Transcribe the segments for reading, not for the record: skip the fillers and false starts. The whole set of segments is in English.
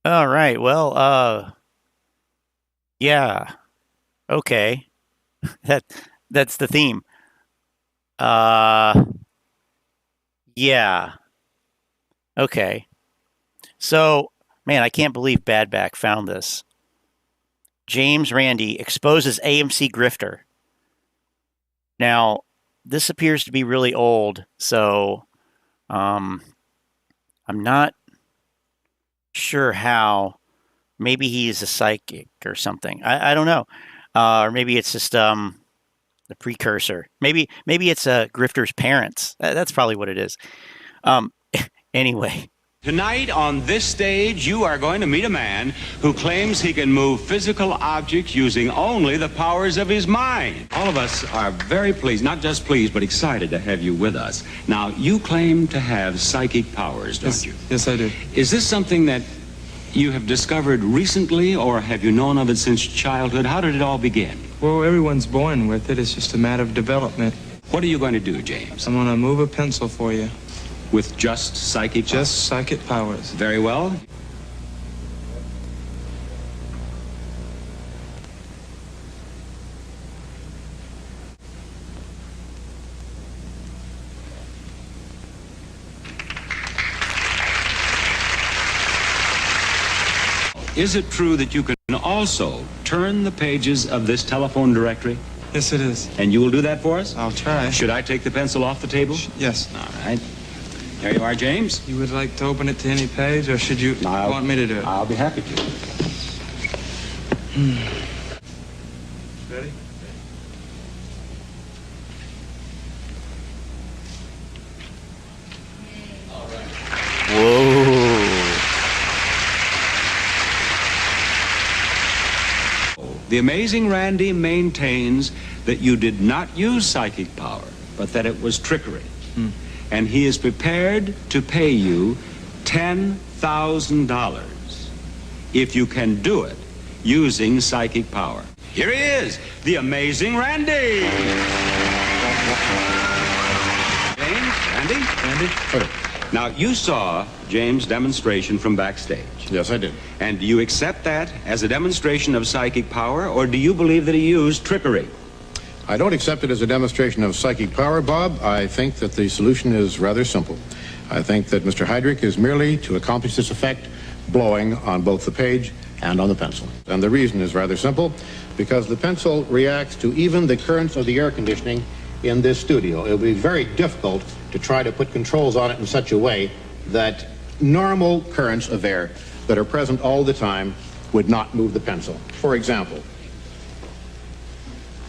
All right. Well, yeah. Okay. That that's the theme. Uh, yeah. Okay. So, man, I can't believe Badback found this. James Randi exposes AMC grifter. Now, this appears to be really old, so I'm not sure how. Maybe he's a psychic or something. I don't know. Or maybe it's just the precursor. Maybe it's grifter's parents. That's probably what it is. Anyway. Tonight on this stage, you are going to meet a man who claims he can move physical objects using only the powers of his mind. All of us are very pleased, not just pleased, but excited to have you with us. Now, you claim to have psychic powers, don't you? Yes, I do. Is this something that you have discovered recently, or have you known of it since childhood? How did it all begin? Well, everyone's born with it. It's just a matter of development. What are you going to do, James? I'm going to move a pencil for you. With just psychic powers? Just psychic powers. Very well. Is it true that you can also turn the pages of this telephone directory? Yes, it is. And you will do that for us? I'll try. Should I take the pencil off the table? Yes. All right. There you are, James. You would like to open it to any page, or should you want me to do it? I'll be happy to. Ready? All right. Whoa. The amazing Randy maintains that you did not use psychic power, but that it was trickery. And he is prepared to pay you $10,000 if you can do it using psychic power. Here he is, the amazing Randy. James, Randy? Randy? Now, you saw James' demonstration from backstage. Yes, I did. And do you accept that as a demonstration of psychic power, or do you believe that he used trickery? I don't accept it as a demonstration of psychic power, Bob. I think that the solution is rather simple. I think that Mr. Heydrich is merely to accomplish this effect blowing on both the page and on the pencil. And the reason is rather simple, because the pencil reacts to even the currents of the air conditioning in this studio. It will be very difficult to try to put controls on it in such a way that normal currents of air that are present all the time would not move the pencil. For example,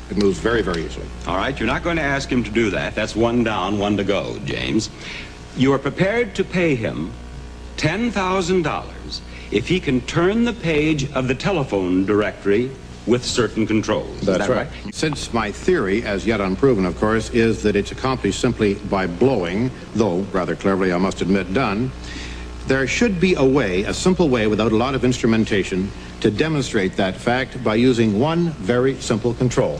it moves very, very easily. All right, you're not going to ask him to do that. That's one down, one to go, James. You are prepared to pay him $10,000 if he can turn the page of the telephone directory with certain controls. That's right. Since my theory, as yet unproven, of course, is that it's accomplished simply by blowing, though rather cleverly, I must admit, done, there should be a way, a simple way, without a lot of instrumentation, to demonstrate that fact by using one very simple control.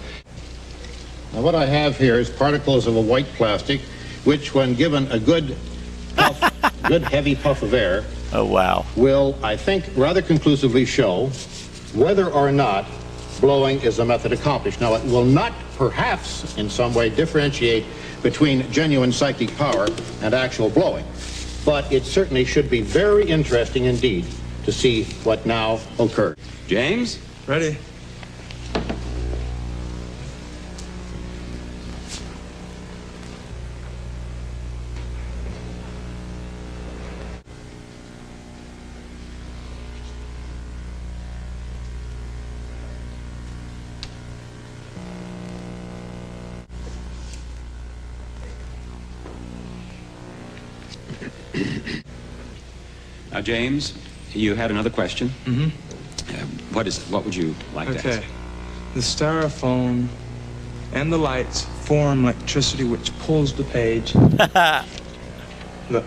Now, what I have here is particles of a white plastic, which, when given a good puff, good heavy puff of air, Oh, wow. will, I think, rather conclusively show whether or not blowing is a method accomplished. Now, it will not, perhaps, in some way differentiate between genuine psychic power and actual blowing, but it certainly should be very interesting indeed to see what now occurred. James? Ready? Now, James, you had another question? Mm-hmm. What would you like to ask? Okay. The styrofoam and the lights form electricity which pulls the page. Look.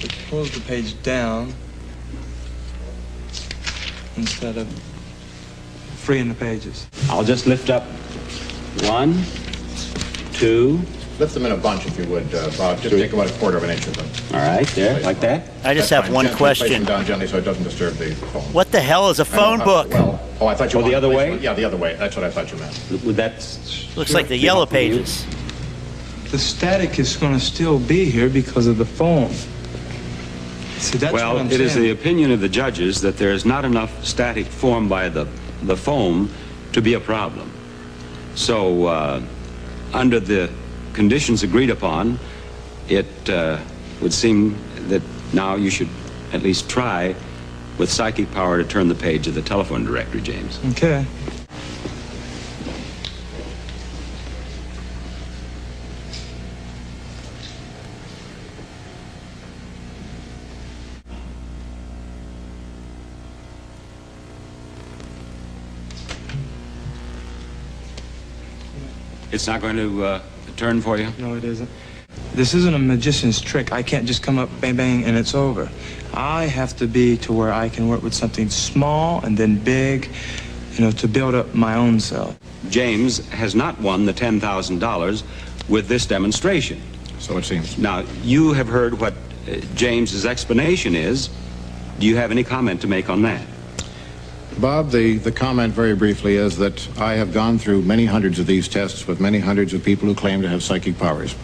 It pulls the page down instead of freeing the pages. I'll just lift up one, 2. Lift them in a bunch if you would, Bob. Just take about a quarter of an inch of them. All right, there, like that. I just That's have fine. one Gently place question. them down gently so it doesn't disturb the phone. What the hell is a phone book? Oh, I thought you Oh, the wanted other to place way? them- Yeah, the other way. That's what I thought you meant. Would that... Looks like the yellow pages. The static is going to still be here because of the phone. See, that's what Well, I'm it is the saying. opinion of the judges that there is not enough static formed by the foam to be a problem. So, under the conditions agreed upon, it would seem that now you should at least try with psychic power to turn the page of the telephone directory, James. Okay. It's not going to turn for you? No, it isn't. This isn't a magician's trick. I can't just come up, bang, bang, and it's over. I have to be to where I can work with something small and then big, you know, to build up my own self. James has not won the $10,000 with this demonstration. So it seems. Now, you have heard what James's explanation is. Do you have any comment to make on that? Bob, the comment very briefly is that I have gone through many hundreds of these tests with many hundreds of people who claim to have psychic powers.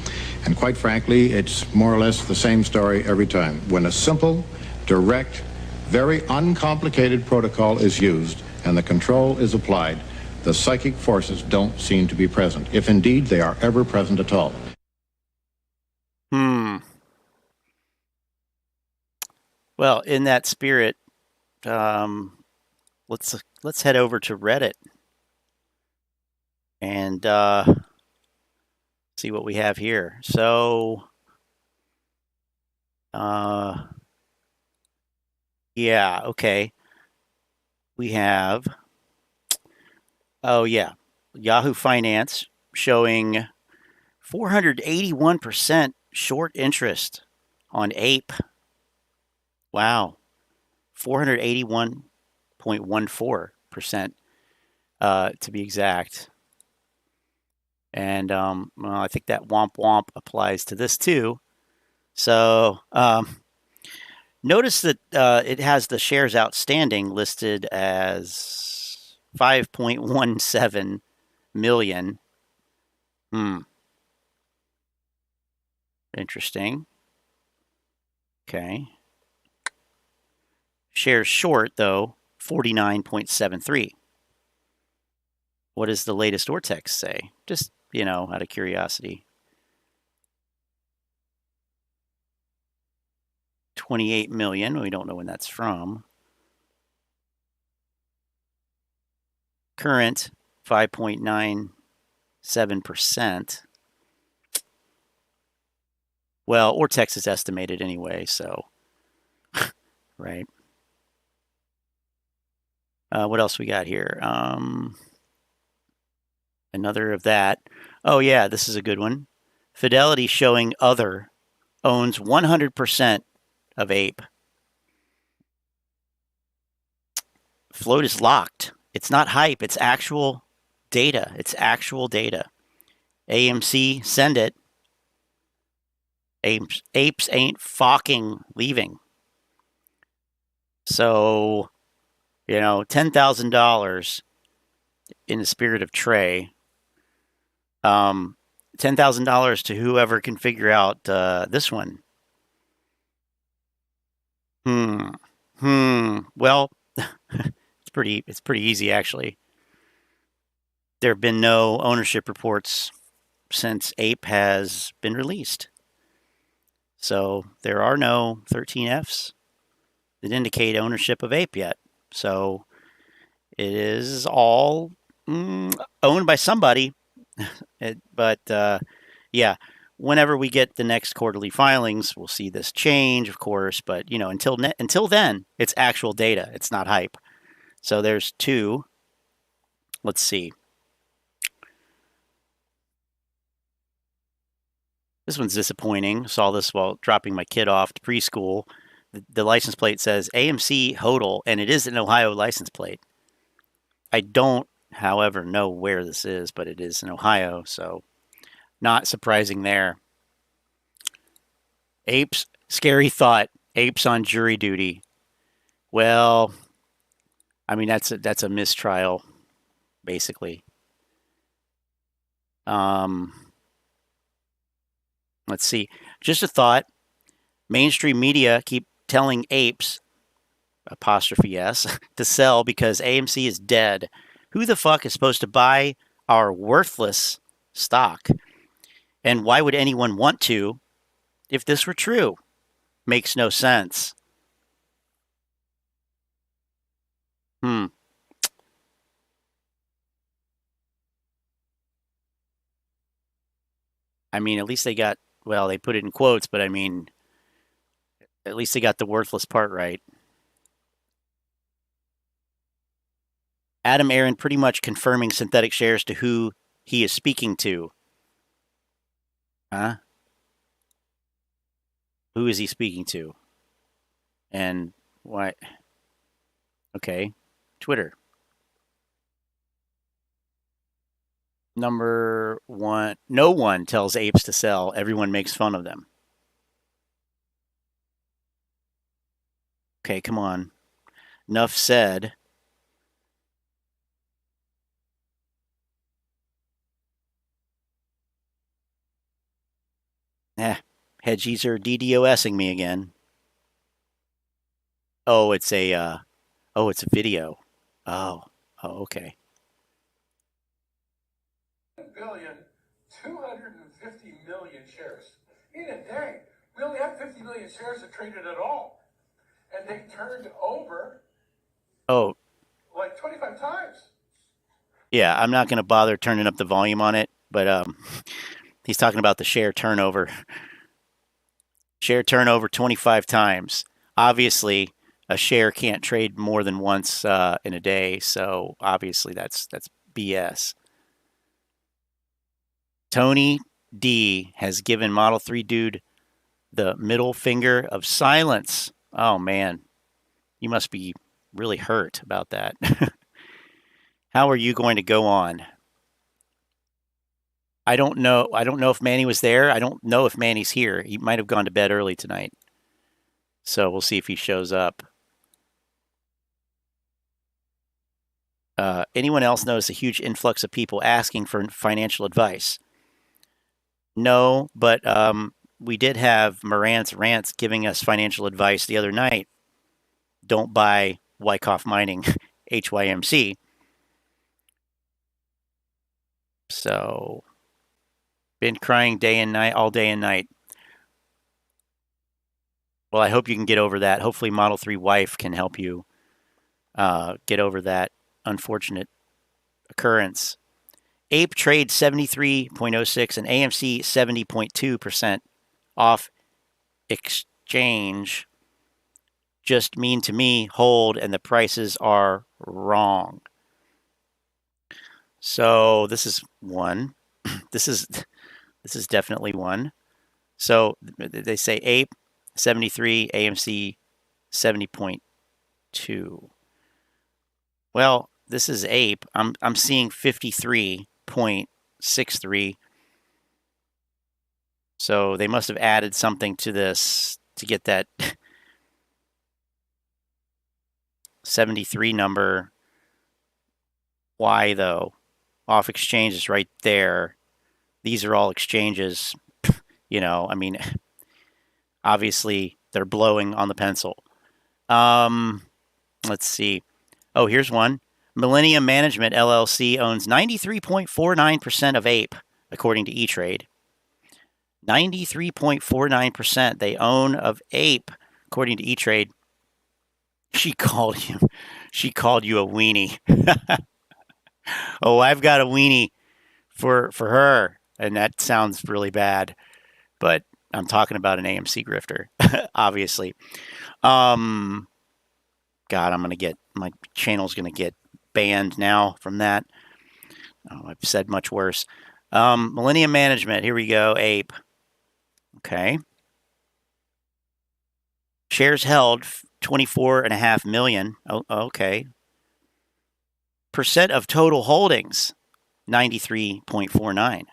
And quite frankly, it's more or less the same story every time. When a simple, direct, very uncomplicated protocol is used and the control is applied, the psychic forces don't seem to be present, if indeed they are ever present at all. Well, in that spirit, let's head over to Reddit and see what we have here. So, yeah, okay. We have, oh yeah, Yahoo Finance showing 481% short interest on APE. Wow, 481.14%, to be exact. And well, I think that womp womp applies to this too. So notice that it has the shares outstanding listed as 5.17 million. Interesting. Okay. Shares short, though, 49.73. What does the latest ortex say? Just, you know, out of curiosity. 28 million. We don't know when that's from. Current, 5.97%. Well, ortex is estimated anyway, so, right. What else we got here? Another of that. Oh, yeah, this is a good one. Fidelity showing other owns 100% of APE. Float is locked. It's not hype. It's actual data. It's actual data. AMC, send it. Apes ain't fucking leaving. So, you know, $10,000 in the spirit of Trey. $10,000 to whoever can figure out this one. Well, it's pretty easy actually. There have been no ownership reports since APE has been released. So there are no 13Fs that indicate ownership of APE yet. So it is all owned by somebody. But yeah, whenever we get the next quarterly filings, we'll see this change, of course. But, you know, until then, it's actual data. It's not hype. So there's two. Let's see. This one's disappointing. Saw this while dropping my kid off to preschool. The license plate says AMC HODL, and it is an Ohio license plate. I don't, however, know where this is, but it is in Ohio. So Not surprising there. Apes, scary thought. Apes on jury duty. Well, I mean that's a mistrial, basically. Let's see. Just a thought. Mainstream media keep telling apes, apostrophe S, to sell because AMC is dead. Who the fuck is supposed to buy our worthless stock? And why would anyone want to if this were true? Makes no sense. I mean, at least they got, well, they put it in quotes, but I mean, at least they got the worthless part right. Adam Aron pretty much confirming synthetic shares to who he is speaking to. Huh? Who is he speaking to? And why? Okay. Twitter. Number one, no one tells apes to sell. Everyone makes fun of them. Okay, come on. Enough said. Hedgies are DDoSing me again. Oh, it's a video. Oh, okay. 1,250,000,000 shares in a day. We only have 50 million shares that traded at all, and they turned over. Oh, like 25 times. Yeah, I'm not going to bother turning up the volume on it, but he's talking about the share turnover. Share turnover 25 times. Obviously, a share can't trade more than once in a day, so obviously that's BS. Tony D has given Model 3 dude the middle finger of silence. Oh man, you must be really hurt about that. How are you going to go on? I don't know. I don't know if Manny was there. I don't know if Manny's here. He might have gone to bed early tonight. So we'll see if he shows up. Anyone else notice a huge influx of people asking for financial advice? No, but we did have Morant's Rants giving us financial advice the other night. Don't buy Wyckoff Mining, HYMC. So, been crying day and night, all day and night. Well, I hope you can get over that. Hopefully Model 3 wife can help you get over that unfortunate occurrence. Ape trade 73.06 and AMC 70.2% off exchange. Just mean to me, hold, and the prices are wrong. So this is one. This is definitely one. So they say Ape 73, AMC 70.2. Well, this is Ape. I'm seeing 53.63. So they must have added something to this to get that 73 number. Why though? Off exchange is right there. These are all exchanges. You know, I mean, obviously they're blowing on the pencil. Let's see. Oh, here's one. Millennium Management LLC owns 93.49% of Ape, according to E-Trade. 93.49% they own of Ape, according to E-Trade. She called you a weenie. Oh, I've got a weenie for her, and that sounds really bad, but I'm talking about an AMC grifter, obviously. God, my channel's gonna get banned now from that. Oh, I've said much worse. Millennium Management, here we go, Ape. Okay. Shares held 24.5 million. Oh, okay. Percent of total holdings, 93.49.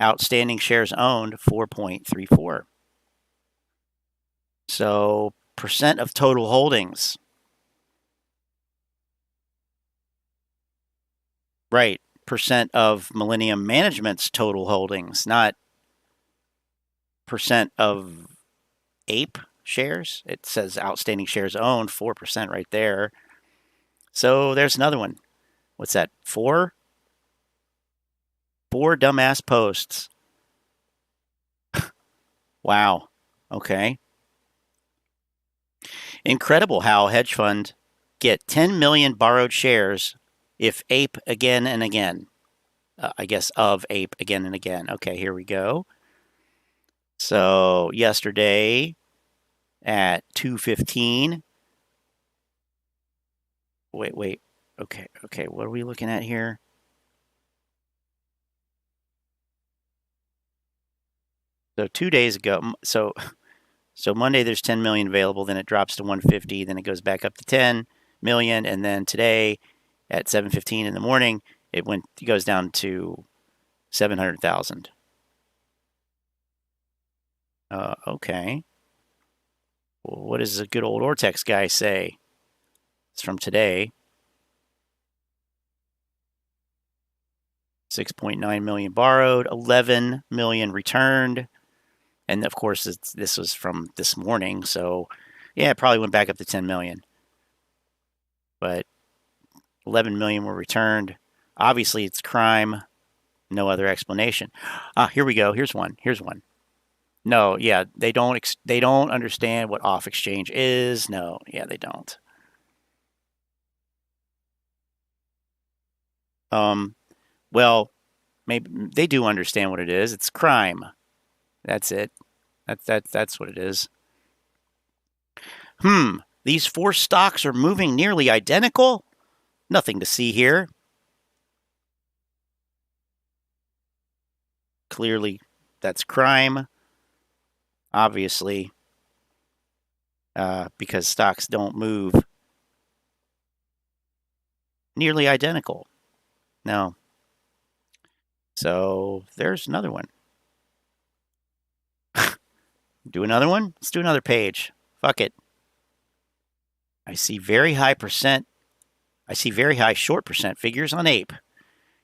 Outstanding shares owned, 4.34. So percent of total holdings. Right. Percent of Millennium Management's total holdings, not percent of APE shares. It says outstanding shares owned, 4% right there. So there's another one. What's that? 4? 4 dumbass posts. Wow. Okay. Incredible how a hedge fund get 10 million borrowed shares if ape again and again. I guess of ape again and again. Okay, here we go. So yesterday at 2:15. Wait. Okay. What are we looking at here? So 2 days ago, so Monday there's 10 million available, then it drops to 150, then it goes back up to 10 million, and then today at 7:15 in the morning, it goes down to 700,000. Okay. Well, what does the good old Ortex guy say? It's from today. 6.9 million borrowed, 11 million returned. And of course, this was from this morning. So yeah, it probably went back up to 10 million. But 11 million were returned. Obviously, it's crime. No other explanation. Here we go. Here's one. No, yeah, they don't understand what off exchange is. No, yeah, they don't. Well, maybe they do understand what it is. It's crime. That's it. That's what it is. These 4 stocks are moving nearly identical. Nothing to see here. Clearly, that's crime. Obviously, because stocks don't move nearly identical. No. So there's another one. Do another one? Let's do another page. Fuck it. I see very high short percent figures on Ape.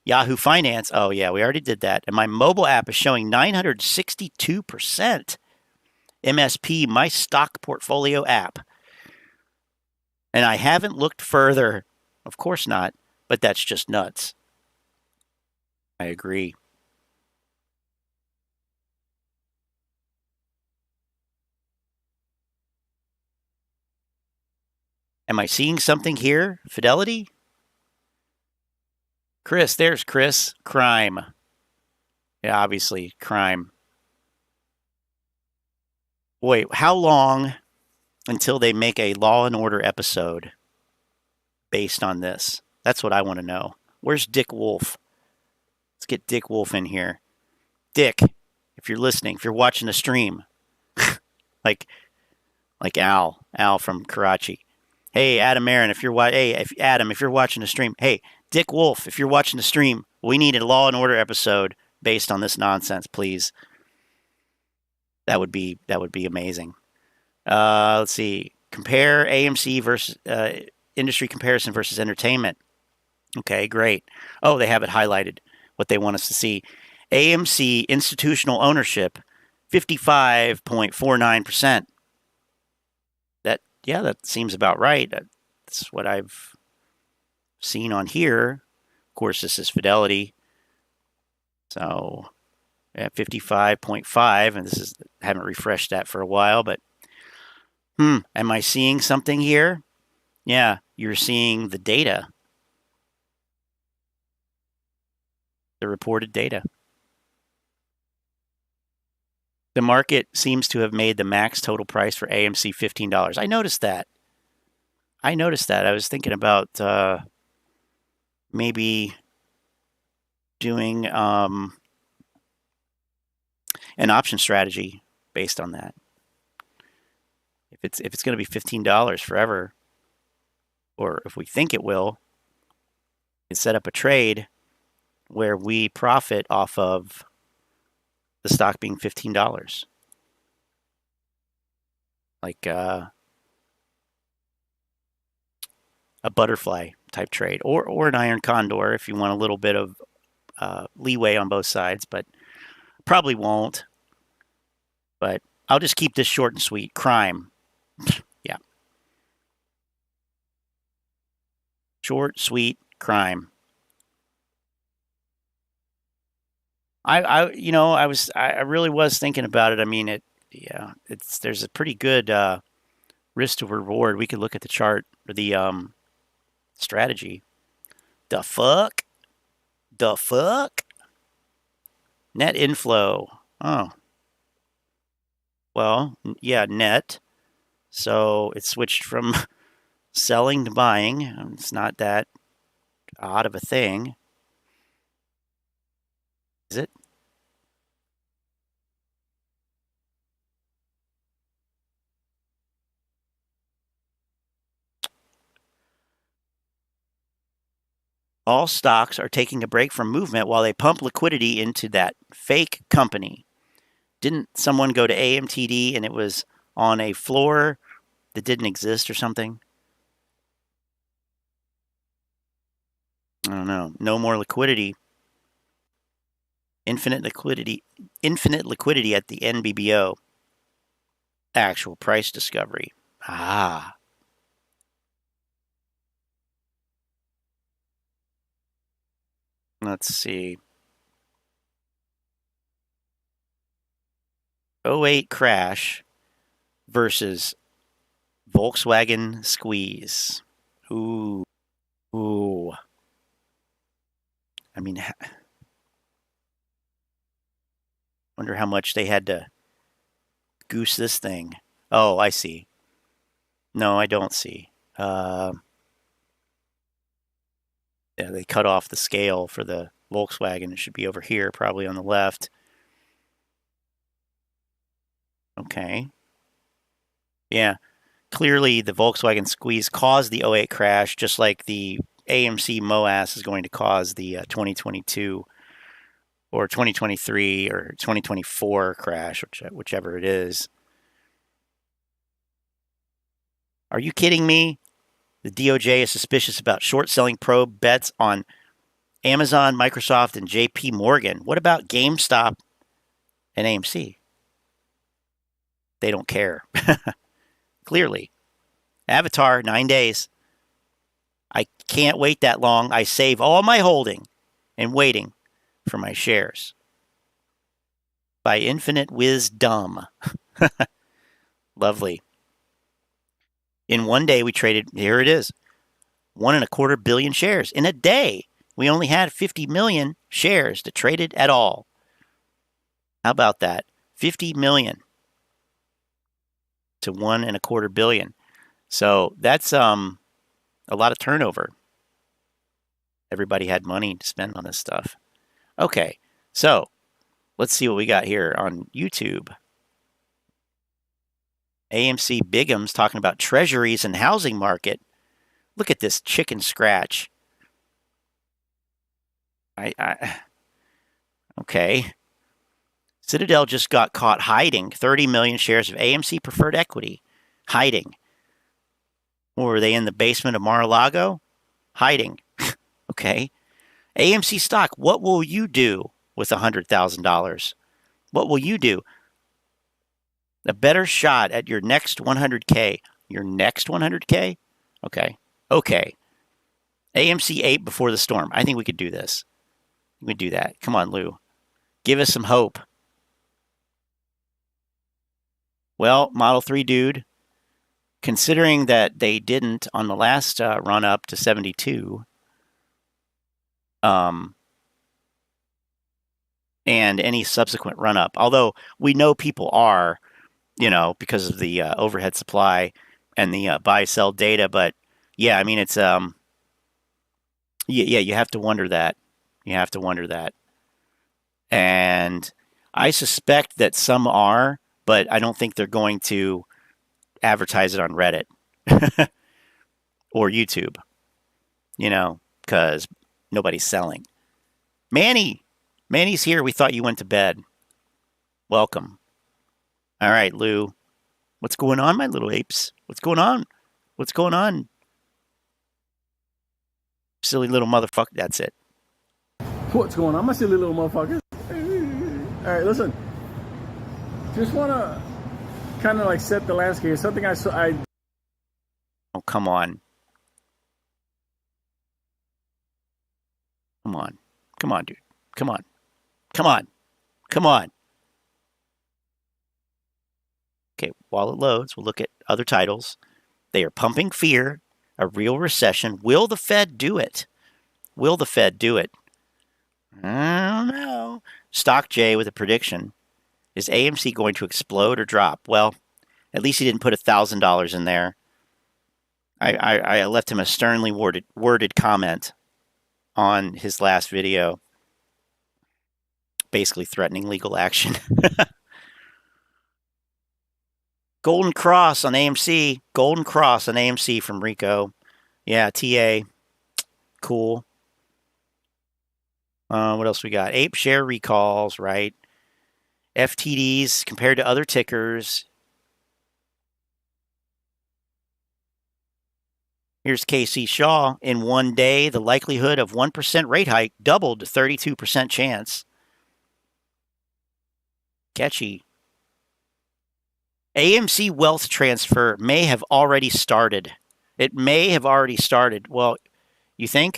Yahoo Finance. Oh, yeah, we already did that. And my mobile app is showing 962%. MSP, my stock portfolio app. And I haven't looked further. Of course not. But that's just nuts. I agree. Am I seeing something here? Fidelity? Chris, there's Chris. Crime. Yeah, obviously, crime. Wait, how long until they make a Law and Order episode based on this? That's what I want to know. Where's Dick Wolf? Let's get Dick Wolf in here. Dick, if you're listening, if you're watching the stream, like Al from Karachi. Hey, Adam Aaron, if you're watching the stream. Hey, Dick Wolf, if you're watching the stream, we need a Law and Order episode based on this nonsense, please. That would be amazing. Let's see. Compare AMC versus industry comparison versus entertainment. Okay, great. Oh, they have it highlighted. What they want us to see. AMC institutional ownership, 55.49%. That seems about right. That's what I've seen on here. Of course, this is Fidelity. So, at 55.5, and I haven't refreshed that for a while, but am I seeing something here? Yeah, you're seeing the data. The reported data. The market seems to have made the max total price for AMC $15. I noticed that. I was thinking about maybe doing an option strategy based on that. If it's going to be $15 forever, or if we think it will, is set up a trade where we profit off of the stock being $15. Like a butterfly type trade, or an iron condor if you want a little bit of leeway on both sides, but probably won't. But I'll just keep this short and sweet. Crime. Yeah. Short, sweet, crime. I really was thinking about it. I mean, there's a pretty good risk to reward. We could look at the chart or the strategy. The fuck? Net inflow. Oh. Well, yeah, net. So it switched from selling to buying. It's not that odd of a thing. Is it? All stocks are taking a break from movement while they pump liquidity into that fake company. Didn't someone go to AMTD and it was on a floor that didn't exist or something? I don't know. No more liquidity. Infinite liquidity at the NBBO. Actual price discovery. Ah. Let's see. 08 crash versus Volkswagen squeeze. Ooh. I mean, wonder how much they had to goose this thing. Oh, I see. No, I don't see. Yeah, they cut off the scale for the Volkswagen. It should be over here, probably on the left. Okay. Yeah. Clearly, the Volkswagen squeeze caused the 08 crash, just like the AMC Moass is going to cause the 2022 or 2023 or 2024 crash, whichever it is. Are you kidding me? The DOJ is suspicious about short-selling probe bets on Amazon, Microsoft, and JP Morgan. What about GameStop and AMC? They don't care. Clearly. Avatar, 9 days. I can't wait that long. I save all my holding and waiting for my shares. By infinite wisdom. Lovely. In 1 day, we traded, here it is, 1.25 billion shares. In a day, we only had 50 million shares that traded at all. How about that? 50 million to 1.25 billion. So that's a lot of turnover. Everybody had money to spend on this stuff. Okay, so let's see what we got here on YouTube. AMC Bigham's talking about treasuries and housing market. Look at this chicken scratch. Okay. Citadel just got caught hiding 30 million shares of AMC preferred equity. Hiding. Or were they in the basement of Mar-a-Lago? Hiding. Okay. AMC stock, what will you do with $100,000? What will you do? A better shot at your next 100K. Your next 100K? Okay. Okay. AMC 8 before the storm. I think we could do this. We could do that. Come on, Lou. Give us some hope. Well, Model 3 dude, considering that they didn't on the last run up to 72, and any subsequent run up, although we know people are, because of the overhead supply and the buy-sell data. But yeah, I mean, it's yeah, you have to wonder that. You have to wonder that. And I suspect that some are, but I don't think they're going to advertise it on Reddit or YouTube, because nobody's selling. Manny's here. We thought you went to bed. Welcome. All right, Lou. What's going on, my little apes? What's going on? What's going on? Silly little motherfucker. That's it. What's going on, my silly little motherfuckers? All right, listen. Just want to kind of like set the landscape. Something I saw. Oh, come on. Come on. Come on, dude. Come on. Come on. Come on. Okay, while it loads, we'll look at other titles. They are pumping fear, a real recession. Will the Fed do it? Will the Fed do it? I don't know. Stock J with a prediction. Is AMC going to explode or drop? Well, at least he didn't put $1,000 in there. I left him a sternly worded comment on his last video, basically threatening legal action. Golden Cross on AMC. Golden Cross on AMC from Rico. Yeah, TA. Cool. What else we got? Ape share recalls, right? FTDs compared to other tickers. Here's KC Shaw. In one day, the likelihood of 1% rate hike doubled to 32% chance. Catchy. AMC wealth transfer may have already started. It may have already started. Well, you think?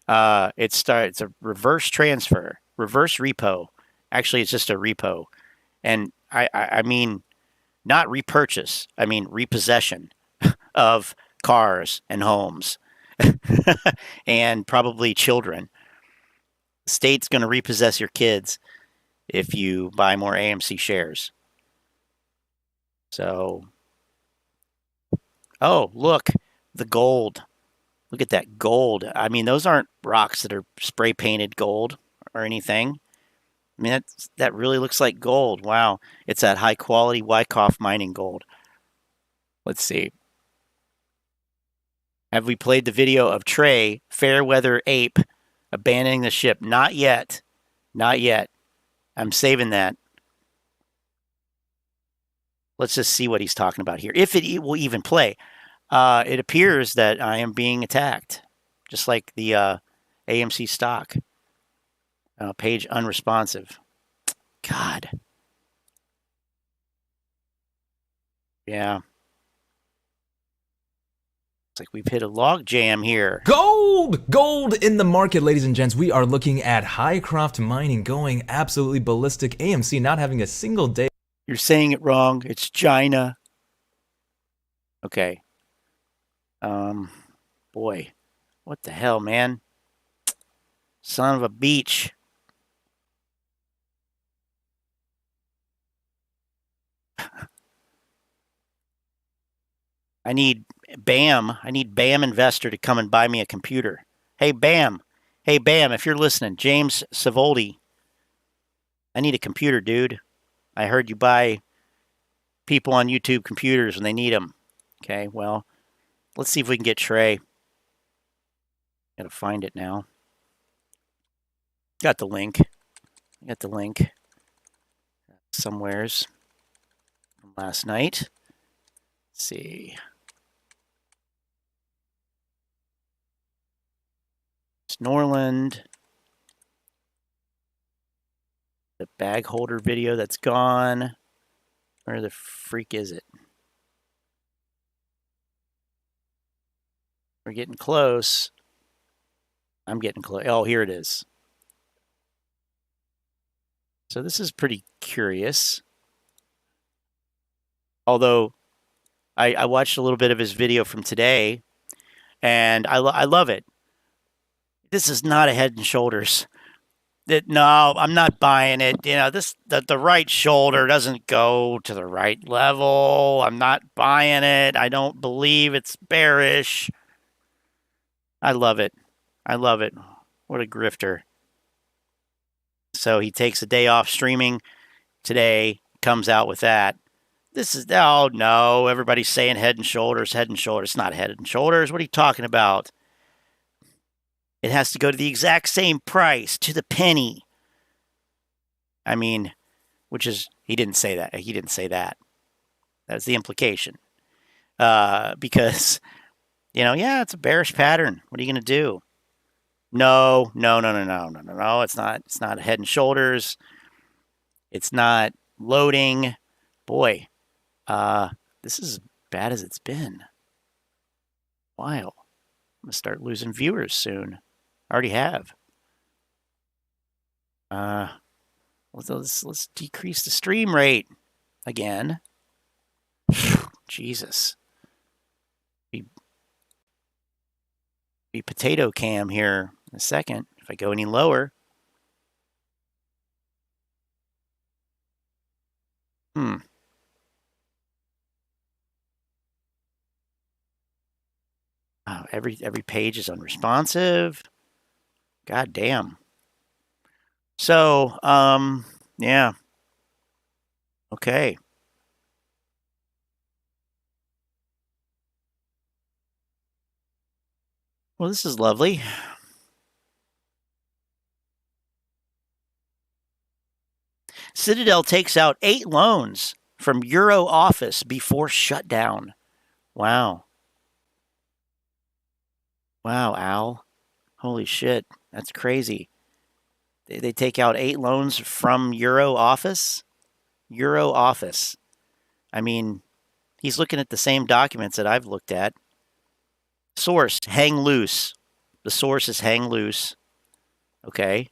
It's a reverse transfer, reverse repo. Actually, it's just a repo. And I mean, not repurchase. I mean, repossession of cars and homes and probably children. The state's going to repossess your kids if you buy more AMC shares. So, oh, look, the gold. Look at that gold. I mean, those aren't rocks that are spray painted gold or anything. I mean, that really looks like gold. Wow. It's that high quality Wyckoff mining gold. Let's see. Have we played the video of Trey, Fairweather Ape, abandoning the ship? Not yet. Not yet. I'm saving that. Let's just see what he's talking about here. If it will even play. It appears that I am being attacked, just like the AMC stock. Page unresponsive. God. Yeah. It's like we've hit a log jam here. Gold in the market, ladies and gents. We are looking at Highcroft Mining going absolutely ballistic. AMC not having a single day. You're saying it wrong. It's China. Okay. Boy, what the hell, man? Son of a beach. I need BAM. I need BAM Investor to come and buy me a computer. Hey, BAM. Hey, BAM, if you're listening, James Savoldi. I need a computer, dude. I heard you buy people on YouTube computers when they need them. Okay, well, let's see if we can get Trey. Gotta find it now. Got the link. Got the link. Somewheres from last night. Let's see. It's Norland. The bag holder video that's gone. Where the freak is it? We're getting close. I'm getting close. Oh, here it is. So this is pretty curious. Although I watched a little bit of his video from today, and I love it. This is not a Head and Shoulders. No, I'm not buying it. You know, the right shoulder doesn't go to the right level. I'm not buying it. I don't believe it's bearish. I love it. I love it. What a grifter. So he takes a day off streaming today, comes out with that. This is, oh no, everybody's saying Head and Shoulders, Head and Shoulders. It's not Head and Shoulders. What are you talking about? It has to go to the exact same price, to the penny. I mean, which is, he didn't say that. He didn't say that. That's the implication. Because, yeah, it's a bearish pattern. What are you going to do? No. It's not. It's not head and shoulders. It's not loading. Boy, this is as bad as it's been. Wow. I'm going to start losing viewers soon. I already have. Let's decrease the stream rate again. Jesus. Be potato cam here in a second. If I go any lower. Oh, every page is unresponsive. God damn. So, yeah. Okay. Well, this is lovely. Citadel takes out 8 loans from Euro office before shutdown. Wow. Wow, Al. Holy shit. That's crazy. They take out 8 loans from Euro office? Euro office. I mean, he's looking at the same documents that I've looked at. Source, hang loose. The source is hang loose. Okay.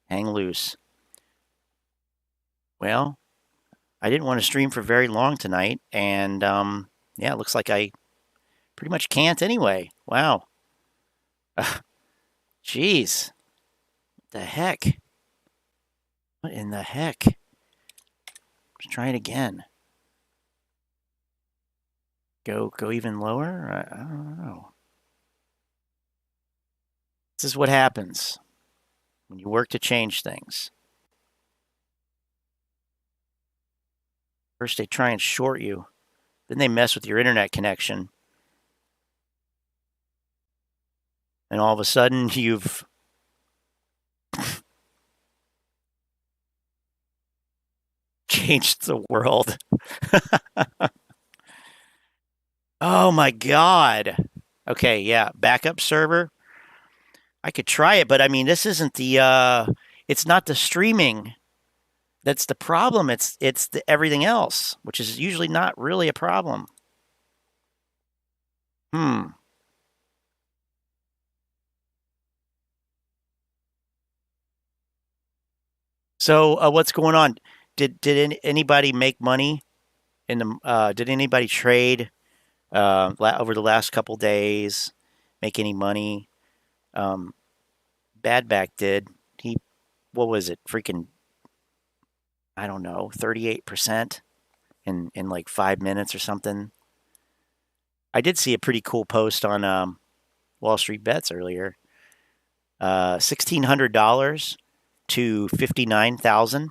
Hang loose. Well, I didn't want to stream for very long tonight, and yeah, it looks like I pretty much can't anyway. Wow. Jeez. What the heck? What in the heck? Let's try it again. Go even lower? I don't know. This is what happens when you work to change things. First they try and short you. Then they mess with your internet connection. And all of a sudden you've changed the world. Oh my God. Okay, yeah, backup server. I could try it, but I mean, this isn't the, it's not the streaming that's the problem. It's the everything else, which is usually not really a problem. So what's going on? Did anybody make money in the? Did anybody trade over the last couple days? Make any money? Badback did. What was it? Freaking, I don't know, 38% in like 5 minutes or something. I did see a pretty cool post on Wall Street Bets earlier. $1,600 to $59,000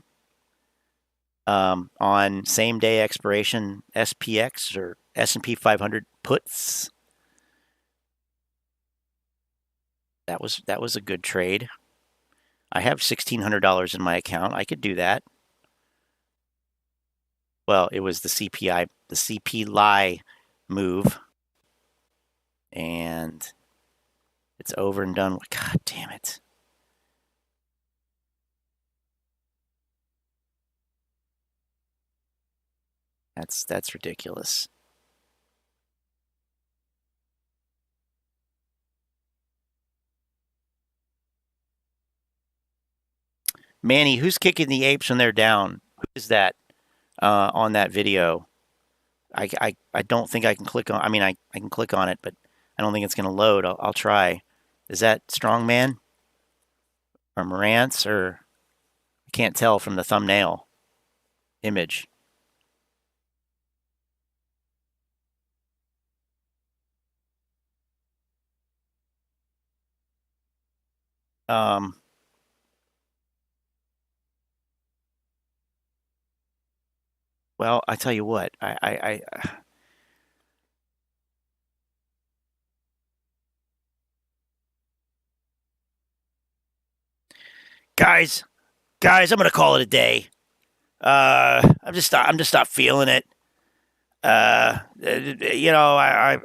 on same day expiration SPX or S&P 500 puts. That was a good trade. I have $1,600 in my account. I could do that. Well, it was the CPI move. And it's over and done with. God damn it. That's ridiculous. Manny, who's kicking the apes when they're down? Who is that on that video? I don't think I can click on. I mean, I can click on it, but I don't think it's going to load. I'll try. Is that Strongman or Morantz, or I can't tell from the thumbnail image. Well, I tell you what, guys, I'm gonna call it a day. I'm just not feeling it. You know, I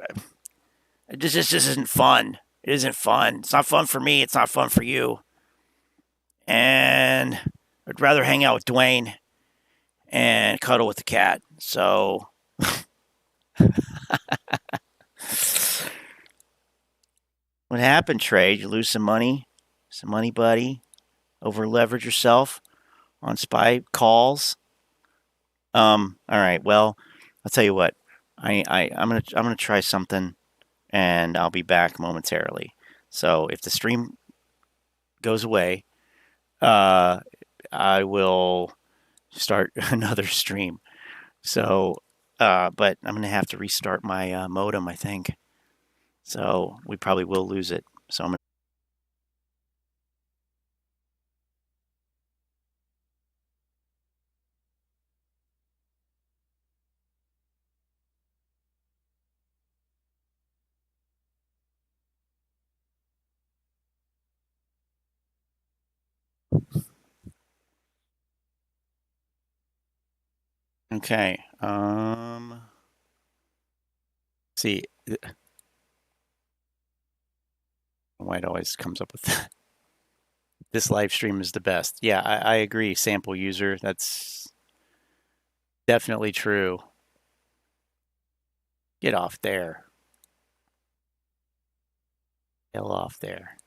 this just isn't fun. It isn't fun. It's not fun for me. It's not fun for you. And I'd rather hang out with Dwayne and cuddle with the cat. So what happened, Trey? Did you lose some money? Some money, buddy? Over leverage yourself on SPY calls? All right. Well, I'll tell you what. I'm gonna try something, and I'll be back momentarily. So if the stream goes away, I will start another stream. So, but I'm gonna have to restart my modem, I think. So we probably will lose it. So I'm gonna. Okay. See, White always comes up with that. This live stream is the best. Yeah, I agree. Sample user. That's definitely true. Get off there. Hell off there.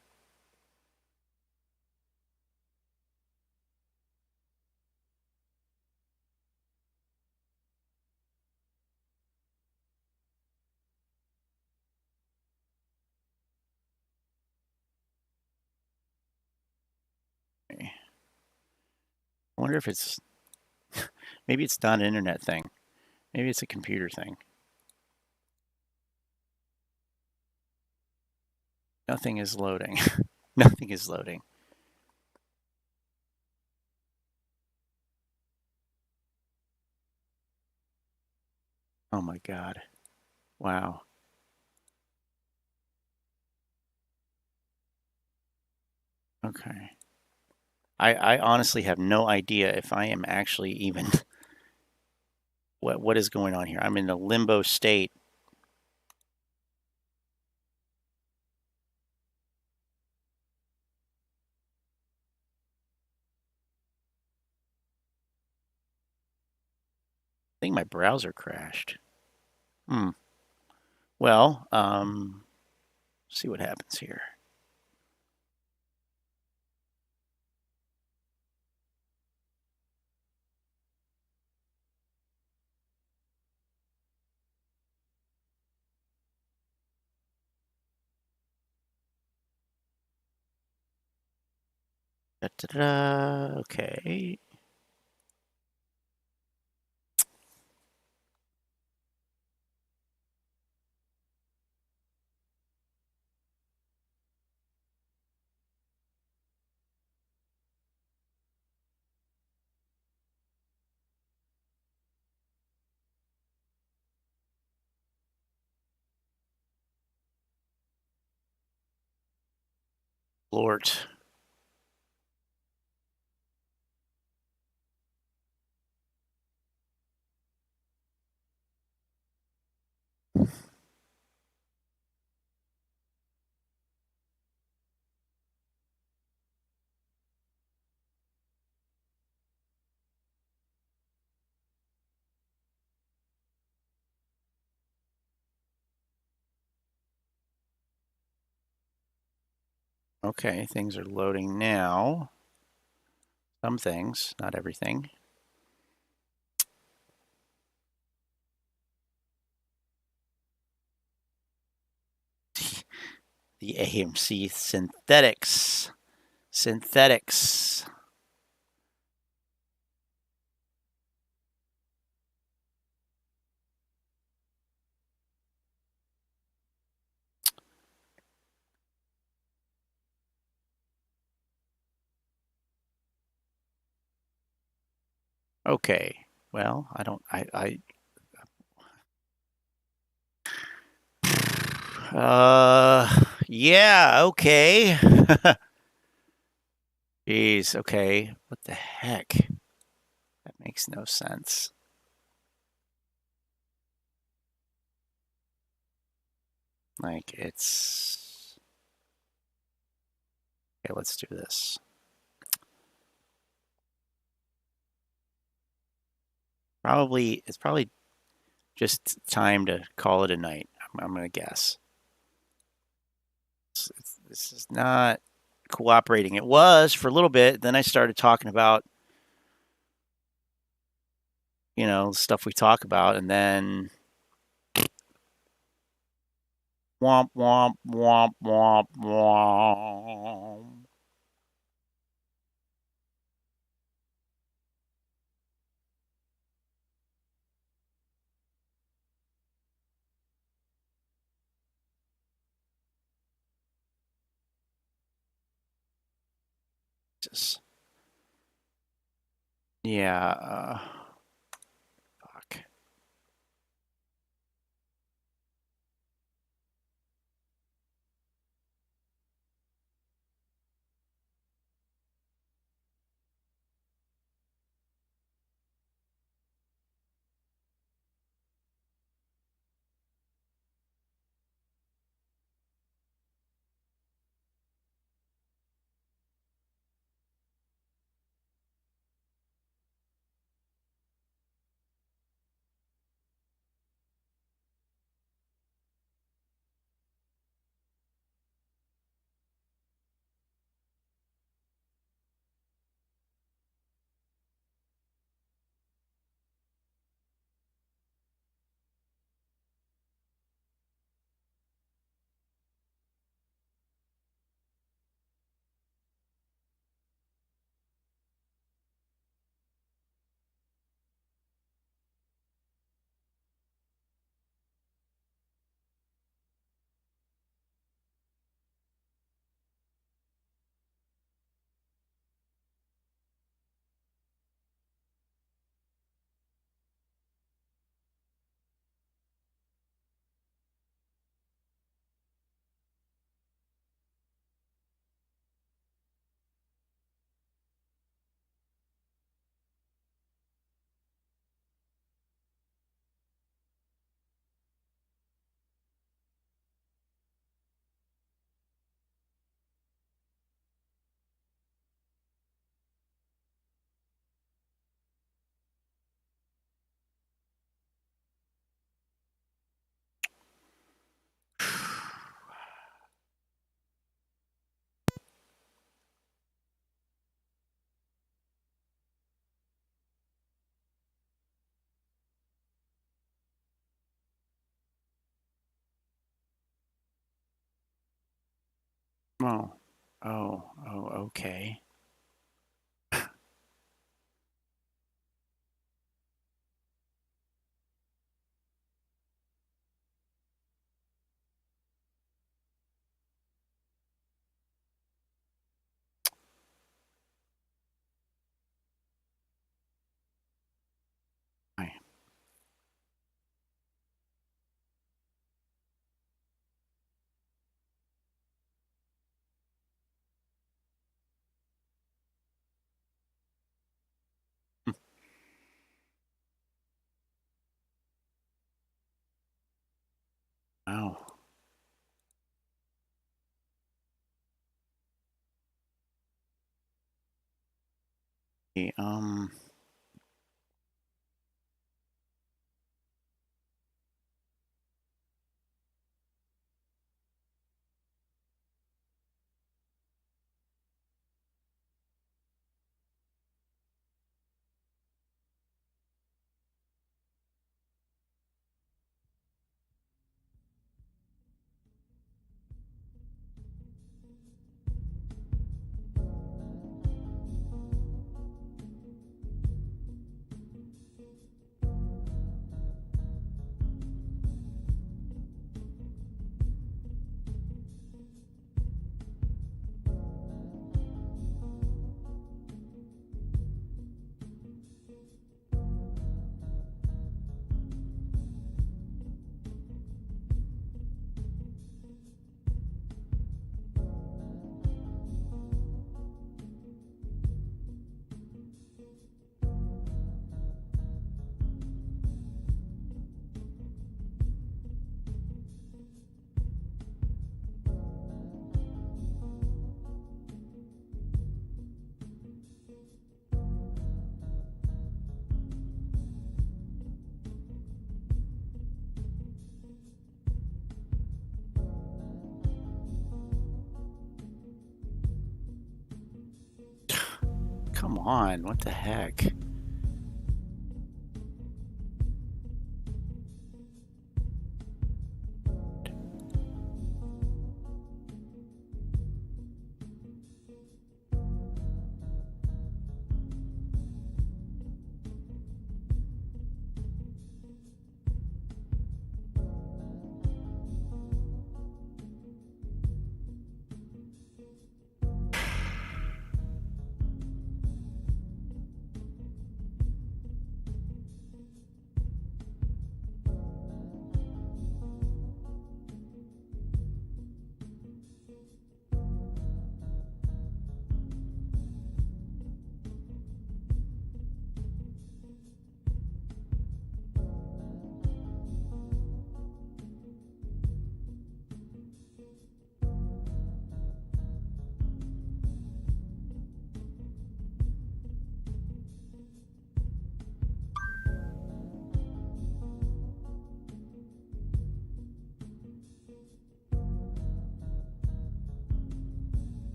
I wonder if it's maybe it's not an internet thing. Maybe it's a computer thing. Nothing is loading. Nothing is loading. Oh my God. Wow. Okay. I honestly have no idea if I am actually even what is going on here. I'm in a limbo state. I think my browser crashed. Well, see what happens here. Da-da-da. Okay. Lord. Okay, things are loading now. Some things, not everything. The AMC synthetics. Synthetics. Okay. Well, yeah, okay. Jeez, okay. What the heck? That Makes no sense. Like it's okay. Let's do this. It's probably just time to call it a night. I'm gonna guess. This is not cooperating. It was for a little bit. Then I started talking about, stuff we talk about, and then womp womp womp womp womp. Yeah. Fuck. Oh. Okay. Wow. Um. come on, what the heck?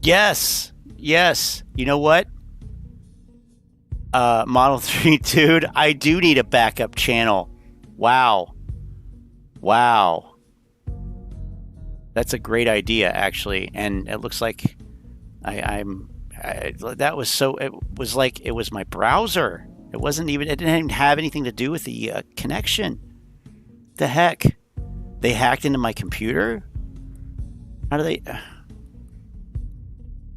Yes. Yes. You know what? Model 3 dude, I do need a backup channel. Wow. Wow. That's a great idea, actually. And it looks like that was so, it was like, it was my browser. It wasn't even, it didn't even have anything to do with the connection. The heck? They hacked into my computer? How do they?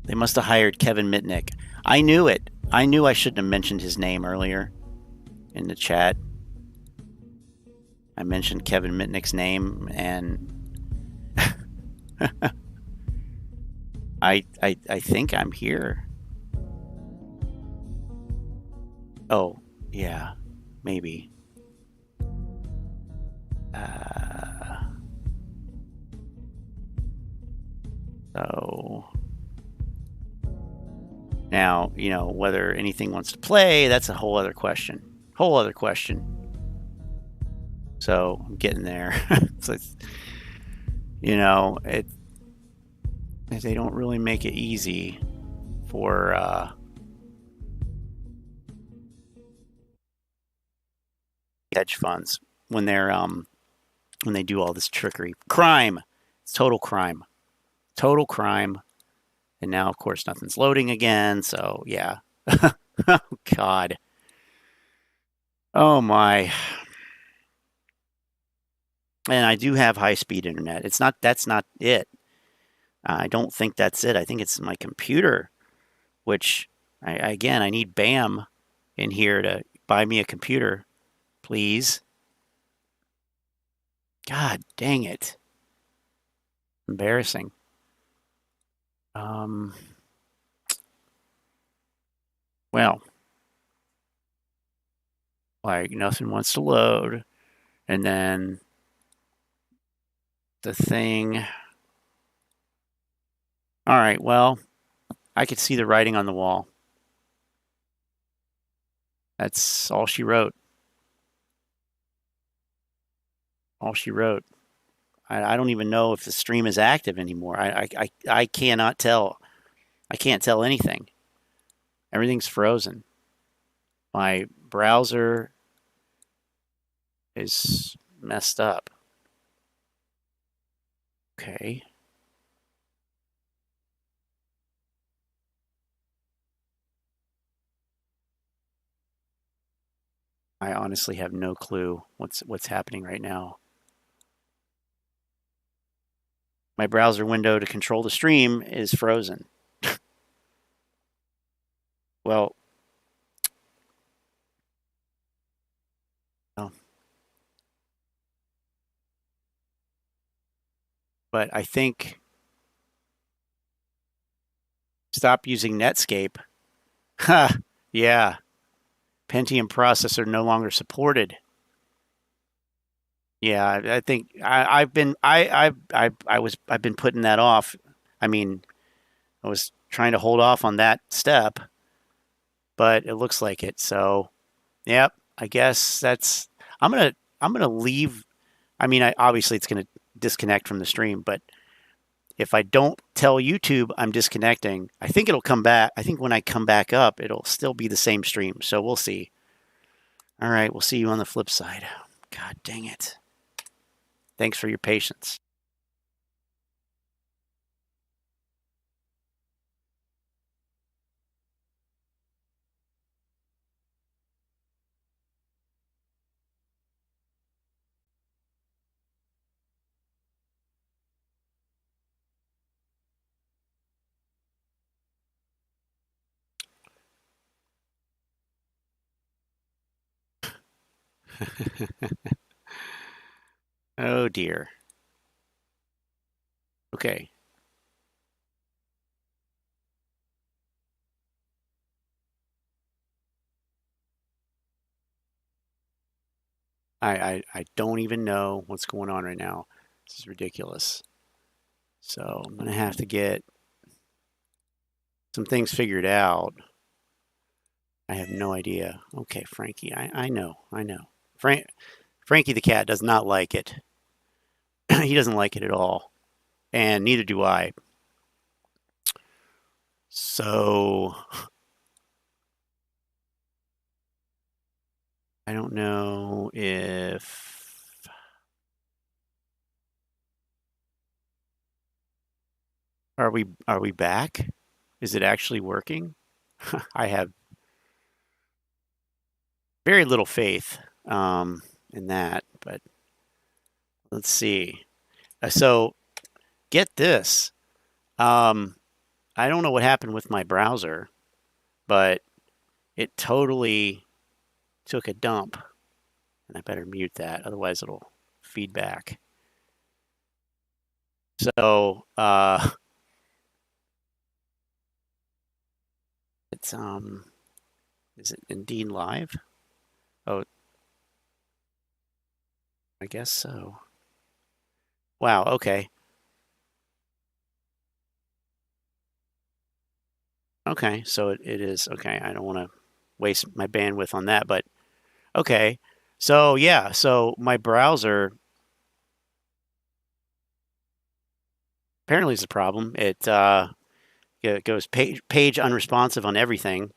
They must have hired Kevin Mitnick. I knew it. I knew I shouldn't have mentioned his name earlier in the chat. I mentioned Kevin Mitnick's name, and I think I'm here. Oh, yeah, maybe. So now, you know, whether anything wants to play, that's a whole other question. Whole other question. So I'm getting there. So it's, you know, they don't really make it easy for hedge funds when they're when they do all this trickery. Crime. It's total crime. Total crime. And now, of course, nothing's loading again. So, yeah. Oh, God. Oh, my. And I do have high-speed internet. That's not it. I don't think that's it. I think it's my computer, which, again, I need BAM in here to buy me a computer, please. God dang it. Embarrassing. Well, like nothing wants to load, and then the thing. All right, well, I could see the writing on the wall. That's all she wrote. All she wrote. I don't even know if the stream is active anymore. I cannot tell. I can't tell anything. Everything's frozen. My browser is messed up. Okay. I honestly have no clue what's happening right now. My browser window to control the stream is frozen. Well, no. But I think stop using Netscape. Ha, yeah. Pentium processor no longer supported. Yeah, I think I've been putting that off. I mean, I was trying to hold off on that step, but it looks like it. So, yep, I guess that's. I'm gonna leave. I mean, obviously it's gonna disconnect from the stream, but if I don't tell YouTube I'm disconnecting, I think it'll come back. I think when I come back up, it'll still be the same stream. So we'll see. All right, we'll see you on the flip side. God dang it. Thanks for your patience. Oh dear. Okay. I don't even know what's going on right now. This is ridiculous. So I'm gonna have to get some things figured out. I have no idea. Okay, Frankie, I know. Frankie the cat does not like it. He doesn't like it at all. And neither do I. So I don't know if are we back? Is it actually working? I have very little faith in that, but let's see. So get this. I don't know what happened with my browser, but it totally took a dump. And I better mute that, otherwise it'll feedback. So it's is it indeed live? Oh, I guess so. Wow, okay. Okay, so it is. Okay, I don't want to waste my bandwidth on that, but okay. So yeah, so my browser apparently is a problem. It goes page unresponsive on everything.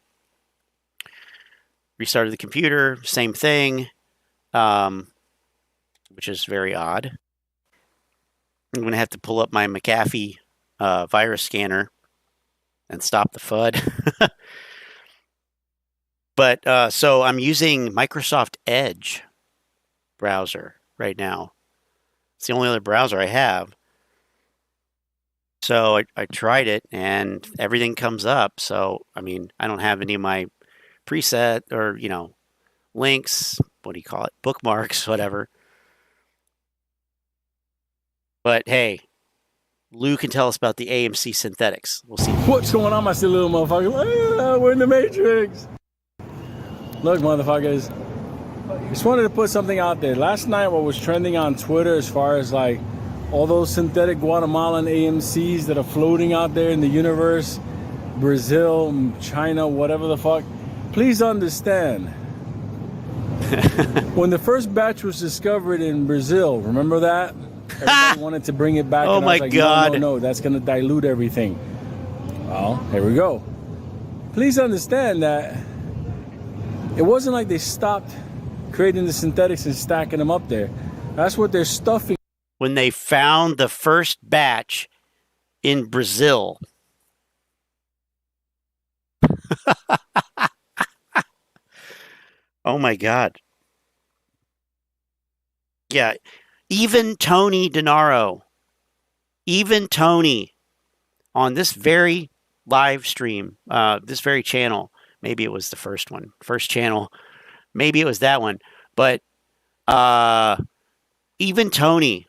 Restarted the computer, same thing, which is very odd. I'm going to have to pull up my McAfee virus scanner and stop the FUD. But so I'm using Microsoft Edge browser right now. It's the only other browser I have. So I tried it and everything comes up. So, I mean, I don't have any of my preset or, links, what do you call it? Bookmarks, whatever. But hey, Lou can tell us about the AMC synthetics. We'll see. What's going on, my silly little motherfuckers? We're in the Matrix. Look, motherfuckers. Just wanted to put something out there. Last night, what was trending on Twitter as far as like all those synthetic Guatemalan AMCs that are floating out there in the universe, Brazil, China, whatever the fuck. Please understand. When the first batch was discovered in Brazil, remember that? Everybody wanted to bring it back. Oh and I my was like, God. No, that's going to dilute everything. Well, here we go. Please understand that it wasn't like they stopped creating the synthetics and stacking them up there. That's what they're stuffing. When they found the first batch in Brazil. Oh my God. Yeah. Even Tony Denaro, even Tony on this very live stream, this very channel, maybe it was the first channel, maybe it was that one, but even Tony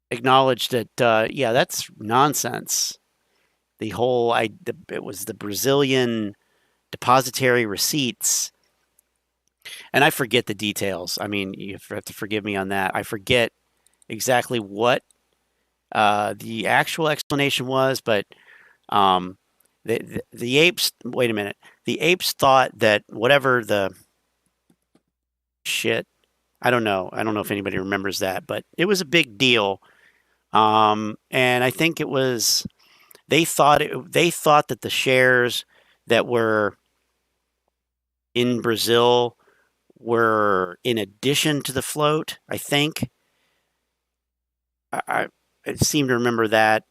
acknowledged that, yeah, that's nonsense. The whole, it was the Brazilian depository receipts. And I forget the details. I mean, you have to forgive me on that. I forget exactly what the actual explanation was, but The apes, wait a minute. The apes thought that whatever the shit, I don't know if anybody remembers that, but it was a big deal. And I think it was, they thought that the shares that were in Brazil were in addition to the float, I think. I seem to remember that.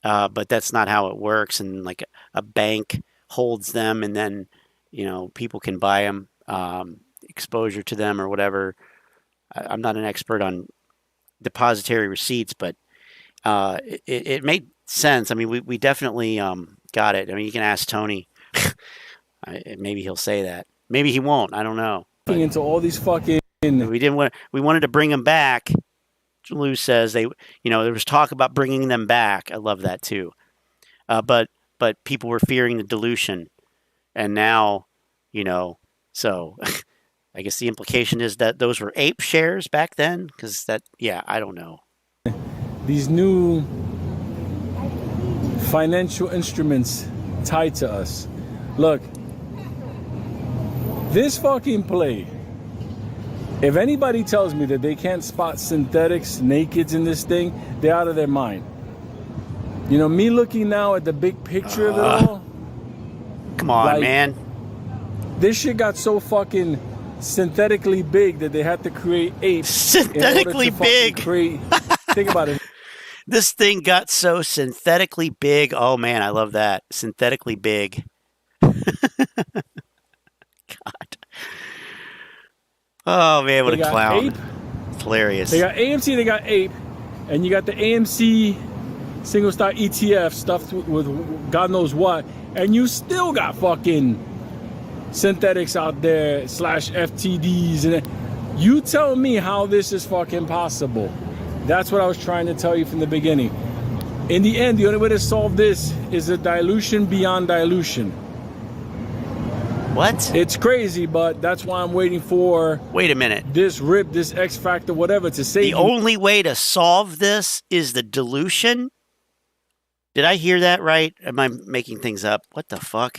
But that's not how it works. And like a bank holds them, and then, people can buy them, exposure to them or whatever. I'm not an expert on depository receipts, but it made sense. I mean, we definitely got it. I mean, you can ask Tony. Maybe he'll say that. Maybe he won't. I don't know. But into all these fucking. We wanted to bring them back. Lou says there was talk about bringing them back. I love that too. But people were fearing the dilution, and now, so I guess the implication is that those were ape shares back then, because I don't know. These new financial instruments tied to us. Look, this fucking play. If anybody tells me that they can't spot synthetics, nakeds in this thing, they're out of their mind. Me looking now at the big picture of it all. Come on, man. This shit got so fucking synthetically big that they had to create apes. Synthetically big. Think about it. This thing got so synthetically big. Oh, man, I love that. Synthetically big. God. Oh, man, what a clown. Ape. It's hilarious. They got AMC, they got ape, and you got the AMC single stock ETF stuffed with God knows what, and you still got fucking synthetics out there / FTDs. And you tell me how this is fucking possible. That's what I was trying to tell you from the beginning. In the end, the only way to solve this is a dilution beyond dilution. What? It's crazy, but that's why I'm waiting for. Wait a minute. This rip, this X factor, whatever, to save. The only way to solve this is the dilution? Did I hear that right? Am I making things up? What the fuck?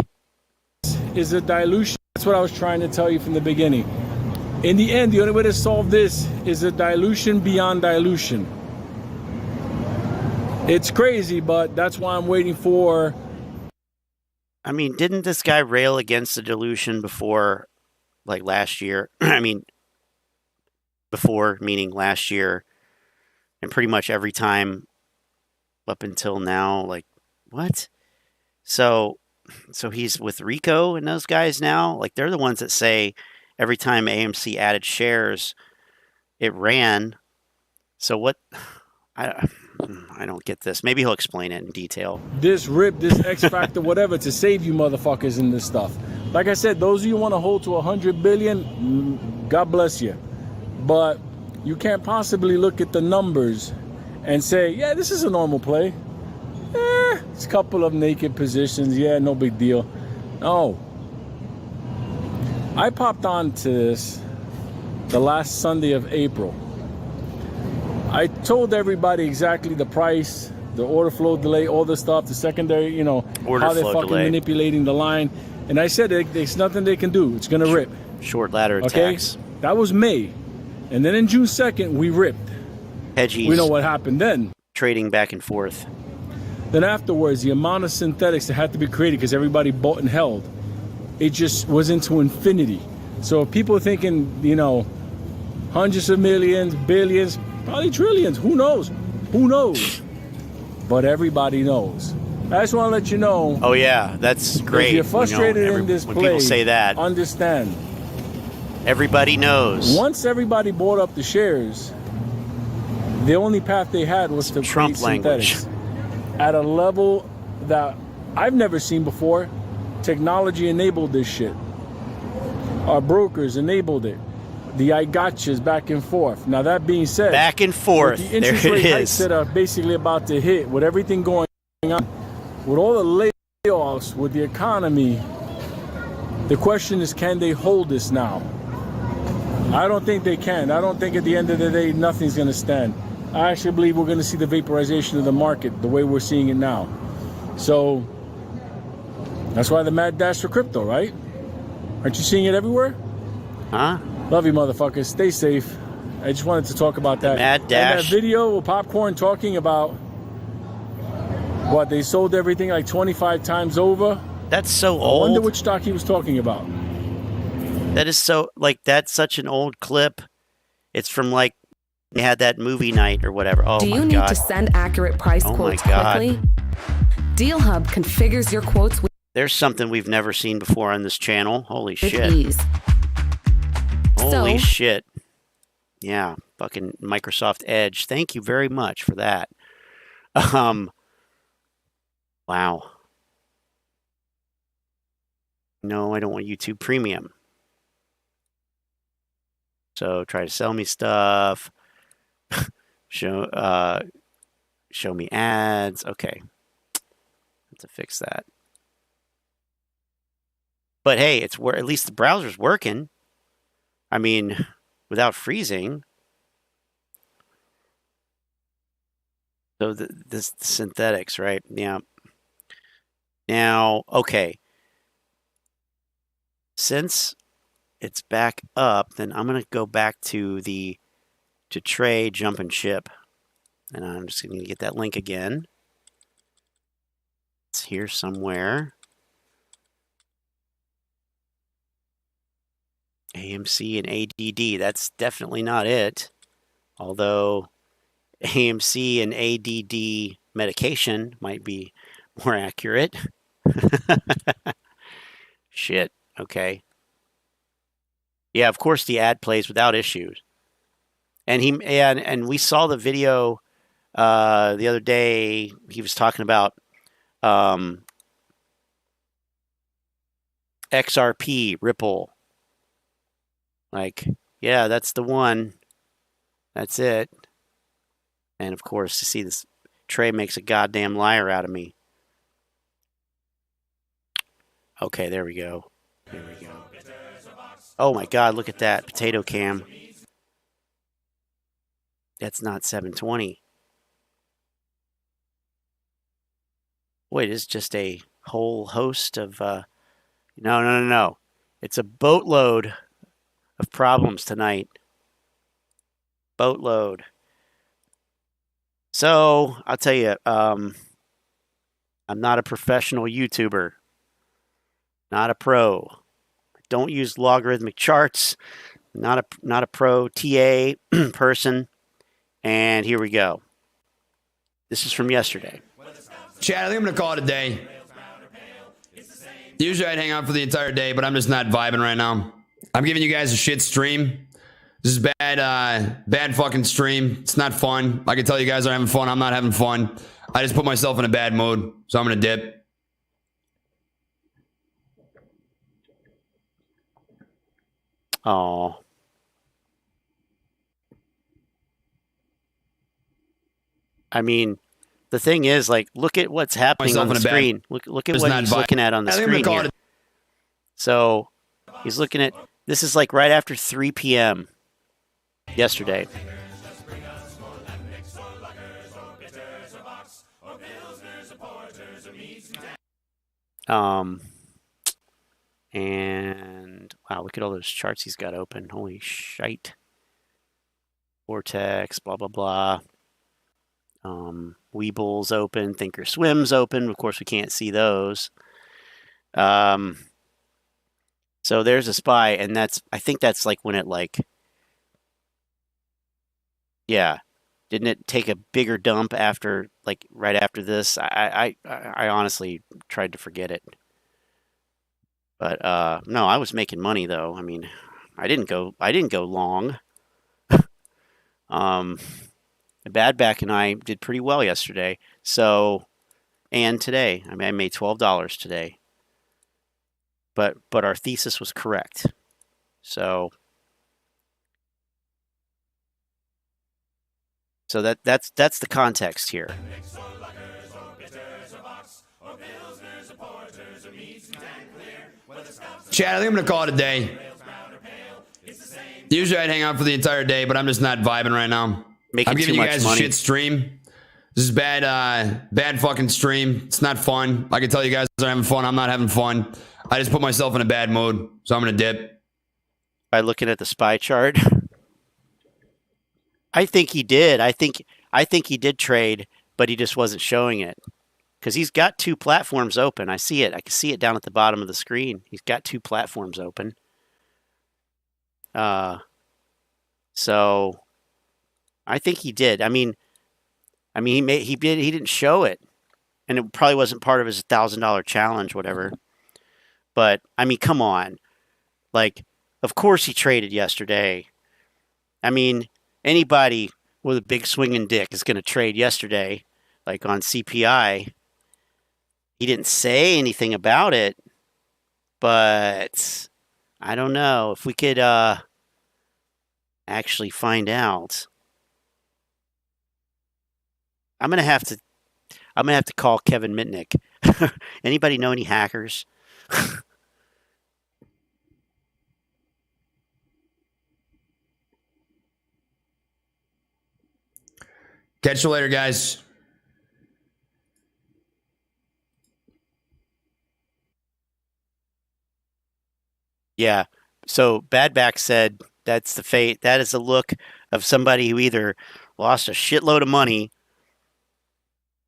Is a dilution. That's what I was trying to tell you from the beginning. In the end, the only way to solve this is a dilution beyond dilution. It's crazy, but that's why I'm waiting for. I mean, didn't this guy rail against the dilution before, like last year? I mean, before, meaning last year, and pretty much every time up until now, like, what? So he's with Rico and those guys now? Like, they're the ones that say every time AMC added shares, it ran. So what? I don't get this. Maybe he'll explain it in detail. This rip, this X factor, whatever, to save you motherfuckers in this stuff. Like I said, those of you want to hold to 100 billion, God bless you. But you can't possibly look at the numbers and say, yeah, this is a normal play. It's a couple of naked positions. Yeah, no big deal. No. I popped on to this the last Sunday of April. I told everybody exactly the price, the order flow delay, all the stuff, the secondary, order how they're flow fucking delay. Manipulating the line. And I said there's nothing they can do. It's going to rip. Short ladder attacks. Okay? That was May. And then in June 2nd, we ripped. Hedgies. We know what happened then. Trading back and forth. Then afterwards, the amount of synthetics that had to be created because everybody bought and held, it just was into infinity. So if people are thinking, hundreds of millions, billions, probably trillions. Who knows? Who knows? But everybody knows. I just want to let you know. Oh, yeah. That's great. If you're frustrated in this when play, people say that, understand. Everybody knows. Once everybody bought up the shares, the only path they had was to Trump create language. synthetics at a level that I've never seen before. Technology enabled this shit. Our brokers enabled it. The I gotchas back and forth. Now that being said, back and forth, with the interest rate hikes that are basically about to hit, with everything going on, with all the layoffs, with the economy, the question is, can they hold this now? I don't think they can. I don't think at the end of the day nothing's going to stand. I actually believe we're going to see the vaporization of the market the way we're seeing it now. So That's why the mad dash for crypto, right? Aren't you seeing it everywhere? Huh? Love you, motherfuckers. Stay safe. I just wanted to talk about that. Mad dash. And that video with Popcorn talking about what they sold everything like 25 times over. That's so I old. wonder which stock he was talking about. That is so, like, that's such an old clip. It's from, like, they had that movie night or whatever. Oh, Do my you need God. to send accurate price Oh, my quotes God. quickly? DealHub configures your quotes with There's something we've never seen before on this channel. Holy shit. ease. Holy So- shit. Yeah, fucking Microsoft Edge. Thank you very much for that. Wow. No, I don't want YouTube Premium. So try to sell me stuff. show me ads. Okay. Have to fix that. But hey, it's where at least the browser's working. I mean, without freezing. So this synthetics, right? Yeah. Now, okay. Since it's back up, then I'm going to go back to Trey jump and ship. And I'm just going to get that link again. It's here somewhere. AMC and ADD. That's definitely not it. Although AMC and ADD medication might be more accurate. Shit. Okay. Yeah, of course the ad plays without issues. And we saw the video the other day. He was talking about XRP, Ripple. Like, yeah, that's the one. That's it. And of course, to see this, Trey makes a goddamn liar out of me. Okay, there we go. There we go. Oh my God, look at that potato cam. That's not 720. Wait, it's just a whole host of no. It's a boatload of problems tonight. Boatload. So I'll tell you, I'm not a professional YouTuber. Not a pro. I don't use logarithmic charts. Not a pro TA person. And here we go. This is from yesterday. Chad, I think I'm going to call it a day. Usually I'd hang out for the entire day, but I'm just not vibing right now. I'm giving you guys a shit stream. This is bad fucking stream. It's not fun. I can tell you guys are having fun. I'm not having fun. I just put myself in a bad mood, so I'm going to dip. Oh. I mean, the thing is, like, look at what's happening on the screen. Look at what he's looking at on the screen here. So he's looking at, this is like right after 3 p.m. yesterday. And wow, look at all those charts he's got open. Holy shite. Ortex, blah, blah, blah. Weeble's open, Thinkorswim's open. Of course, we can't see those. So there's a SPY, and I think that's like when it yeah. Didn't it take a bigger dump after, like, right after this? I honestly tried to forget it. But no, I was making money though. I mean, I didn't go long. Badback and I did pretty well yesterday. So, and today, I mean, I made $12 today. But our thesis was correct. So that's the context here. Chad, I think I'm going to call it a day. Usually I'd hang out for the entire day, but I'm just not vibing right now. I'm giving you guys a shit stream. This is bad fucking stream. It's not fun. I can tell you guys are having fun. I'm not having fun. I just put myself in a bad mood, so I'm gonna dip. By looking at the SPY chart, I think he did. I think he did trade, but he just wasn't showing it because he's got two platforms open. I see it. I can see it down at the bottom of the screen. He's got two platforms open. So I think he did. I mean, he didn't show it, and it probably wasn't part of his $1,000 challenge, whatever. But I mean, come on, like, of course he traded yesterday. I mean, anybody with a big swinging dick is going to trade yesterday, like on CPI. He didn't say anything about it, but I don't know if we could actually find out. I'm gonna have to call Kevin Mitnick. Anybody know any hackers? Catch you later, guys. Yeah. So Badback said that's the fate. That is the look of somebody who either lost a shitload of money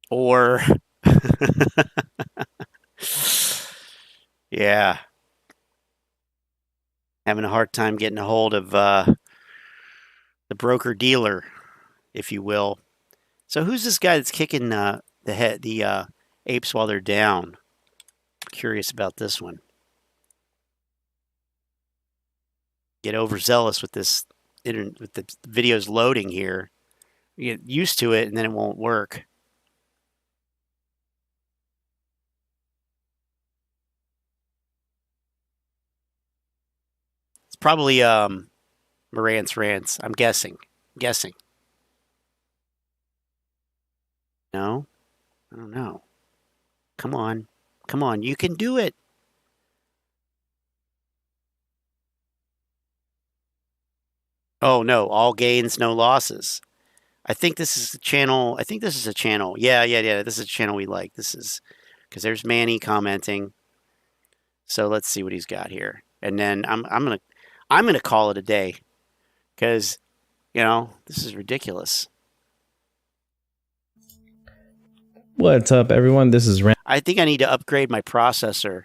or yeah, having a hard time getting a hold of the broker dealer, if you will. So who's this guy that's kicking the apes while they're down? Curious about this one. Get overzealous with this with the videos loading here. You get used to it and then it won't work. It's probably Morant's rants. I'm guessing. No? I don't know. Come on. You can do it. Oh, no. All gains, no losses. I think this is a channel. Yeah. This is a channel we like. This is because there's Manny commenting. So let's see what he's got here. And then I'm gonna call it a day because, this is ridiculous. What's up, everyone? This is Ram. I think I need to upgrade my processor.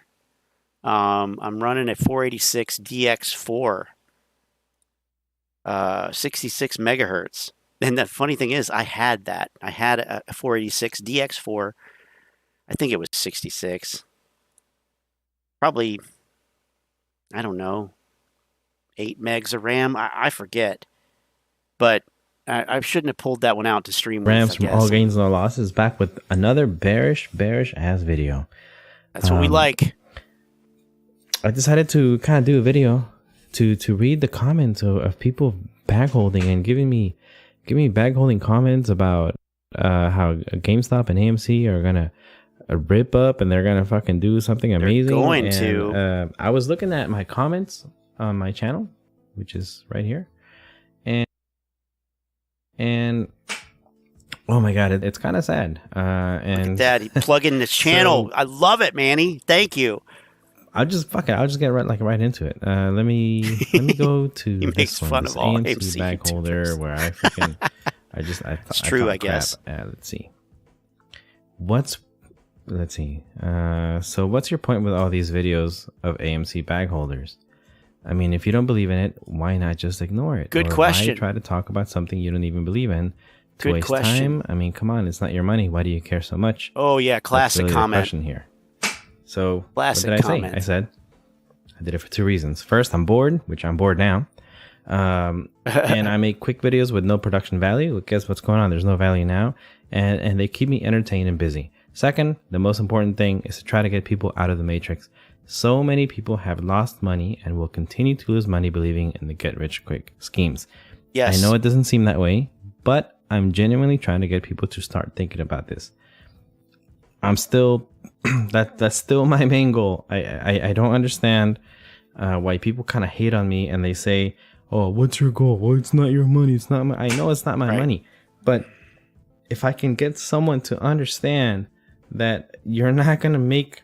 I'm running a 486 DX4, 66 megahertz. And the funny thing is, I had that. I had a 486 DX4. I think it was 66. Probably, I don't know, 8 megs of RAM. I forget. But I shouldn't have pulled that one out to stream with, Rams from All Gains No Losses back with another bearish ass video. That's what we like. I decided to kind of do a video to read the comments of people bag holding and giving me bag holding comments about how GameStop and AMC are gonna rip up and they're gonna fucking do something amazing. I was looking at my comments on my channel, which is right here, and oh my god, it's kind of sad. And look at that, plug in the channel. So, I love it, Manny. Thank you. I'll just get right into it. Let me go to he makes fun of all AMC bag holder where I freaking it's true, I guess. Let's see. So what's your point with all these videos of AMC bag holders? I mean, if you don't believe in it, why not just ignore it? Good question. Why try to talk about something you don't even believe in? Good waste question. Time? I mean, come on, it's not your money. Why do you care so much? Oh yeah, classic really comment. The question here. So classic what did I comment. say? I said I did it for 2 reasons. First, I'm bored, which I'm bored now. And I make quick videos with no production value. Guess what's going on? There's no value now. And they keep me entertained and busy. Second, the most important thing is to try to get people out of the matrix. So many people have lost money and will continue to lose money believing in the get-rich-quick schemes. Yes. I know it doesn't seem that way, but I'm genuinely trying to get people to start thinking about this. I'm still... that's still my main goal. I don't understand why people kind of hate on me and they say, oh, what's your goal? Well, it's not your money. It's not my... I know it's not my money, but if I can get someone to understand that you're not going to make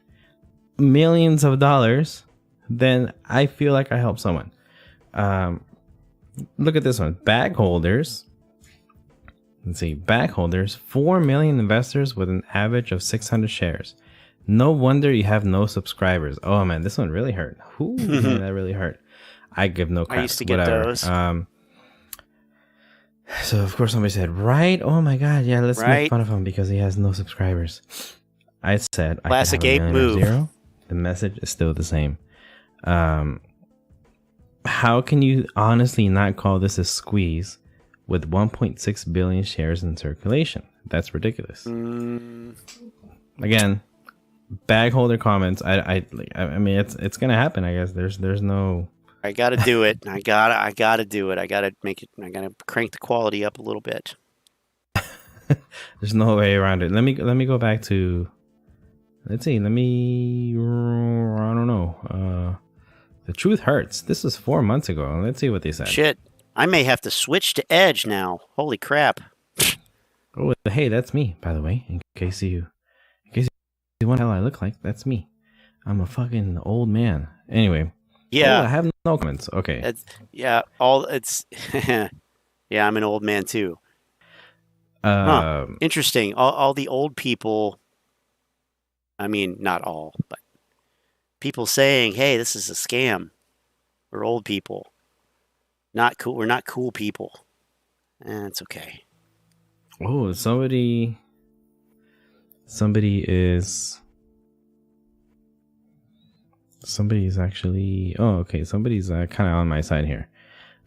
millions of dollars, then I feel like I help someone. Look at this one. Bag holders. Let's see. Bag holders. 4 million investors with an average of 600 shares. No wonder you have no subscribers. Oh man, this one really hurt. Ooh, man, that really hurt. I give no crap. I used to get Whatever. those. So of course somebody said, right? Oh my god, yeah, let's Right. make fun of him because he has no subscribers. I said, Classic I ape could have a million move. or zero. The message is still the same. How can you honestly not call this a squeeze with 1.6 billion shares in circulation? That's ridiculous. Again, bag holder comments. I mean, it's gonna happen. I guess there's no. I gotta do it. I gotta do it. I gotta make it. I gotta crank the quality up a little bit. There's no way around it. Let me go back to. Let's see. I don't know. The truth hurts. This was 4 months ago. Let's see what they said. Shit, I may have to switch to Edge now. Holy crap! Oh, hey, that's me, by the way. In case you wonder how I look like, that's me. I'm a fucking old man. Anyway. Yeah, I have no comments. Okay. yeah, I'm an old man too. Interesting. All the old people. I mean, not all, but people saying, "Hey, this is a scam." We're old people. Not cool. We're not cool people. It's okay. Oh, somebody is actually. Oh, okay. Somebody's kind of on my side here.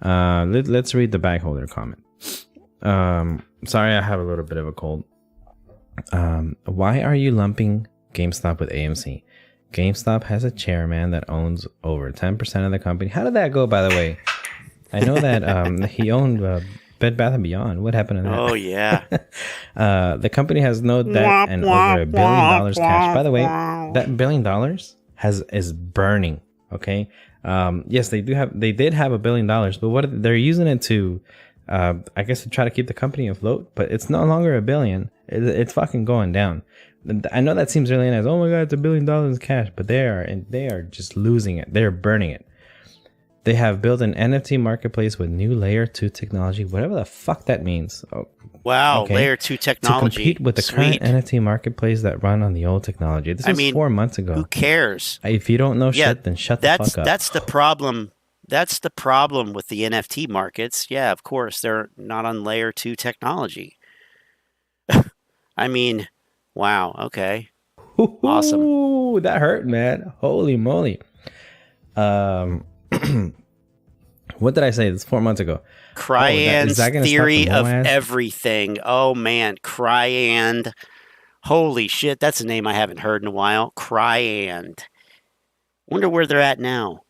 Let's read the bag holder comment. Sorry, I have a little bit of a cold. Why are you lumping GameStop with AMC? GameStop has a chairman that owns over 10% of the company. How did that go, by the way? I know that he owned Bed Bath & Beyond. What happened to that? Oh, yeah. The company has no debt and over $1 billion cash. By the way, that $1 billion is burning. Okay. Yes, they did have $1 billion, but what they're using it to, I guess, to try to keep the company afloat. But it's no longer $1 billion. It's fucking going down. I know that seems really nice. Oh my god, it's $1 billion in cash, but they are just losing it. They're burning it. They have built an NFT marketplace with new layer 2 technology, whatever the fuck that means. Oh, wow, okay. layer 2 technology. To compete with the current NFT marketplace that run on the old technology. This was 4 months ago. Who cares? If you don't know shit, then shut the fuck up. That's the problem. That's the problem with the NFT markets. Yeah, of course, they're not on layer 2 technology. I mean, wow, okay. Awesome. Ooh, that hurt, man. Holy moly. What did I say? This 4 months ago. Cryan's theory of everything. Oh man, Cryan. Holy shit, that's a name I haven't heard in a while. Cryan. Wonder where they're at now.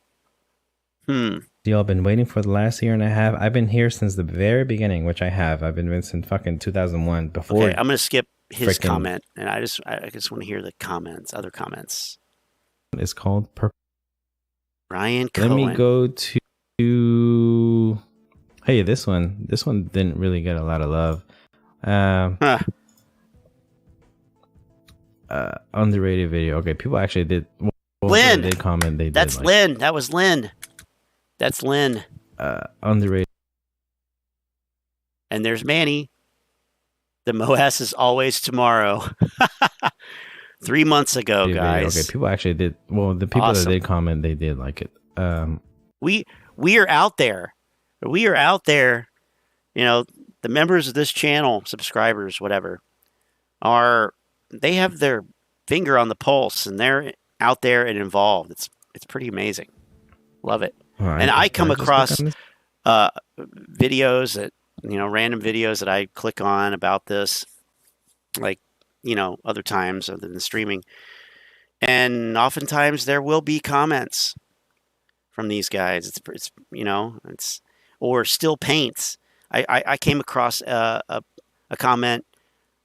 Y'all been waiting for the last year and a half. I've been here since the very beginning, which I have. I've been since fucking 2001. Before. Okay, I'm gonna skip his comment, and I just want to hear the comments. Other comments. It's called Ryan Cohen. Let me go to. Hey, this one didn't really get a lot of love. Underrated video. Okay, people actually did. Lynn did comment. That's did, Lynn. That was Lynn. That's Lynn. Underrated. And there's Manny. The Moass is always tomorrow. 3 months ago, guys. Okay, people actually did. Well, the people that did comment, they did like it. We are out there. We are out there. You know, the members of this channel, subscribers, whatever, they have their finger on the pulse, and they're out there and involved. It's pretty amazing. Love it. Right, and I come across videos that, random videos that I click on about this, like, other times other than streaming. And oftentimes there will be comments from these guys. It's or still paints. I came across a comment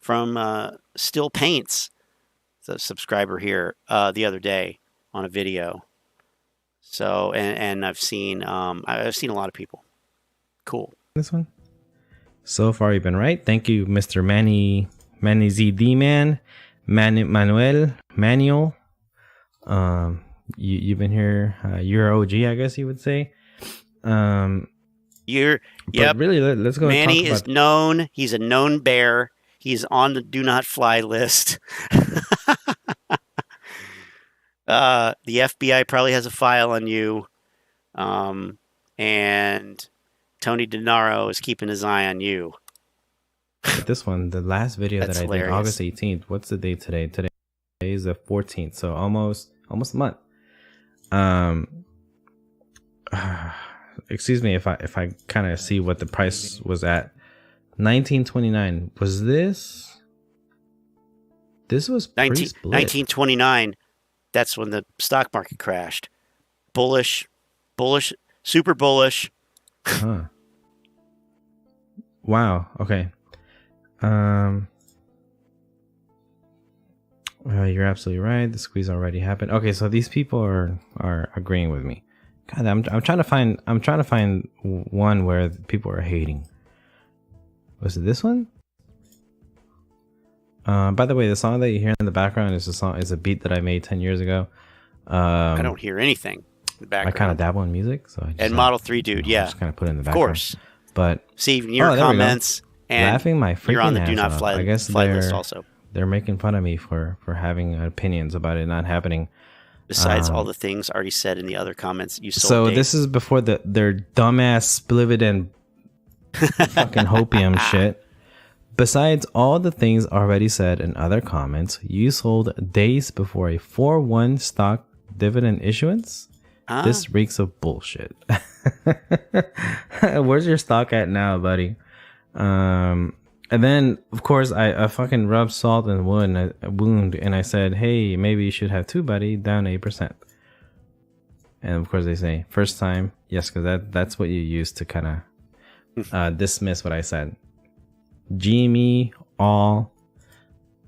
from Still Paints, the subscriber here, the other day on a video. So and I've seen a lot of people. Cool. This one. So far, you've been right. Thank you, Mr. Manny ZD Man, Manuel. You've been here. You're OG, I guess you would say. Yep. Really, let's go. Manny is known. He's a known bear. He's on the do not fly list. The FBI probably has a file on you. And Tony DeNaro is keeping his eye on you. This one, the last video that I hilarious. did, August 18th. What's the date today? Today is the 14th, so almost a month. Excuse me if I kind of see what the price was at. 1929. Was this? This was pre-split. 1929. That's when the stock market crashed. Bullish, super bullish. Huh. Wow. Okay. You're absolutely right. The squeeze already happened. Okay, so these people are agreeing with me. God, I'm trying to find one where people are hating. Was it this one? By the way, the song that you hear in the background is a beat that I made 10 years ago. I don't hear anything in the background. I kind of dabble in music, so I just, and Model 3 dude, yeah, just kind of put it in the background. Of course, but see your comments and laughing my freaking you're on the ass do not off. fly, I guess fly list also. They're making fun of me for having opinions about it not happening. Besides all the things already said in the other comments you sold. So Dave. this is before their dumbass splivet and fucking hopium shit. Besides all the things already said in other comments, you sold days before a 4-1 stock dividend issuance? This reeks of bullshit. Where's your stock at now, buddy? And then, of course, I fucking rubbed salt in the wound, and I said, hey, maybe you should have two, buddy, down 8%. And of course they say, first time, yes, because that's what you use to kind of dismiss what I said. GME all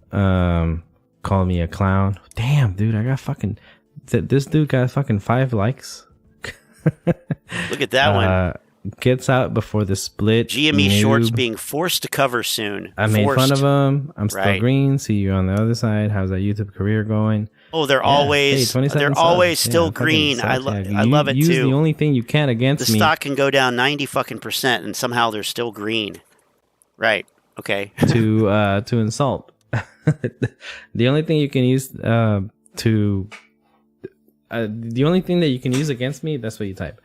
call me a clown. Damn, dude, I got fucking this dude got fucking 5 likes. Look at that one. Gets out before the split. GME noob. shorts being forced to cover soon. I made fun of him. I'm still green. See you on the other side. How's that YouTube career going? Oh, they're always still green. I love it use too. The only thing you can against the me. stock can go down 90% and somehow they're still green. Right. Okay. to insult. The only thing you can use the only thing that you can use against me, that's what you type.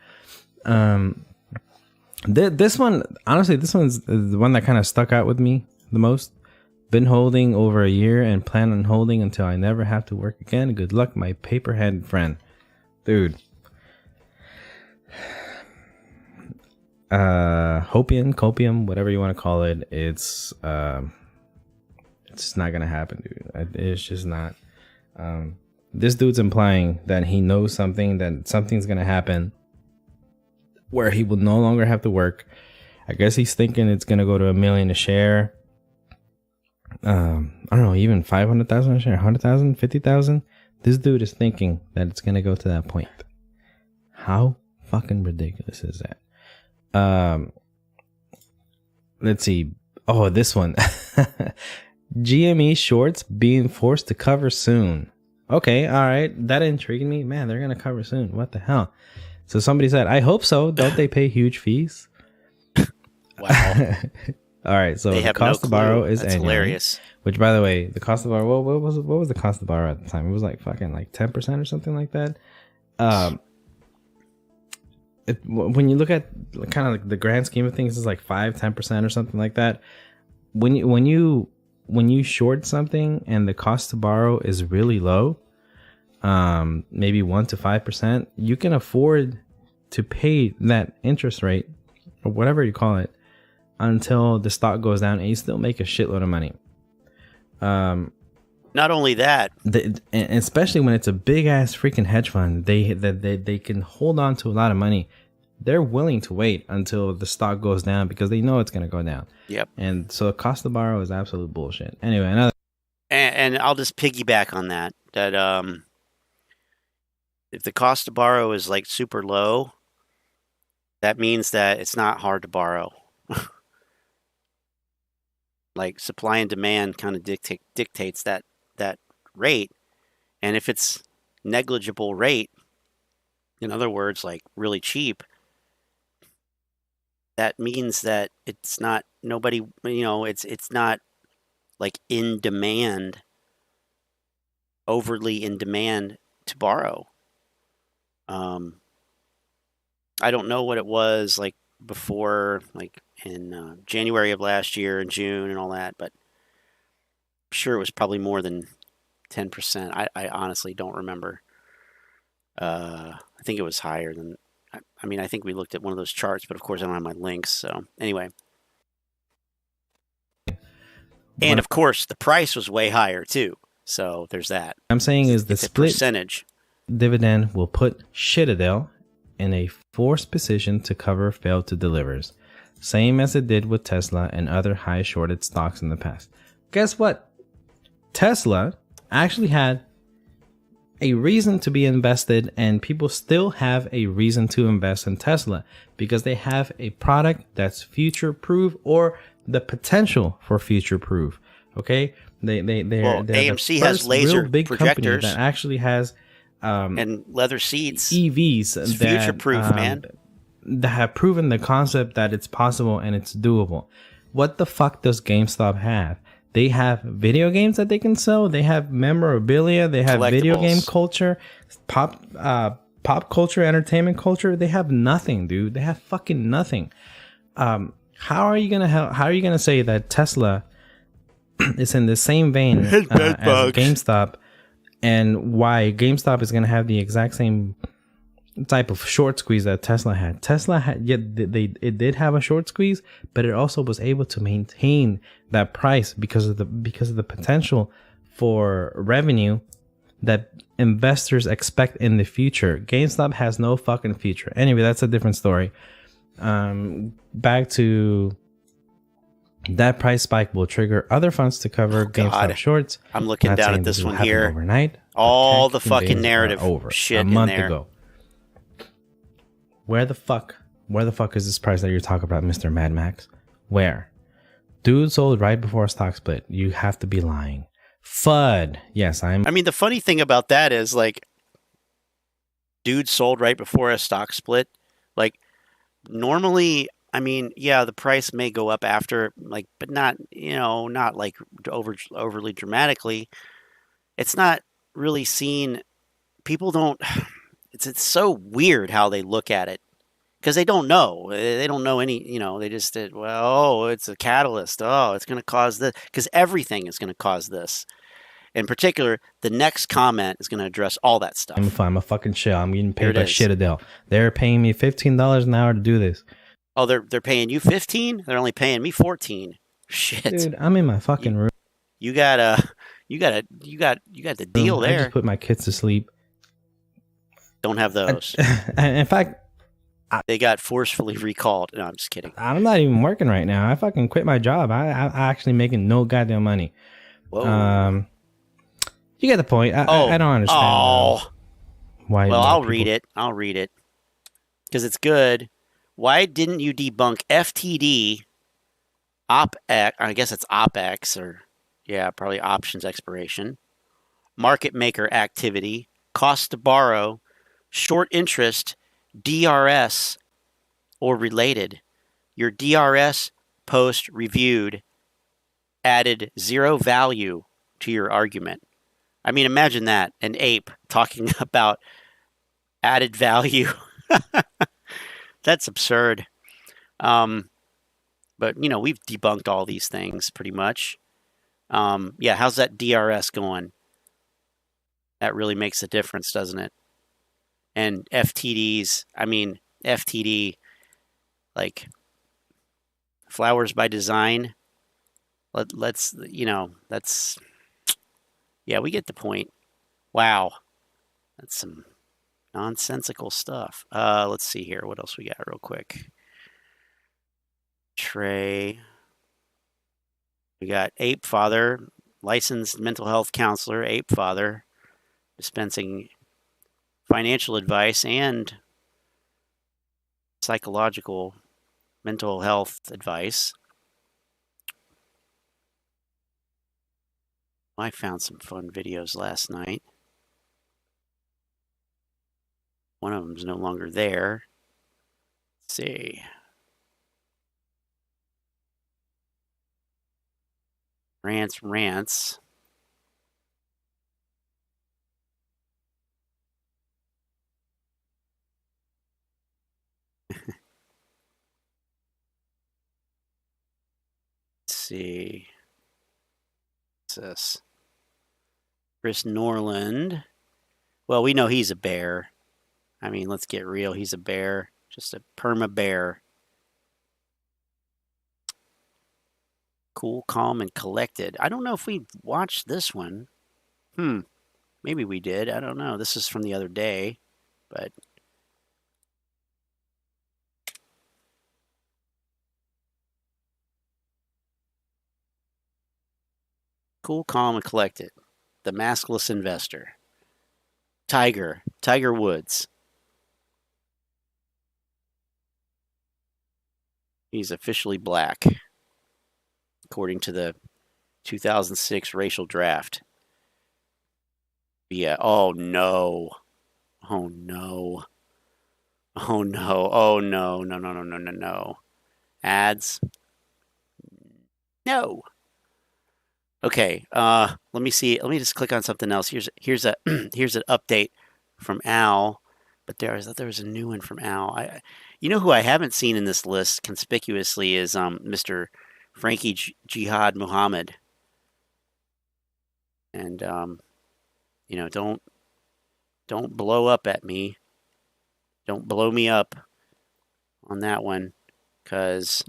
This one, honestly, this one's the one that kind of stuck out with me the most. Been holding over a year and plan on holding until I never have to work again. Good luck, my paperhead friend. Dude. Copium, whatever you want to call it. It's not gonna happen, dude. It's just not. This dude's implying that he knows something, that something's gonna happen where he will no longer have to work. I guess he's thinking it's gonna go to $1 million a share. I don't know, even 500,000 a share, 100,000, 50,000. This dude is thinking that it's gonna go to that point. How fucking ridiculous is that? Let's see. Oh, this one. GME shorts being forced to cover soon. Okay, all right. That intrigued me. Man, they're gonna cover soon. What the hell? So somebody said, I hope so. Don't they pay huge fees? Wow. All right, so the cost to borrow is That's annually, hilarious. Which, by the way, the cost to borrow, what was the cost to borrow at the time? It was like fucking like 10% or something like that. When you look at kind of like the grand scheme of things, it's like 5-10% or something like that. When you short something and the cost to borrow is really low, maybe 1 to 5%, you can afford to pay that interest rate or whatever you call it until the stock goes down, and you still make a shitload of money. Not only that, especially when it's a big ass freaking hedge fund, they can hold on to a lot of money. They're willing to wait until the stock goes down because they know it's going to go down. Yep. And so the cost to borrow is absolute bullshit. Anyway, another. And I'll just piggyback on that. That if the cost to borrow is like super low, that means that it's not hard to borrow. Like supply and demand kind of dictates that rate. And if it's negligible rate, in other words, like really cheap, that means that it's not nobody, it's not like in demand, overly in demand to borrow. I don't know what it was like before, like in January of last year and June and all that, but I'm sure it was probably more than 10%. I honestly don't remember. I think it was higher than, I mean, I think we looked at one of those charts, but of course I don't have my links. So anyway. And of course the price was way higher too. So there's that. I'm saying is the split percentage dividend will put Citadel in a forced position to cover failed to delivers, same as it did with Tesla and other high shorted stocks in the past. Guess what? Tesla actually had a reason to be invested, and people still have a reason to invest in Tesla because they have a product that's future proof or the potential for future proof. Okay, they're AMC the has laser real big projectors company that actually has and leather seats, EVs it's that future proof, man, that have proven the concept that it's possible and it's doable. What the fuck does GameStop have? They have video games that they can sell. They have memorabilia. They have video game culture, pop culture, entertainment culture. They have nothing, dude. They have fucking nothing. How are you gonna say that Tesla is in the same vein as GameStop, and why GameStop is gonna have the exact same type of short squeeze that Tesla had? Tesla had, it did have a short squeeze, but it also was able to maintain that price because of the potential for revenue that investors expect in the future. GameStop has no fucking future. Anyway, that's a different story. Back to that price spike will trigger other funds to cover GameStop shorts. I'm looking down at this one here. Overnight, all the fucking narrative over shit a month in there. ago. Where the fuck is this price that you're talking about, Mr. Mad Max? Where? Dude sold right before a stock split. You have to be lying. FUD. Yes, I mean, the funny thing about that is, like, dude sold right before a stock split. Like, normally, I mean, yeah, the price may go up after, like, but not, not like overly dramatically. It's not really seen. People don't. It's so weird how they look at it because they don't know. They don't know any. They just did. Well, it's a catalyst. Oh, it's going to cause this because everything is going to cause this. In particular, the next comment is going to address all that stuff. I'm a fucking shell. I'm getting paid by Citadel. They're paying me $15 an hour to do this. Oh, they're paying you 15? They're only paying me 14. Shit, dude, I'm in my fucking room. You got the deal there. I just put my kids to sleep. Don't have those. In fact, they got forcefully recalled. No, I'm just kidding. I'm not even working right now. I fucking quit my job. I actually making no goddamn money. Whoa. You get the point. I don't understand. Why? Well, I'll read it. Because it's good. Why didn't you debunk FTD, OPEX? I guess it's OPEX, or probably options expiration, market maker activity, cost to borrow, short interest, DRS, or related. Your DRS post reviewed added zero value to your argument. I mean, imagine that, an ape talking about added value. That's absurd. But, we've debunked all these things pretty much. How's that DRS going? That really makes a difference, doesn't it? And FTD, like, flowers by design. Let's, that's, we get the point. Wow. That's some nonsensical stuff. Let's see here. What else we got real quick? Trey. We got Ape Father, licensed mental health counselor, Ape Father, dispensing financial advice and psychological mental health advice. I found some fun videos last night. One of them's no longer there. Let's see. Rants. Let's see. What's this? Chris Norland. Well, we know he's a bear. I mean, let's get real. He's a bear. Just a perma bear. Cool, calm, and collected. I don't know if we watched this one. Maybe we did. I don't know. This is from the other day, but cool, calm, and collected. The maskless investor. Tiger Woods. He's officially black, according to the 2006 racial draft. Yeah. Oh no. Oh no. Oh no. Oh no. No. Ads. No. Okay. Let me see. Let me just click on something else. Here's a here's an update from Al. But there was a new one from Al. You know who I haven't seen in this list conspicuously is Mr. Frankie Jihad Muhammad. And you know, don't blow up at me. Don't blow me up on that one, because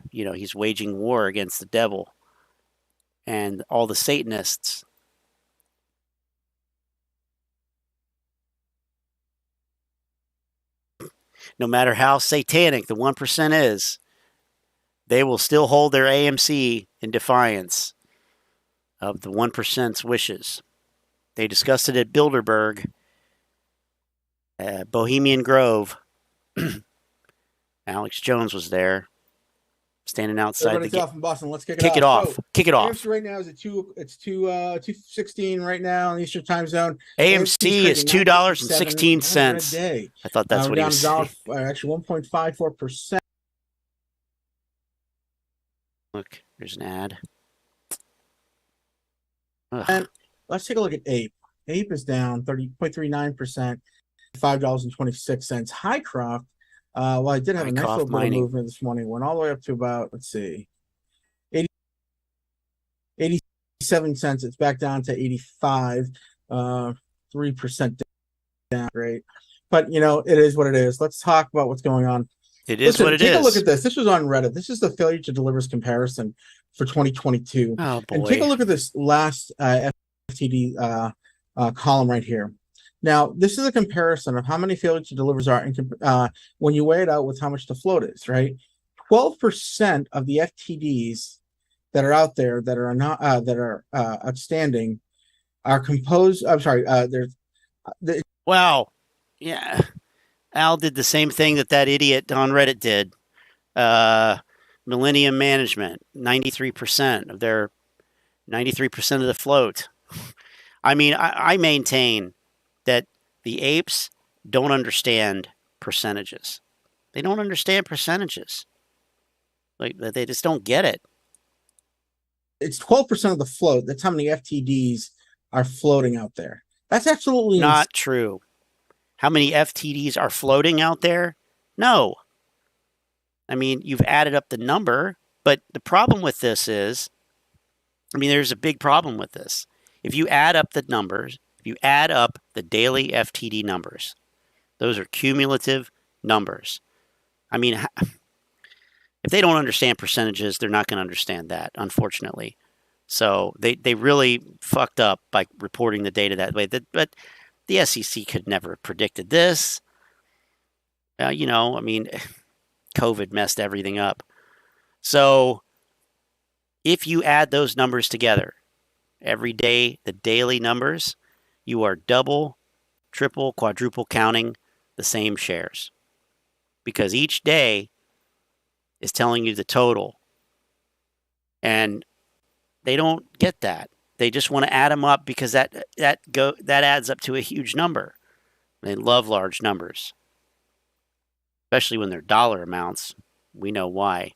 you know, he's waging war against the devil and all the Satanists. No matter how satanic the 1% is, they will still hold their AMC in defiance of the 1%'s wishes. They discussed it at Bilderberg, Bohemian Grove. Alex Jones was there, standing outside the gate. From Boston. Let's kick it off. So, kick it off. AMC right now is at 2:16 right now in the Eastern Time Zone. AMC is $2.16. I thought that's what he was saying. Actually, 1.54%. Look, there's an ad. And let's take a look at Ape. Ape is down 30.39%, $5.26. Highcroft, well, I did have a nice little bit of movement this morning. Went all the way up to about, let's see, 87 cents. It's back down to 85, 3% down. Great. But, you know, it is what it is. Let's talk about what's going on. Take a look at this. This was on Reddit. This is the failure to delivers comparison for 2022. Oh, boy. And take a look at this last FTD column right here. Now, this is a comparison of how many failure to delivers are when you weigh it out with how much the float is, right? 12% of the FTDs that are out there that are not outstanding are composed. I'm sorry. Wow. Yeah. Al did the same thing that idiot on Reddit did. Millennium Management, 93% of their 93% of the float. I mean, I maintain that the apes don't understand percentages. They don't understand percentages. Like, they just don't get it. It's 12% of the float. That's how many FTDs are floating out there. That's absolutely not true. How many FTDs are floating out there? No. I mean, you've added up the number, but the problem with this is, I mean, there's a big problem with this. If you add up the numbers, if you add up the daily FTD numbers, those are cumulative numbers. I mean, if they don't understand percentages, they're not going to understand that, unfortunately. So they really fucked up by reporting the data that way. But the SEC could never have predicted this. You know, I mean, COVID messed everything up. So if you add those numbers together, every day, the daily numbers, you are double, triple, quadruple counting the same shares. Because each day is telling you the total. And get that. They just want to add them up because that adds up to a huge number. They love large numbers, especially when they're dollar amounts. We know why.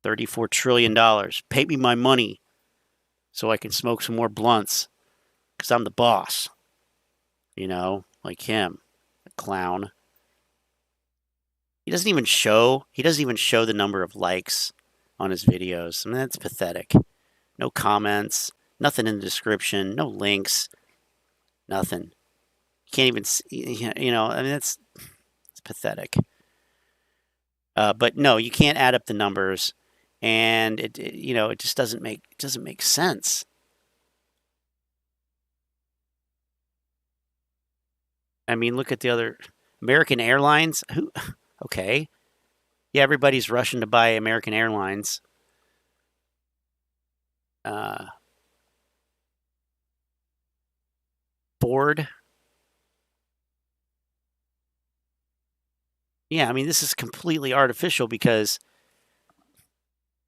$34 trillion. Pay me my money so I can smoke some more blunts because I'm the boss. You know, like him, a clown. He doesn't even show the number of likes on his videos. I mean, that's pathetic. No comments, nothing in the description, no links, nothing. You can't even see, you know, I mean, it's pathetic. But no, you can't add up the numbers, and it just doesn't make sense. I mean, look at the other American Airlines. Okay. Yeah, everybody's rushing to buy American Airlines. Ford. Yeah, I mean, this is completely artificial because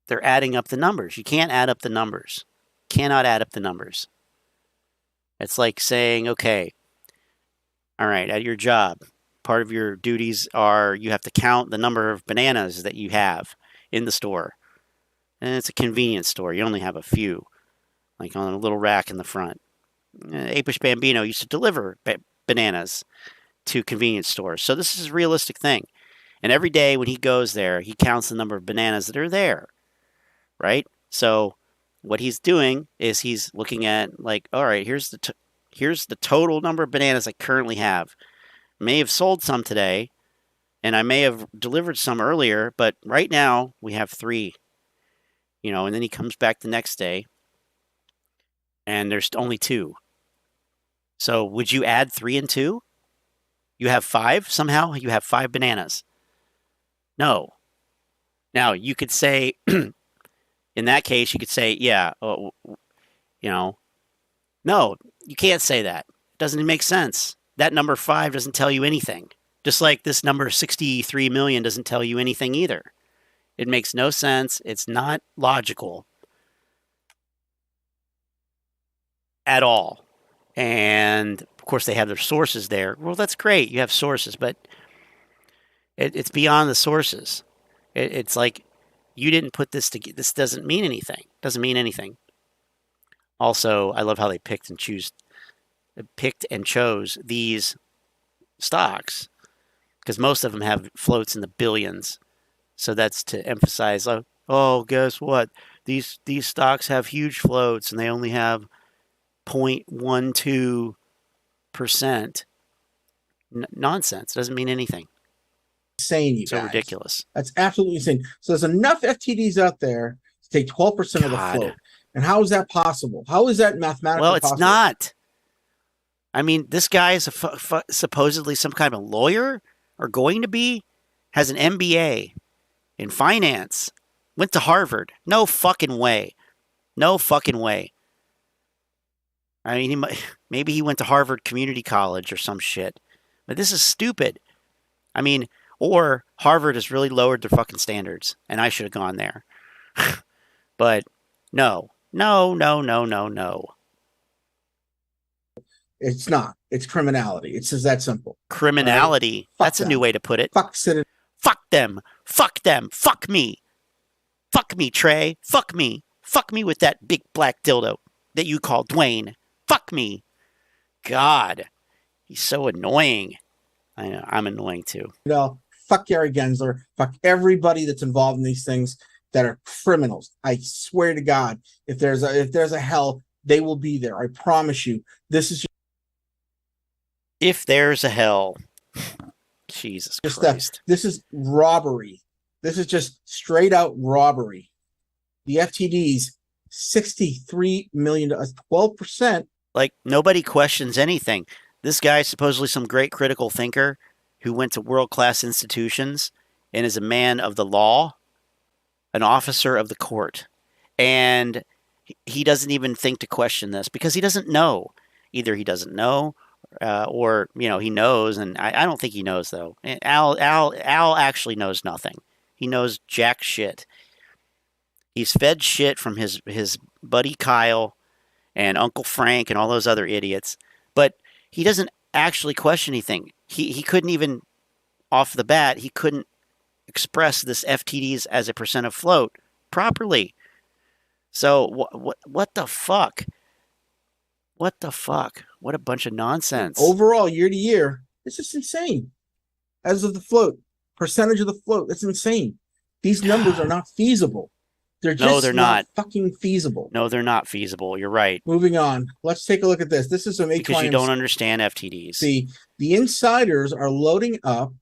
they're adding up the numbers. You can't add up the numbers. Cannot add up the numbers. It's like saying, okay, all right, at your job, part of your duties are you have to count the number of bananas that you have in the store. And it's a convenience store. You only have a few, like on a little rack in the front. Apish Bambino used to deliver bananas to convenience stores. So this is a realistic thing. And every day when he goes there, he counts the number of bananas that are there, right? So what he's doing is he's looking at like, all right, here's the total number of bananas I currently have. May have sold some today, and I may have delivered some earlier, but right now we have 3. You know, and then he comes back the next day, and there's only 2. So would you add 3 and 2? You have 5 somehow? You have 5 bananas. No. Now, you could say, in that case, you could say, yeah, you know, no, you can't say that. It doesn't make sense. That number 5 doesn't tell you anything. Just like this number 63 million doesn't tell you anything either. It makes no sense. It's not logical at all. And of course, they have their sources there. Well, that's great. You have sources, but it's beyond the sources. It's like you didn't put this together. This doesn't mean anything. It doesn't mean anything. Also, I love how they picked and chose these stocks because most of them have floats in the billions. So that's to emphasize, oh, guess what? These stocks have huge floats and they only have 0.12%. Nonsense. Doesn't mean anything. Insane, you so guys. Ridiculous. That's absolutely insane. So there's enough FTDs out there to take 12% of the float. And how is that possible? How is that mathematically possible? Well, it's not. I mean, this guy is supposedly some kind of lawyer or going to be, has an MBA in finance, went to Harvard. No fucking way. No fucking way. I mean, maybe he went to Harvard Community College or some shit. But this is stupid. I mean, or Harvard has really lowered their fucking standards, and I should have gone there. But no. It's not. It's criminality. It's just that simple. Criminality. Right? That's a new way to put it. Fuck Citadel. Fuck them. Fuck them. Fuck me. Fuck me, Trey. Fuck me. Fuck me with that big black dildo that you call Dwayne. Fuck me. God. He's so annoying. I know. I'm annoying too. You know, fuck Gary Gensler. Fuck everybody that's involved in these things that are criminals. I swear to God, if there's a hell, they will be there. I promise you. This is if there's a hell. Jesus Christ. This is robbery. This is just straight out robbery. The FTDs, $63 million, 12%. Like, nobody questions anything. This guy's supposedly some great critical thinker who went to world-class institutions and is a man of the law, an officer of the court. And he doesn't even think to question this because he doesn't know. Either he doesn't know or, you know, he knows. And I don't think he knows, though. Al actually knows nothing. He knows jack shit. He's fed shit from his buddy Kyle and Uncle Frank and all those other idiots, but he doesn't actually question anything. He couldn't even, off the bat, he couldn't express this FTDs as a percent of float properly. So what the fuck? What the fuck? What a bunch of nonsense. Overall, year to year, it's just insane. As of the float, percentage of the float, that's insane. These numbers are not feasible. They're just they're not fucking feasible. No, they're not feasible. You're right. Moving on. Let's take a look at this. This is some HYMC. Because you don't understand FTDs. See, the insiders are loading up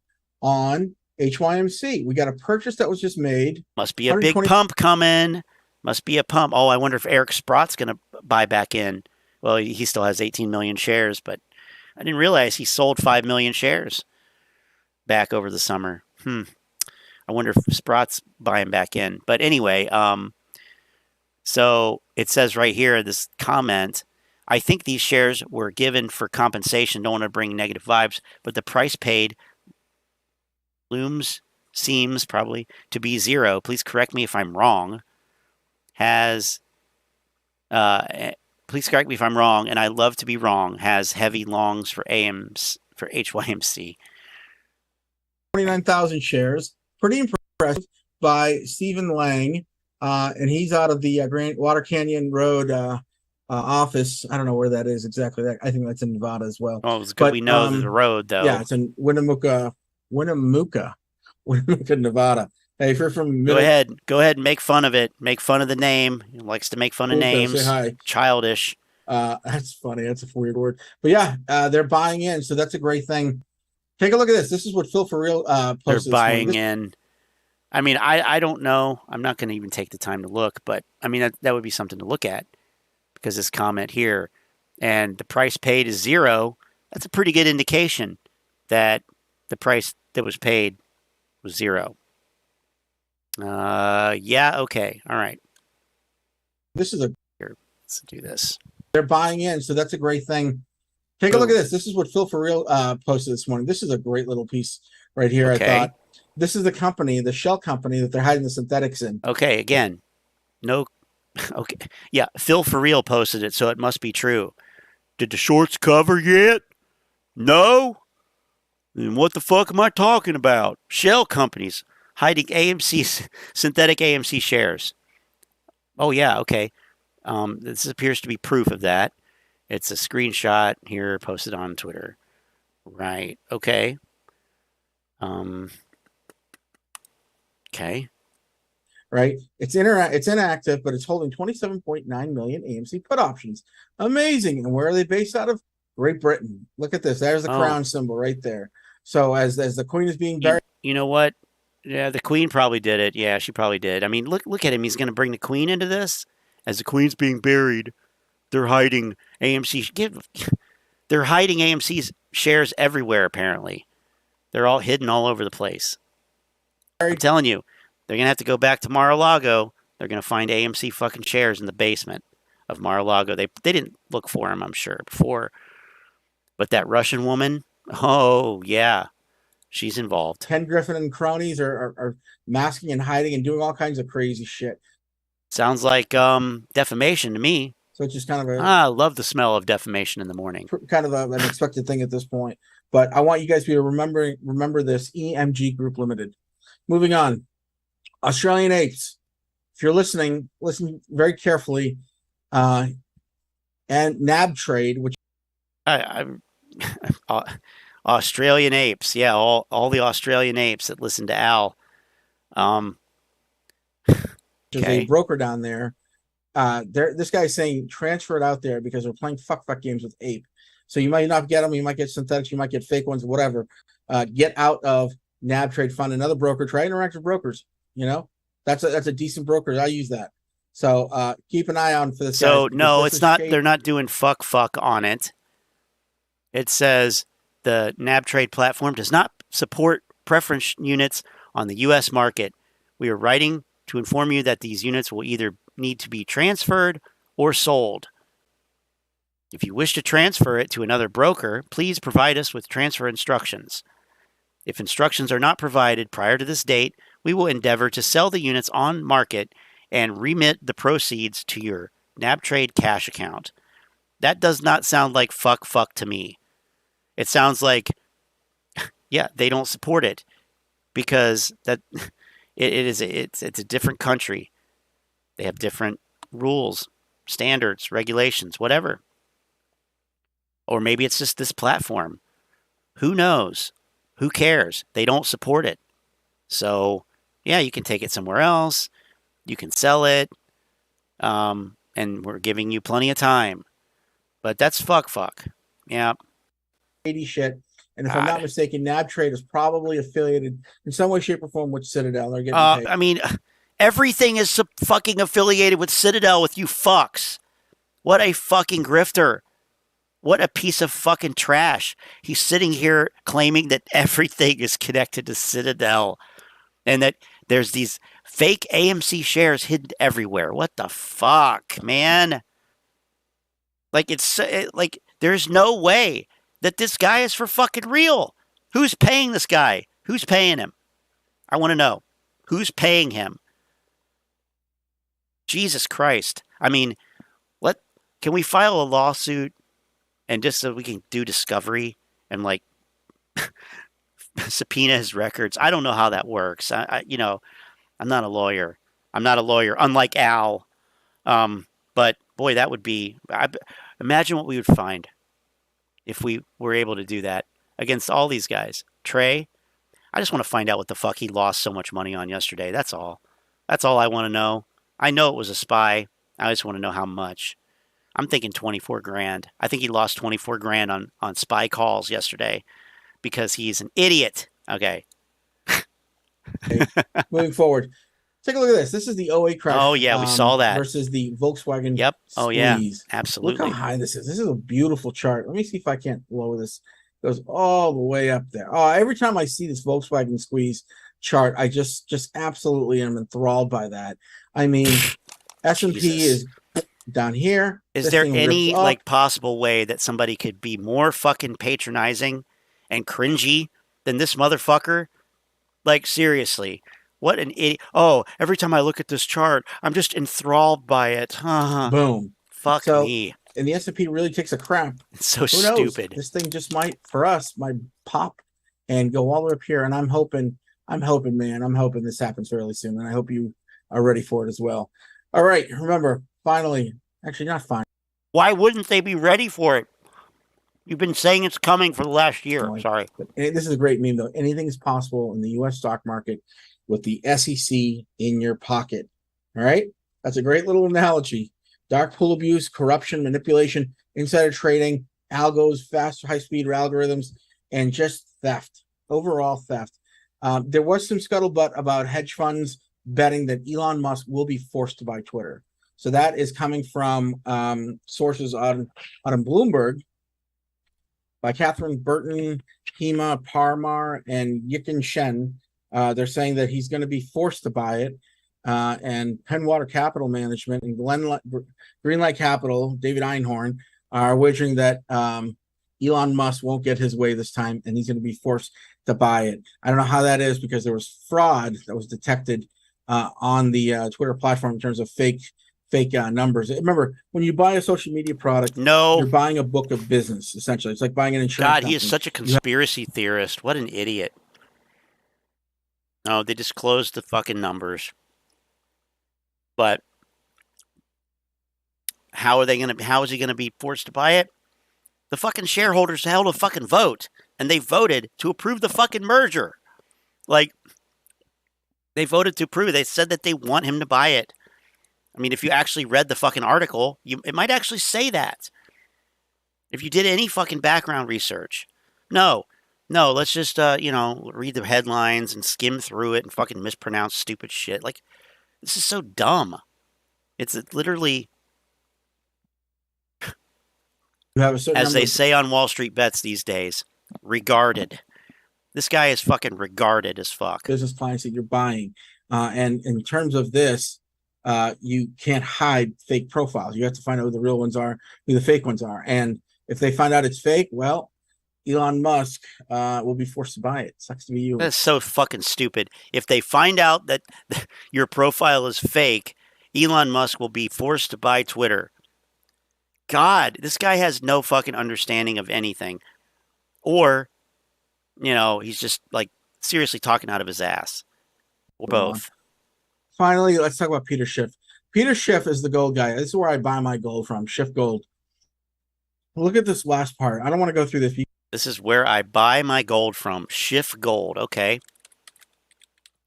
on HYMC. We got a purchase that was just made. Must be a big pump coming. Must be a pump. Oh, I wonder if Eric Sprott's going to buy back in. Well, he still has 18 million shares, but I didn't realize he sold 5 million shares back over the summer. I wonder if Sprott's buying back in. But anyway, so it says right here, this comment, I think these shares were given for compensation. Don't want to bring negative vibes, but the price paid seems probably to be zero. Please correct me if I'm wrong. Please correct me if I'm wrong, and I love to be wrong. Has heavy longs for HYMC. 29,000 shares. Pretty impressive by Stephen Lang, and he's out of the Water Canyon Road office. I don't know where that is exactly. I think that's in Nevada as well. Oh, it's good we know the road, though. Yeah, it's in Winnemucca, Nevada. Hey, if you're from go ahead and make fun of it. Make fun of the name. He likes to make fun of names. Say hi. Childish. That's funny. That's a weird word. But yeah, they're buying in, so that's a great thing. Take a look at this. This is what Phil For Real posted. They're buying in. I mean, I don't know. I'm not going to even take the time to look, but I mean, that would be something to look at because this comment here and the price paid is zero. That's a pretty good indication that the price that was paid was zero. Yeah, okay. All right. This is Here, let's do this. They're buying in, so that's a great thing. Take a look at this. This is what Phil For Real posted this morning. This is a great little piece right here. Okay. I thought this is the company, the shell company that they're hiding the synthetics in. Okay, again, no. Okay, yeah, Phil For Real posted it, so it must be true. Did the shorts cover yet? No. Then what the fuck am I talking about? Shell companies hiding synthetic AMC shares. Oh yeah, okay. This appears to be proof of that. It's a screenshot here posted on Twitter. Right. Okay. Okay. Right. It's inactive, but it's holding 27.9 million AMC put options. Amazing. And where are they based out of? Great Britain. Look at this. There's the crown symbol right there. So as the queen is being buried. You know what? Yeah, the queen probably did it. Yeah, she probably did. I mean, look at him. He's going to bring the queen into this as the queen's being buried. They're hiding AMC. They're hiding AMC's shares everywhere, apparently. They're all hidden all over the place. I'm telling you, they're going to have to go back to Mar-a-Lago. They're going to find AMC fucking shares in the basement of Mar-a-Lago. They didn't look for them, I'm sure, before. But that Russian woman, oh, yeah, she's involved. Ken Griffin and cronies are masking and hiding and doing all kinds of crazy shit. Sounds like defamation to me. So it's just kind of I love the smell of defamation in the morning. Kind of an expected thing at this point. But I want you guys to remember this EMG Group Limited. Moving on. Australian apes. If you're listening, listen very carefully. And NAB trade, which Australian apes. Yeah, all the Australian apes that listen to Al. There's a broker down there. This guy's saying transfer it out there because we're playing fuck games with ape. So you might not get them, you might get synthetics, you might get fake ones, whatever. Get out of NAB Trade Fund, another broker. Try interactive brokers. You know, that's a decent broker. I use that. So keep an eye on for this. So no, it's not. They're not doing fuck on it. It says the NAB Trade platform does not support preference units on the U.S. market. We are writing to inform you that these units will either need to be transferred or sold. If you wish to transfer it to another broker, please provide us with transfer instructions. If instructions are not provided prior to this date, we will endeavor to sell the units on market and remit the proceeds to your NabTrade cash account. That does not sound like fuck to me. It sounds like, yeah, they don't support it because it's a different country. They have different rules, standards, regulations, whatever. Or maybe it's just this platform. Who knows? Who cares? They don't support it. So, yeah, you can take it somewhere else. You can sell it. And we're giving you plenty of time. But that's fuck. Yeah. 80 shit. And if I'm not mistaken, NabTrade is probably affiliated in some way, shape, or form with Citadel. They're getting paid. I mean, everything is fucking affiliated with Citadel with you fucks. What a fucking grifter. What a piece of fucking trash. He's sitting here claiming that everything is connected to Citadel and that there's these fake AMC shares hidden everywhere. What the fuck, man? Like, there's no way that this guy is for fucking real. Who's paying this guy? Who's paying him? I want to know. Who's paying him? Jesus Christ. I mean, can we file a lawsuit and just so we can do discovery and like subpoena his records? I don't know how that works. I'm not a lawyer. Unlike Al. But boy, that would be, imagine what we would find if we were able to do that against all these guys. Trey, I just want to find out what the fuck he lost so much money on yesterday. That's all. That's all I want to know. I know it was a spy. I just want to know how much. I'm thinking 24 grand. I think he lost 24 grand on spy calls yesterday because he's an idiot. Okay. Moving forward. Take a look at this. This is the 08 crash. Oh, yeah, we saw that. Versus the Volkswagen Yep. Oh, squeeze. yeah, absolutely. Look how high this is. This is a beautiful chart. Let me see if I can't lower this. It goes all the way up there. Oh, every time I see this Volkswagen squeeze chart, I just absolutely am enthralled by that. I mean, S&P is down here. Is there any like possible way that somebody could be more fucking patronizing and cringy than this motherfucker? Like, seriously. What an idiot. Oh, every time I look at this chart, I'm just enthralled by it. Boom. Fuck me. And the S&P really takes a crap. It's so Who knows? stupid. This thing just might pop and go all the way up here. And I'm hoping, man. I'm hoping this happens fairly soon. And I hope you are ready for it as well. All right. Remember, finally, actually not finally. Why wouldn't they be ready for it? You've been saying it's coming for the last year. Sorry. But this is a great meme, though. Anything is possible in the U.S. stock market with the SEC in your pocket. All right? That's a great little analogy. Dark pool abuse, corruption, manipulation, insider trading, algos, fast, high-speed algorithms, and just theft. Overall theft. There was some scuttlebutt about hedge funds betting that Elon Musk will be forced to buy Twitter. So that is coming from sources on Bloomberg by Catherine Burton, Hema Parmar, and Yikin Shen. They're saying that he's going to be forced to buy it. And Penwater Capital Management and Greenlight Capital, David Einhorn, are wagering that Elon Musk won't get his way this time, and he's going to be forced to buy it. I don't know how that is because there was fraud that was detected on the Twitter platform in terms of fake numbers. Remember, when you buy a social media product, you're buying a book of business, essentially. It's like buying an insurance company. He is such a conspiracy theorist. What an idiot. No, they disclosed the fucking numbers. But how is he gonna be forced to buy it? The fucking shareholders held a fucking vote, and they voted to approve the fucking merger. Like, they voted to approve it. They said that they want him to buy it. I mean, if you actually read the fucking article, it might actually say that. If you did any fucking background research. No, let's just, read the headlines and skim through it and fucking mispronounce stupid shit. Like, this is so dumb. It's literally, as they say on Wall Street Bets these days, regarded. This guy is fucking regarded as fuck. Business clients that you're buying. And in terms of this, you can't hide fake profiles. You have to find out who the real ones are, who the fake ones are. And if they find out it's fake, well, Elon Musk will be forced to buy it. Sucks to be you. That's so fucking stupid. If they find out that your profile is fake, Elon Musk will be forced to buy Twitter. God, this guy has no fucking understanding of anything. Or, you know, he's just like seriously talking out of his ass. Or both. Finally, let's talk about Peter Schiff. Peter Schiff is the gold guy. This is where I buy my gold from, Schiff Gold. Look at this last part. I don't want to go through this. This is where I buy my gold from, Schiff Gold. Okay.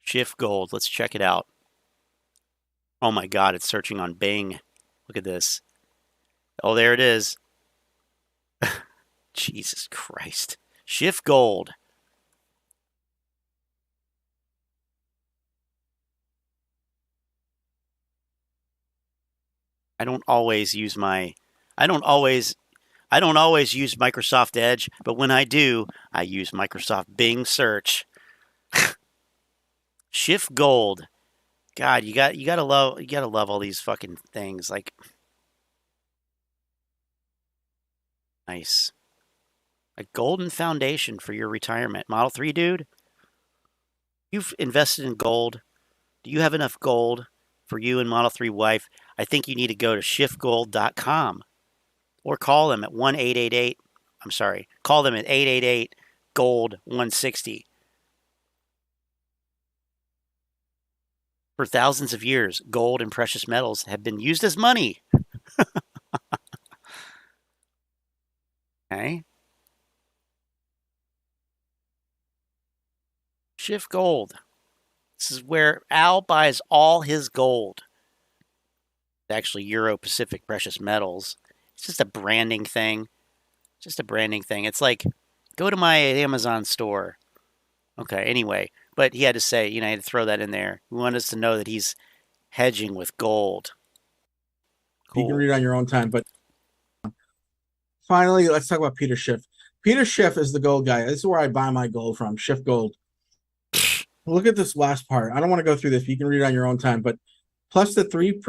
Schiff Gold. Let's check it out. Oh my God, it's searching on Bing. Look at this. Oh, there it is. Jesus Christ. Schiff Gold. I don't always use Microsoft Edge, but when I do, I use Microsoft Bing search. Schiff Gold. God, you gotta love all these fucking things. Like, nice. A golden foundation for your retirement. Model 3, dude. You've invested in gold. Do you have enough gold for you and Model 3 wife? I think you need to go to schiffgold.com or call them at 1-888. I'm sorry. Call them at 888-GOLD-160. For thousands of years, gold and precious metals have been used as money. Okay. Schiff Gold. This is where Al buys all his gold. It's actually Euro Pacific Precious Metals. It's just a branding thing. Just a branding thing. It's like, go to my Amazon store. Okay, anyway. But he had to say, you know, he had to throw that in there. He wanted us to know that he's hedging with gold. Cool. You can read it on your own time. But finally, let's talk about Peter Schiff. Peter Schiff is the gold guy. This is where I buy my gold from, Schiff Gold. Look at this last part. I don't want to go through this. You can read it on your own time. But plus the 3%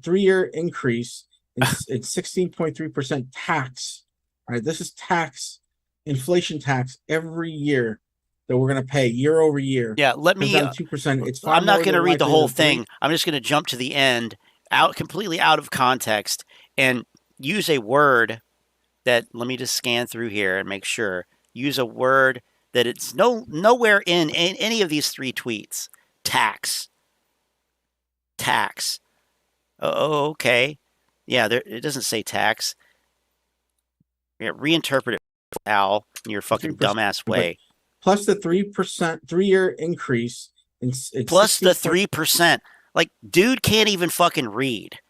3-year increase, it's 16.3% tax. All right, this is tax, inflation tax every year that we're going to pay year over year. Yeah, let me. 2%. It's I'm not going to read the whole thing. I'm just going to jump to the end, completely out of context, and use a word that. Let me just scan through here and make sure. Use a word that it's nowhere in any of these 3 tweets. Tax. Oh, okay. Yeah, it doesn't say tax. Yeah, reinterpret it, Al, in your fucking dumbass way. Plus the 3% 3-year increase. It's plus the 3%. Like, dude can't even fucking read.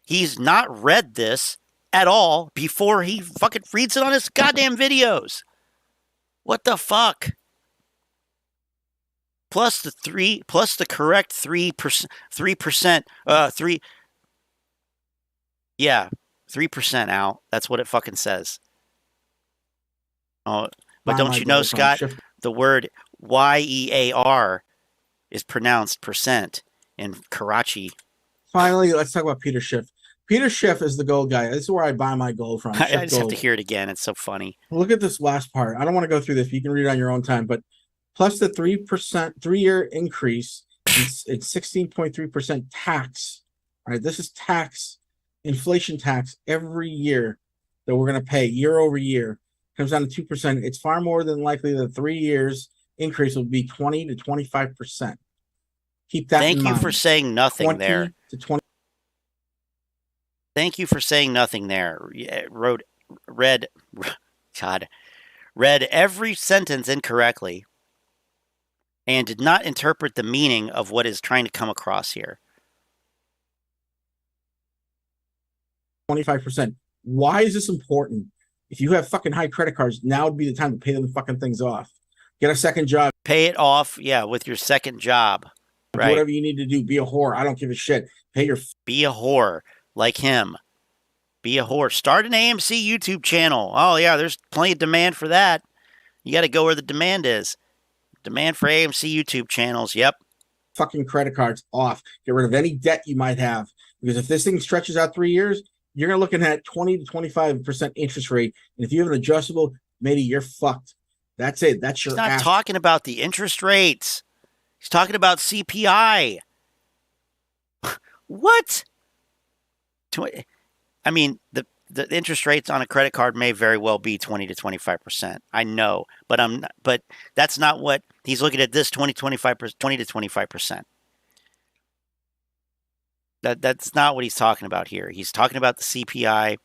He's not read this at all before he fucking reads it on his goddamn videos. What the fuck? Plus the correct 3%, yeah, 3% out. That's what it fucking says. Oh, but don't you know, Scott, the word YEAR is pronounced percent in Karachi. Finally, let's talk about Peter Schiff. Peter Schiff is the gold guy. This is where I buy my gold from. I just have to hear it again. It's so funny. Look at this last part. I don't want to go through this. You can read it on your own time. But plus the 3% 3-year increase, it's 16.3% tax. All right, this is tax, inflation tax every year that we're going to pay year over year. Comes down to 2%. It's far more than likely that 3 years increase will be 20 to 25%. Keep that in mind. Thank you for saying nothing there. 20 to 20. Thank you for saying nothing there. Read every sentence incorrectly and did not interpret the meaning of what is trying to come across here. 25%. Why is this important? If you have fucking high credit cards, now would be the time to pay them fucking things off. Get a second job. Pay it off, yeah, with your second job. Right. Whatever you need to do. Be a whore. I don't give a shit. Pay your... Be a whore. Like him. Be a whore. Start an AMC YouTube channel. Oh, yeah, there's plenty of demand for that. You got to go where the demand is. Demand for AMC YouTube channels. Yep. Fucking credit cards off. Get rid of any debt you might have. Because if this thing stretches out 3 years, you're looking at 20 to 25% interest rate. And if you have an adjustable, maybe you're fucked. That's it. That's your ass. He's not talking about the interest rates. He's talking about CPI. What? I mean, the interest rates on a credit card may very well be 20 to 25%. I know, but that's not what he's looking at. This 20 to 25%. That's not what he's talking about here. He's talking about the CPI.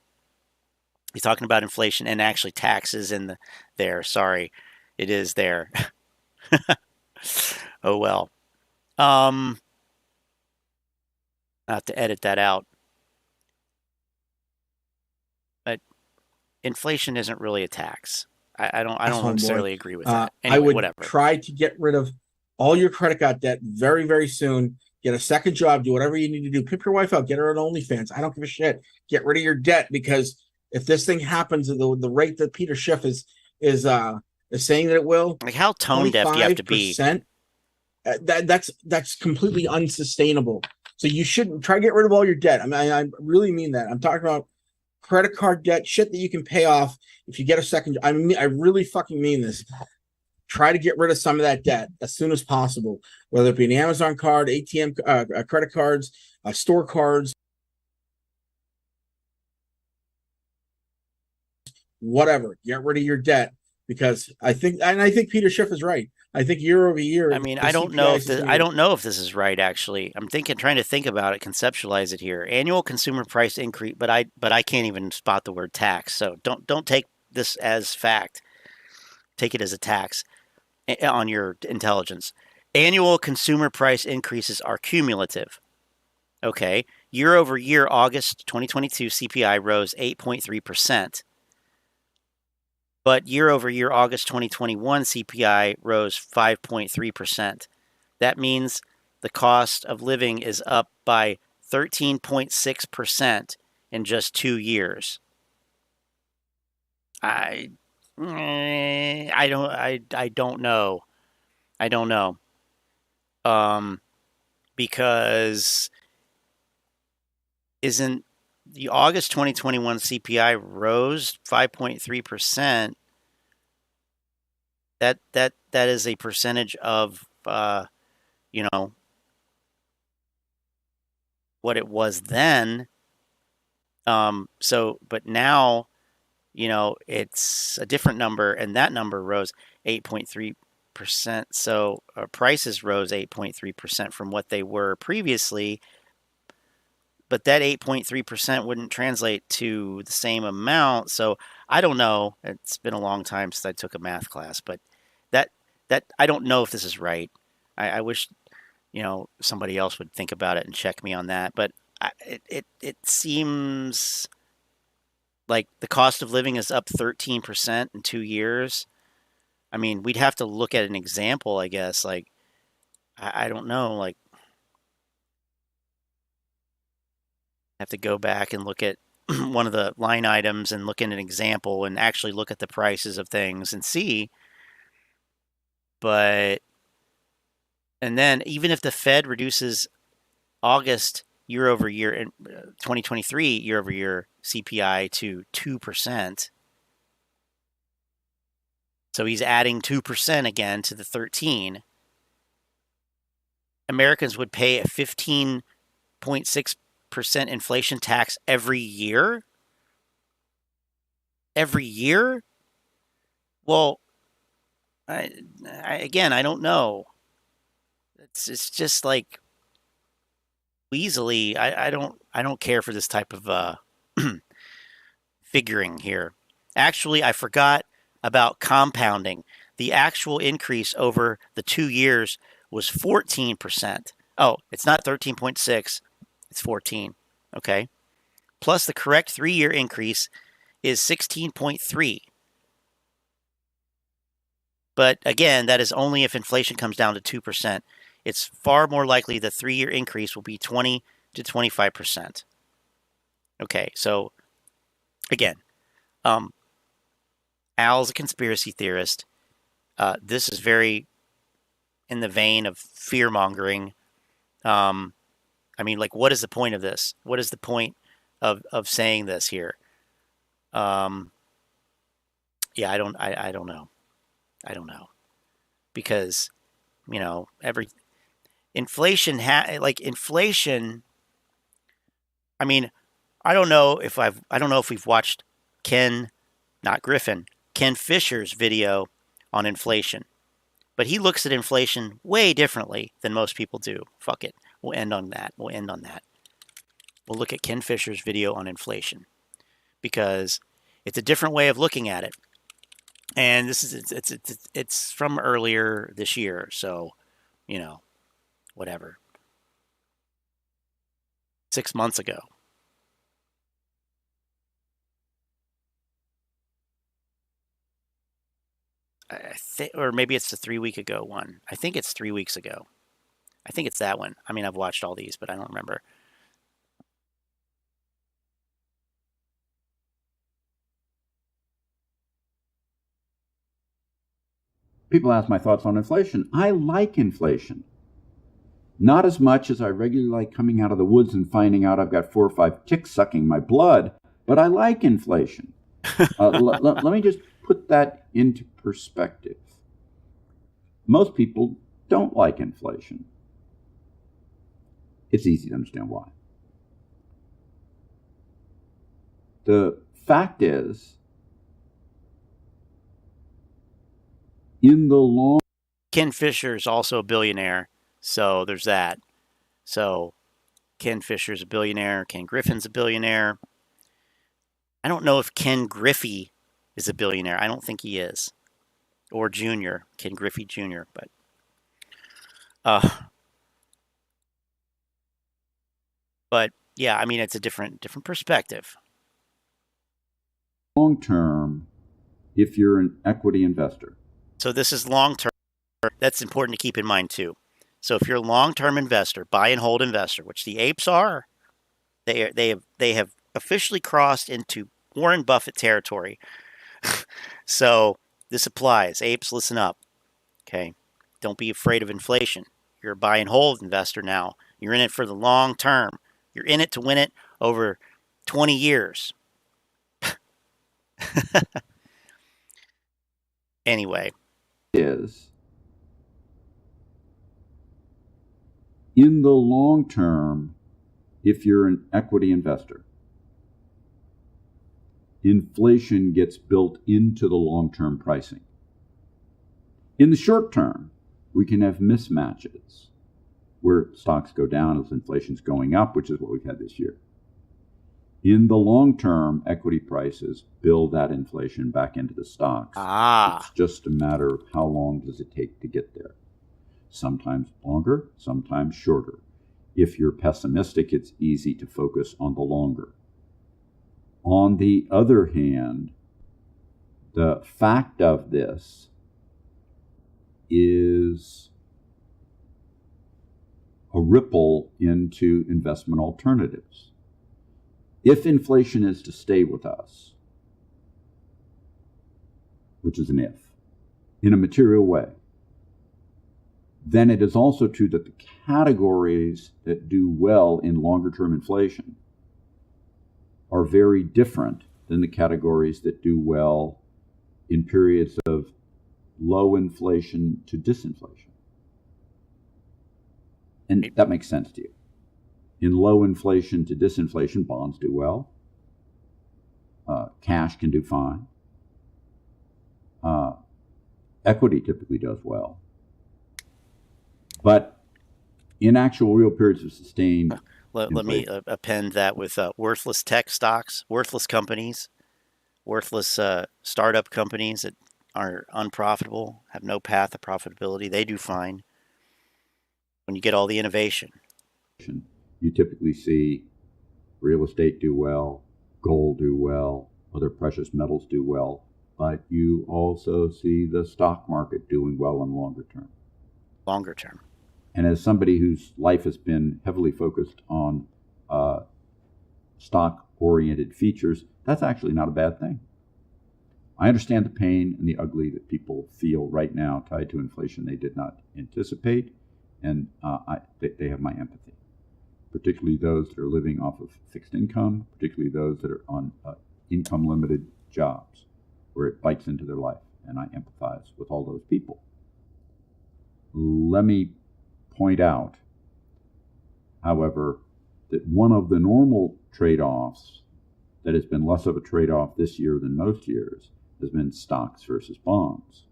He's talking about inflation and actually taxes in there. Sorry, it is there. Oh well. I have to edit that out. But inflation isn't really a tax. I don't necessarily agree with that. Anyway, I would whatever. try to get rid of all your credit card debt very, very soon. Get a second job, do whatever you need to do. Pimp your wife out, get her an OnlyFans. I don't give a shit. Get rid of your debt, because if this thing happens at the rate that Peter Schiff is saying that it will, like, how tone deaf do you have to be? That's completely unsustainable. So you shouldn't try to get rid of all your debt. I mean, I really mean that. I'm talking about credit card debt, shit that you can pay off if you get a second. I mean, I really fucking mean this. Try to get rid of some of that debt as soon as possible, whether it be an Amazon card, ATM, credit cards, store cards, whatever. Get rid of your debt, because I think Peter Schiff is right. I think year over year. I mean, I don't know if this is right. Actually, I'm trying to think about it, conceptualize it here. Annual consumer price increase, but I can't even spot the word tax. So don't take this as fact. Take it as a tax on your intelligence. Annual consumer price increases are cumulative. Okay, year over year, August 2022 CPI rose 8.3%. But year over year, August 2021 CPI rose 5.3%. That means the cost of living is up by 13.6% in just 2 years. I don't know. Because isn't the August 2021 CPI rose 5.3%? That is a percentage of what it was then. But now, it's a different number, and that number rose 8.3%. So prices rose 8.3% from what they were previously. But that 8.3% wouldn't translate to the same amount. So I don't know. It's been a long time since I took a math class, but that I don't know if this is right. I wish somebody else would think about it and check me on that. But it seems like the cost of living is up 13% in 2 years. I mean, we'd have to look at an example, I guess. Like, I don't know. Like, have to go back and look at one of the line items and look at an example and actually look at the prices of things and see. And then even if the Fed reduces August year over year in 2023 year over year CPI to 2%, so he's adding 2% again to the 13, Americans would pay a 15.6% inflation tax every year? Every year? Well, I don't know. It's just like weaselly. I don't care for this type of figuring here. Actually, I forgot about compounding. The actual increase over the 2 years was 14%. Oh, it's not 13.6. It's 14. Okay. Plus the correct 3-year increase is 16.3. But again, that is only if inflation comes down to 2%. It's far more likely the 3-year increase will be 20 to 25%. Okay, so again, Al's a conspiracy theorist. This is very in the vein of fear-mongering. I mean, like, what is the point of this? What is the point of saying this here? Yeah, I don't know. I don't know, because inflation I mean, I don't know if we've watched Ken Fisher's video on inflation, but he looks at inflation way differently than most people do. Fuck it. We'll end on that. We'll look at Ken Fisher's video on inflation because it's a different way of looking at it. And it's from earlier this year, so, whatever. 6 months ago. I think, or maybe it's the 3 week ago one. I think it's 3 weeks ago. I think it's that one. I mean, I've watched all these, but I don't remember. People ask my thoughts on inflation. I like inflation. Not as much as I regularly like coming out of the woods and finding out I've got 4 or 5 ticks sucking my blood, but I like inflation. Let me just put that into perspective. Most people don't like inflation. It's easy to understand why. The fact is, in the long... Ken Fisher is also a billionaire, so there's that. So Ken Fisher's a billionaire. Ken Griffin's a billionaire. I don't know if Ken Griffey is a billionaire. I don't think he is. Or Jr., Ken Griffey Jr., but yeah, I mean, it's a different perspective. Long term, if you're an equity investor. So this is long term. That's important to keep in mind too. So if you're a long-term investor, buy and hold investor, which the apes are, they have officially crossed into Warren Buffett territory. So this applies. Apes, listen up. Okay, don't be afraid of inflation. You're a buy and hold investor now. You're in it for the long term. You're in it to win it over 20 years. Anyway. Is in the long term, if you're an equity investor, inflation gets built into the long-term pricing. In the short term, we can have mismatches where stocks go down as inflation's going up, which is what we've had this year. In the long term, equity prices build that inflation back into the stocks. It's just a matter of how long does it take to get there. Sometimes longer, sometimes shorter. If you're pessimistic, it's easy to focus on the longer. On the other hand, the fact of this is a ripple into investment alternatives. If inflation is to stay with us, which is an if, in a material way, then it is also true that the categories that do well in longer-term inflation are very different than the categories that do well in periods of low inflation to disinflation. And that makes sense to you. In low inflation to disinflation, bonds do well. Cash can do fine. Equity typically does well. But in actual real periods of sustained let me append that with worthless tech stocks, worthless companies, worthless startup companies that are unprofitable, have no path of profitability. They do fine when you get all the innovation. You typically see real estate do well, gold do well, other precious metals do well, but you also see the stock market doing well in longer term. Longer term. And as somebody whose life has been heavily focused on stock-oriented features, that's actually not a bad thing. I understand the pain and the ugly that people feel right now tied to inflation they did not anticipate, and they have my empathy. Particularly those that are living off of fixed income, particularly those that are on income-limited jobs, where it bites into their life, and I empathize with all those people. Let me point out, however, that one of the normal trade-offs that has been less of a trade-off this year than most years has been stocks versus bonds.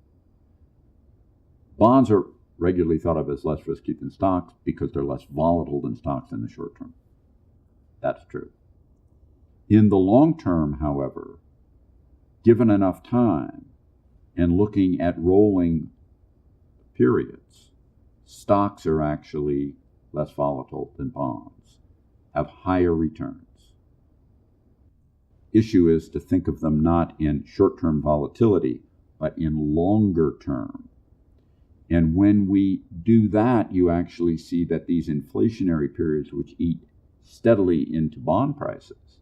Bonds are regularly thought of as less risky than stocks because they're less volatile than stocks in the short term. That's true. In the long term, however, given enough time and looking at rolling periods, stocks are actually less volatile than bonds, have higher returns. Issue is to think of them not in short-term volatility, but in longer term. And when we do that, you actually see that these inflationary periods, which eat steadily into bond prices,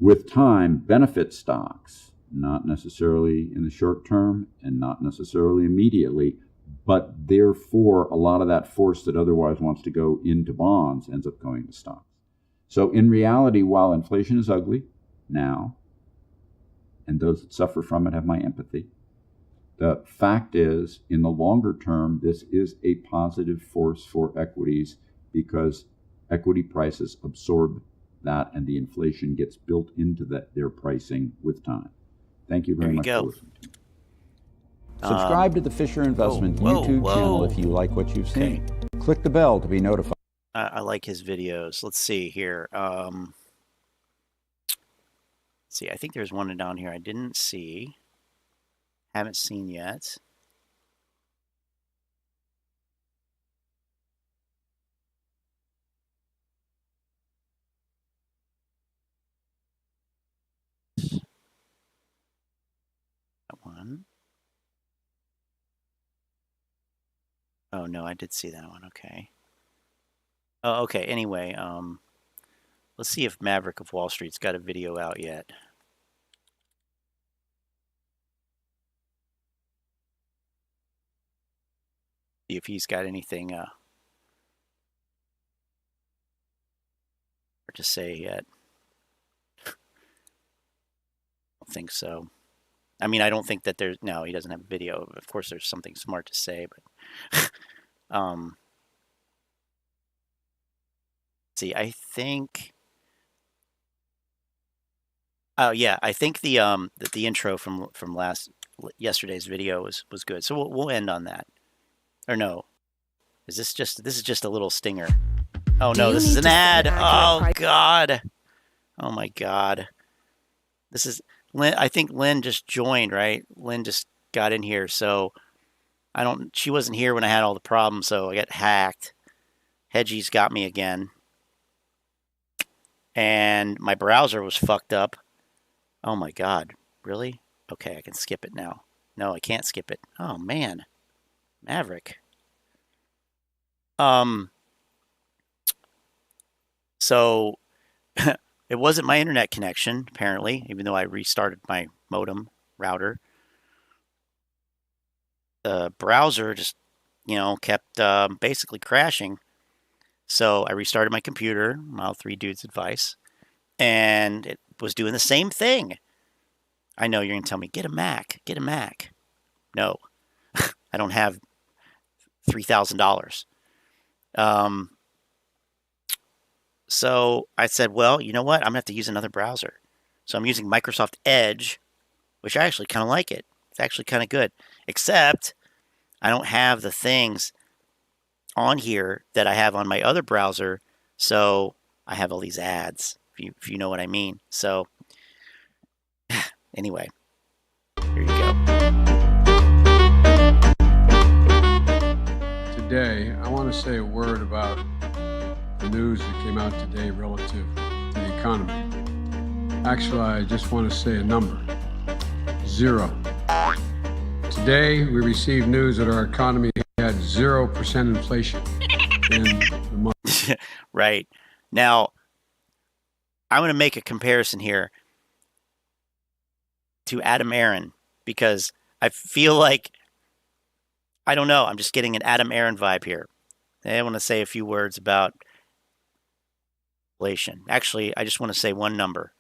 with time benefit stocks, not necessarily in the short term and not necessarily immediately, but therefore a lot of that force that otherwise wants to go into bonds ends up going to stocks. So in reality, while inflation is ugly now, and those that suffer from it have my empathy, the fact is, in the longer term, this is a positive force for equities because equity prices absorb that and the inflation gets built into their pricing with time. Thank you very much for listening to me. Subscribe to the Fisher Investment YouTube channel if you like what you've seen. Click the bell to be notified. I like his videos. Let's see here. Let's see, I think there's one down here I didn't see. Haven't seen yet. That one. Oh no, I did see that one. Okay. Oh, okay. Anyway, let's see if Maverick of Wall Street's got a video out yet. See if he's got anything to say yet. I don't think so. I mean, I don't think that there's... No, he doesn't have a video. Of course, there's something smart to say, but... see, I think... Oh, yeah, I think the intro from yesterday's video was good. So we'll end on that. Or no. This is just a little stinger. Oh, no, this is an ad. Oh, God. Oh, my God. This is... Lynn, I think Lynn just joined, right? Lynn just got in here, so she wasn't here when I had all the problems, so I got hacked. Hedgie's got me again. And my browser was fucked up. Oh my God, really? Okay, I can skip it now. No, I can't skip it. Oh man, Maverick. So it wasn't my internet connection, apparently, even though I restarted my modem router. The browser just, kept basically crashing. So I restarted my computer, Model 3 dude's advice, and it was doing the same thing. I know you're going to tell me, get a Mac, get a Mac. No, I don't have $3,000. So I said, well, you know what? I'm going to have to use another browser. So I'm using Microsoft Edge, which I actually kind of like it. It's actually kind of good. Except I don't have the things on here that I have on my other browser. So I have all these ads, if you know what I mean. So anyway, here you go. Today, I want to say a word about the news that came out today relative to the economy. Actually, I just want to say a number. 0. Today, we received news that our economy had 0% inflation in the month. Right. Now, I'm going to make a comparison here to Adam Aron because I feel like, I don't know, I'm just getting an Adam Aron vibe here. I want to say a few words about inflation. Actually, I just want to say one number,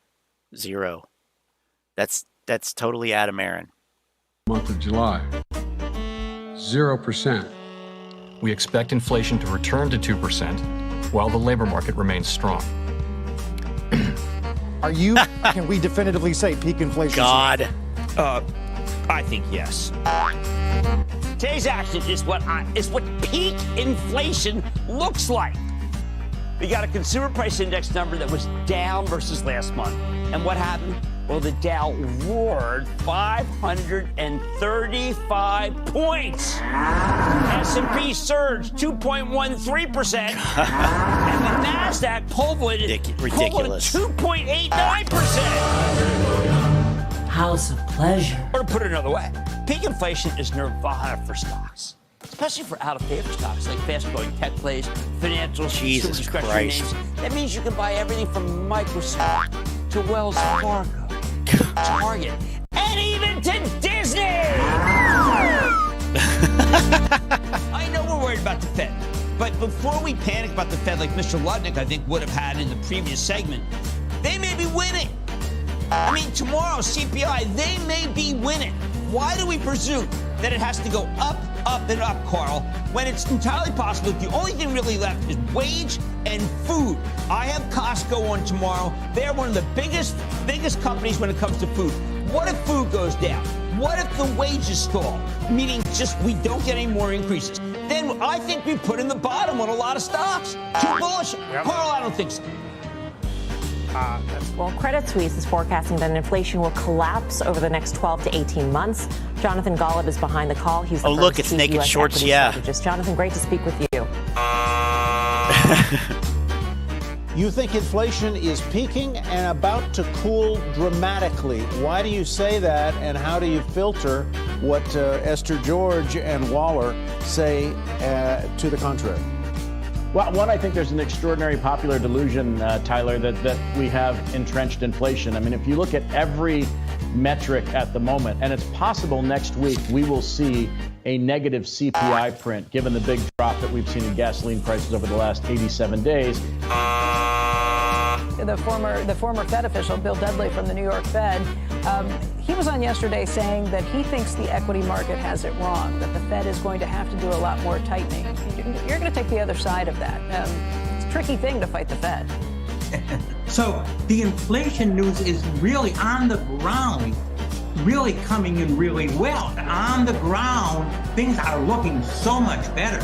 0. That's totally Adam Aron. Month of July, 0%. We expect inflation to return to 2%. while the labor market remains strong. Can we definitively say peak inflation? God. I think yes. Today's action is what peak inflation looks like. We got a consumer price index number that was down versus last month. And what happened? Well, the Dow roared 535 points. S&P surged 2.13%. And the NASDAQ pulveted 2.89%. House of pleasure. Or to put it another way, peak inflation is nirvana for stocks, especially for out-of-favor stocks like fast-growing tech plays, financials, Jesus discretionary Christ. names. That means you can buy everything from Microsoft to Wells Fargo, Target, and even to Disney! I know we're worried about the Fed, but before we panic about the Fed like Mr. Ludnick, I think, would have had in the previous segment, they may be winning. I mean, tomorrow, CPI, they may be winning. Why do we presume that it has to go up, up, and up, Carl, when it's entirely possible that the only thing really left is wage and food? I have Costco on tomorrow. They're one of the biggest companies when it comes to food. What if food goes down? What if the wages stall? Meaning just we don't get any more increases. Then I think we put in the bottom on a lot of stocks. Too bullish? Carl, I don't think so. Well, Credit Suisse is forecasting that inflation will collapse over the next 12 to 18 months. Jonathan Golub is behind the call. He's the Oh, look, it's naked US shorts, yeah. strategist. Jonathan, great to speak with you. You think inflation is peaking and about to cool dramatically. Why do you say that, and how do you filter what Esther George and Waller say to the contrary? Well, one, I think there's an extraordinary popular delusion, Tyler, that we have entrenched inflation. I mean, if you look at every metric at the moment, and it's possible next week we will see a negative CPI print, given the big drop that we've seen in gasoline prices over the last 87 days. The former Fed official, Bill Dudley from the New York Fed, he was on yesterday saying that he thinks the equity market has it wrong, that the Fed is going to have to do a lot more tightening. You're going to take the other side of that. It's a tricky thing to fight the Fed. So the inflation news is really on the ground, really coming in really well. On the ground, things are looking so much better.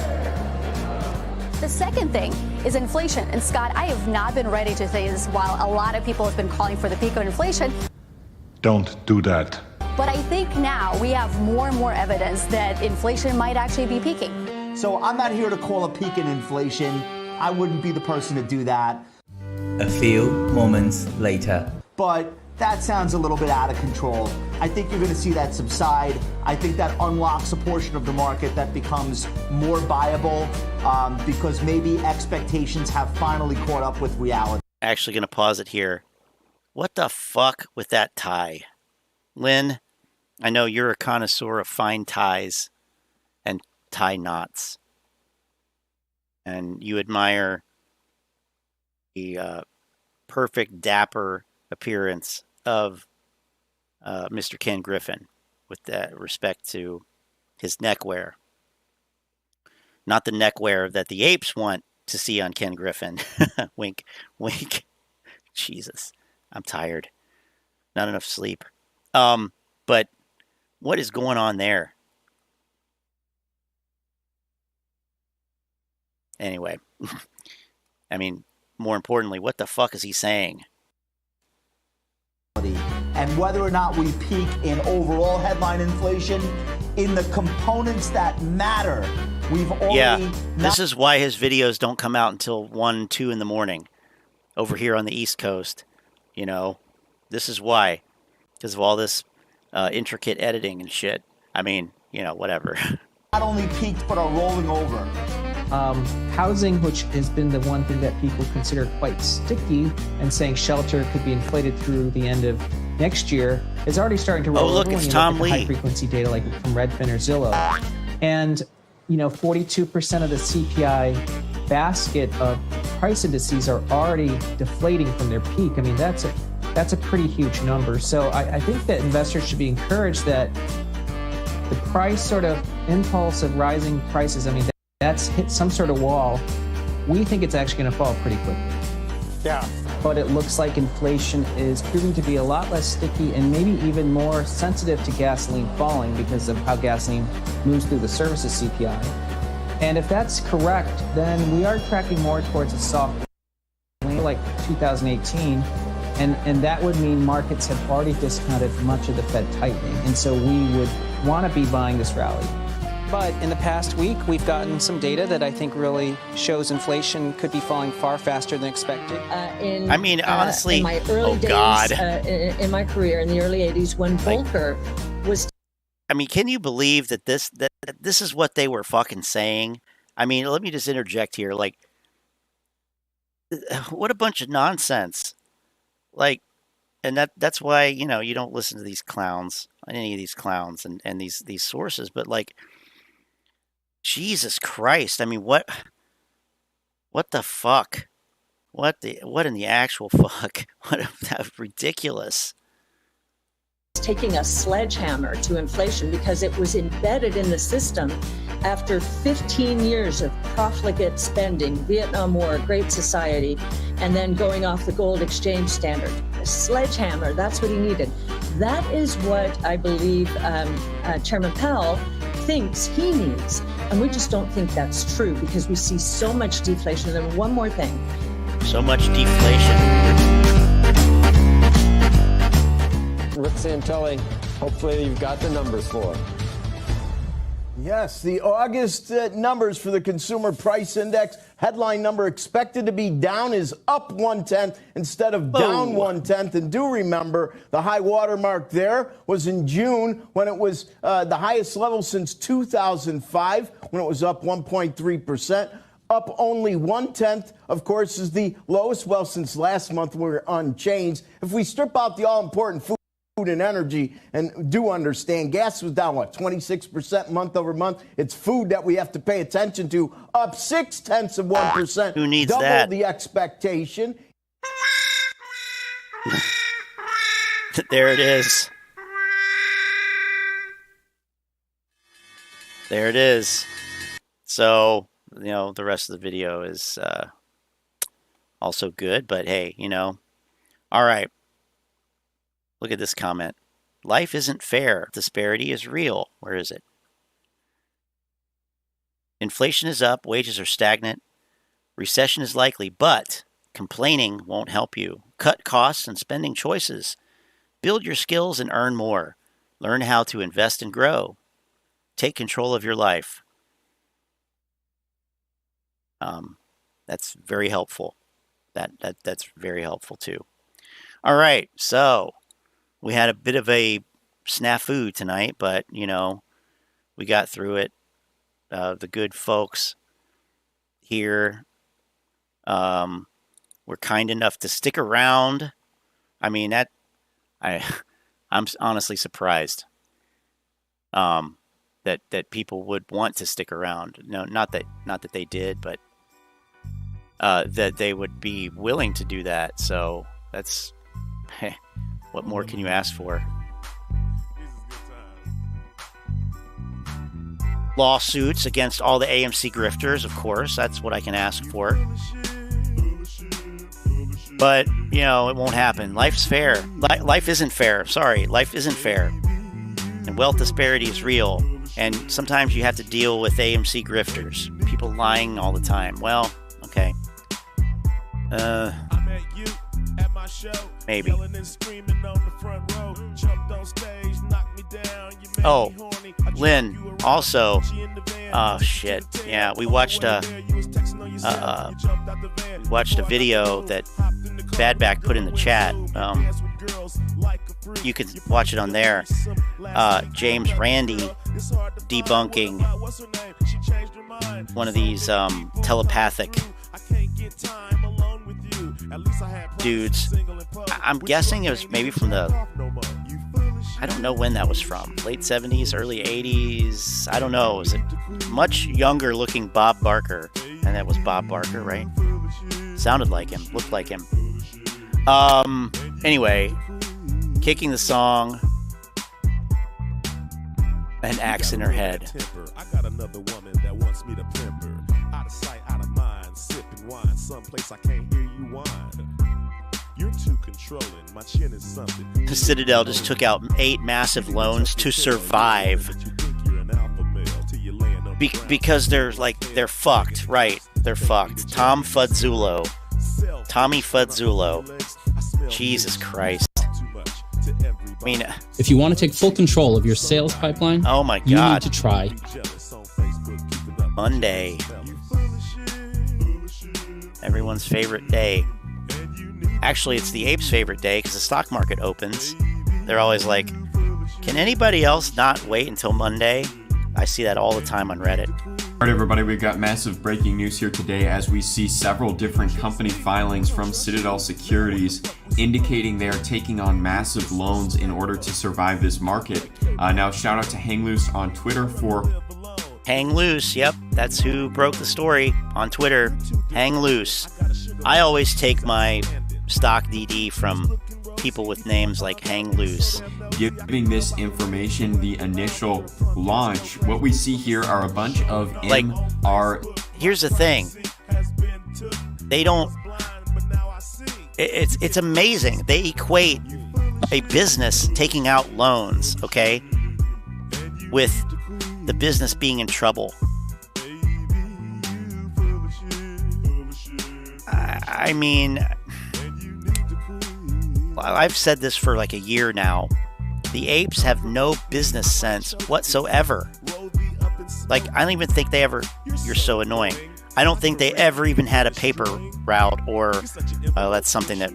The second thing is inflation. And Scott, I have not been ready to say this while a lot of people have been calling for the peak of inflation. Don't do that. But I think now we have more and more evidence that inflation might actually be peaking. So I'm not here to call a peak in inflation. I wouldn't be the person to do that. A few moments later. But that sounds a little bit out of control. I think you're going to see that subside. I think that unlocks a portion of the market that becomes more viable because maybe expectations have finally caught up with reality. Actually going to pause it here. What the fuck with that tie? Lynn, I know you're a connoisseur of fine ties and tie knots. And you admire the perfect, dapper appearance of Mr. Ken Griffin with that respect to his neckwear. Not the neckwear that the apes want to see on Ken Griffin. Wink, wink. Jesus, I'm tired. Not enough sleep. But what is going on there? Anyway, I mean, more importantly, what the fuck is he saying? And whether or not we peak in overall headline inflation, in the components that matter, we've already... Yeah, this is why his videos don't come out until 1, 2 in the morning over here on the East Coast. You know, this is why. Because of all this intricate editing and shit. I mean, you know, whatever. Not only peaked, but are rolling over. Housing, which has been the one thing that people consider quite sticky, and saying shelter could be inflated through the end of next year, is already starting to roll over. Oh, look, it's Tom Lee. High frequency data like from Redfin or Zillow. And, you know, 42% of the CPI basket of price indices are already deflating from their peak. I mean, that's a pretty huge number. So I think that investors should be encouraged that the price sort of impulse of rising prices, I mean, that's hit some sort of wall We think it's actually going to fall pretty quickly. Yeah. But it looks like inflation is proving to be a lot less sticky and maybe even more sensitive to gasoline falling because of how gasoline moves through the services CPI. And if that's correct, then we are tracking more towards a soft landing like 2018. And that would mean markets have already discounted much of the Fed tightening. And so we would want to be buying this rally. But in the past week, we've gotten some data that I think really shows inflation could be falling far faster than expected. Honestly, in my early days, God. In my career in the early 80s when Volcker was... Can you believe that this is what they were fucking saying? Let me just interject here. What a bunch of nonsense. And that's why, you don't listen to these clowns, any of these clowns and these sources, but Jesus Christ. What the fuck? What in the actual fuck? That was ridiculous. Taking a sledgehammer to inflation because it was embedded in the system after 15 years of profligate spending, Vietnam War, Great Society, and then going off the gold exchange standard. A sledgehammer, that's what he needed. That is what I believe Chairman Powell thinks he needs. And we just don't think that's true because we see so much deflation. And one more thing. So much deflation. Rick Santelli, hopefully you've got the numbers for it. Yes, the August numbers for the Consumer Price Index, headline number expected to be down is up 0.1 instead of down 0.1. And do remember, the high water mark there was in June when it was the highest level since 2005, when it was up 1.3%. Up only 0.1, of course, is the lowest. Well, since last month, we're unchanged. If we strip out the all-important food and energy, and do understand gas was down 26% month over month. It's food that we have to pay attention to, up 0.6%. Who needs double that? The expectation. There it is. There it is. So, the rest of the video is also good, but hey, all right. Look at this comment. Life isn't fair. Disparity is real. Where is it? Inflation is up. Wages are stagnant. Recession is likely, but complaining won't help you. Cut costs and spending choices. Build your skills and earn more. Learn how to invest and grow. Take control of your life. That's very helpful. That's very helpful too. All right, so we had a bit of a snafu tonight, but, we got through it. The good folks here were kind enough to stick around. I'm honestly surprised that people would want to stick around. No, not that they did, but that they would be willing to do that. So that's... what more can you ask for? Lawsuits against all the AMC grifters, of course. That's what I can ask for. But, it won't happen. Life's fair. Life isn't fair. Sorry, life isn't fair. And wealth disparity is real. And sometimes you have to deal with AMC grifters. People lying all the time. Well, okay. Maybe. Oh, Lynn, also, oh shit, yeah, we watched a video that Badback put in the chat. You can watch it on there. James Randi debunking one of these telepathic dudes. I'm guessing it was maybe from I don't know when that was from. Late 70s, early 80s. I don't know. It was a much younger looking Bob Barker. And that was Bob Barker, right? Sounded like him. Looked like him. Anyway, kicking the song. An axe in her head. I got another woman that wants me to pimp her. Out of sight, out of mind, sipping wine. Someplace I can't hear you whine. You're too controlling. My chin is something. The Citadel just took out 8 massive loans to survive. Because they're fucked, right? They're fucked. Tommy Fudzulo. Jesus Christ. I mean, if you want to take full control of your sales pipeline, oh my God, you need to try Monday. Everyone's favorite day. Actually, it's the apes' favorite day because the stock market opens. They're always like, can anybody else not wait until Monday? I see that all the time on Reddit. All right, everybody, we've got massive breaking news here today as we see several different company filings from Citadel Securities indicating they are taking on massive loans in order to survive this market. Now, shout out to Hang Loose on Twitter for... Hang Loose, yep, that's who broke the story on Twitter. Hang Loose. I always take my stock DD from people with names like Hang Loose. Giving this information the initial launch, what we see here are a bunch of Here's the thing. They don't... It's amazing. They equate a business taking out loans, okay, with the business being in trouble. I mean, I've said this for like a year now. The apes have no business sense whatsoever. Like, I don't even think they ever... You're so annoying. I don't think they ever even had a paper route, or that's something that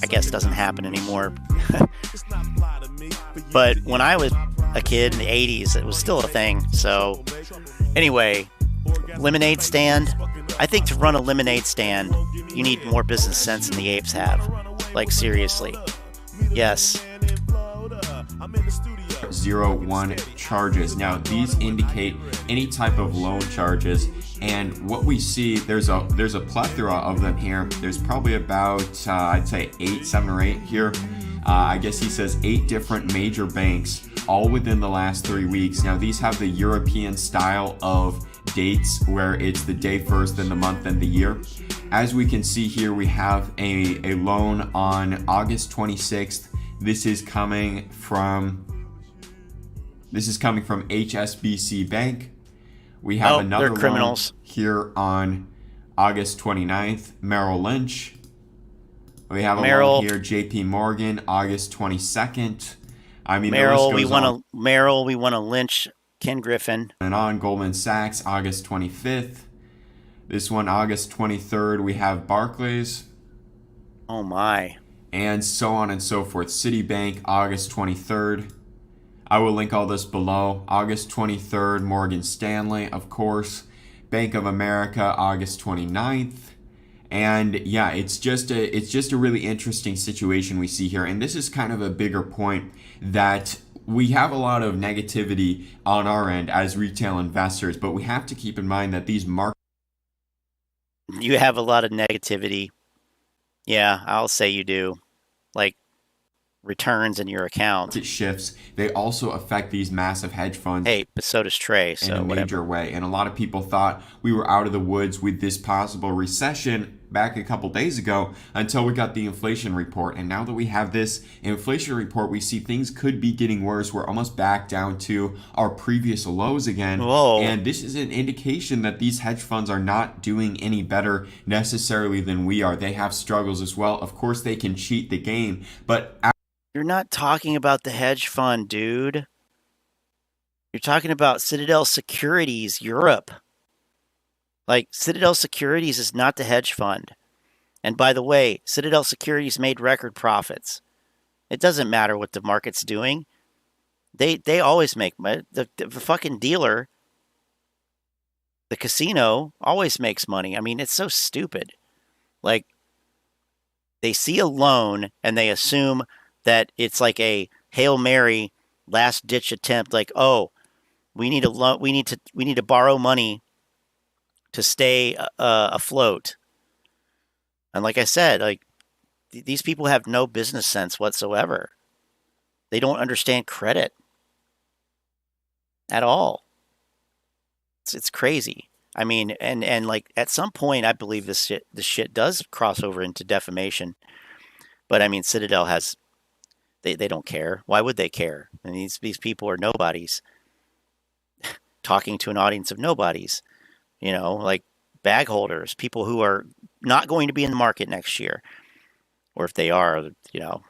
I guess doesn't happen anymore. But when I was a kid in the 80s, it was still a thing. So anyway, lemonade stand. I think to run a lemonade stand, you need more business sense than the apes have. Like, seriously. Yes. 01 charges. Now, these indicate any type of loan charges, and what we see, there's a plethora of them here. There's probably about I'd say 7 or 8 here. I guess he says 8 different major banks, all within the last 3 weeks. Now, these have the European style of dates where it's the day first, then the month, then the year. As we can see here, we have a loan on August 26th. This is coming from HSBC Bank. We have another loan here on August 29th, Merrill Lynch. We have a loan here, JP Morgan, August 22nd. I mean, Merrill, we want to lynch Ken Griffin. And on Goldman Sachs, August 25th. This one, August 23rd, we have Barclays. Oh my. And so on and so forth. Citibank, August 23rd. I will link all this below. August 23rd, Morgan Stanley, of course. Bank of America, August 29th. And yeah, it's just a really interesting situation we see here. And this is kind of a bigger point that we have a lot of negativity on our end as retail investors, but we have to keep in mind that these markets... You have a lot of negativity. Yeah, I'll say you do. Like, returns in your account. It shifts. They also affect these massive hedge funds. Hey, but so does Trey. So in a major way. And a lot of people thought we were out of the woods with this possible recession back a couple days ago until we got the inflation report. And now that we have this inflation report, we see things could be getting worse. We're almost back down to our previous lows again. Whoa. And this is an indication that these hedge funds are not doing any better necessarily than we are. They have struggles as well. Of course, they can cheat the game, but... You're not talking about the hedge fund, dude. You're talking about Citadel Securities Europe. Like, Citadel Securities is not the hedge fund. And by the way, Citadel Securities made record profits. It doesn't matter what the market's doing. They always make money. The fucking dealer, the casino, always makes money. I mean, it's so stupid. Like, they see a loan and they assume that it's like a Hail Mary last ditch attempt, like, oh, we need to borrow money to stay afloat. And like I said, like, these people have no business sense whatsoever. They don't understand credit at all. It's crazy. I mean, and like at some point, I believe this shit does cross over into defamation. But I mean, Citadel has, they don't care. Why would they care? And these people are nobodies talking to an audience of nobodies, you know, like bag holders, people who are not going to be in the market next year. Or if they are, you know,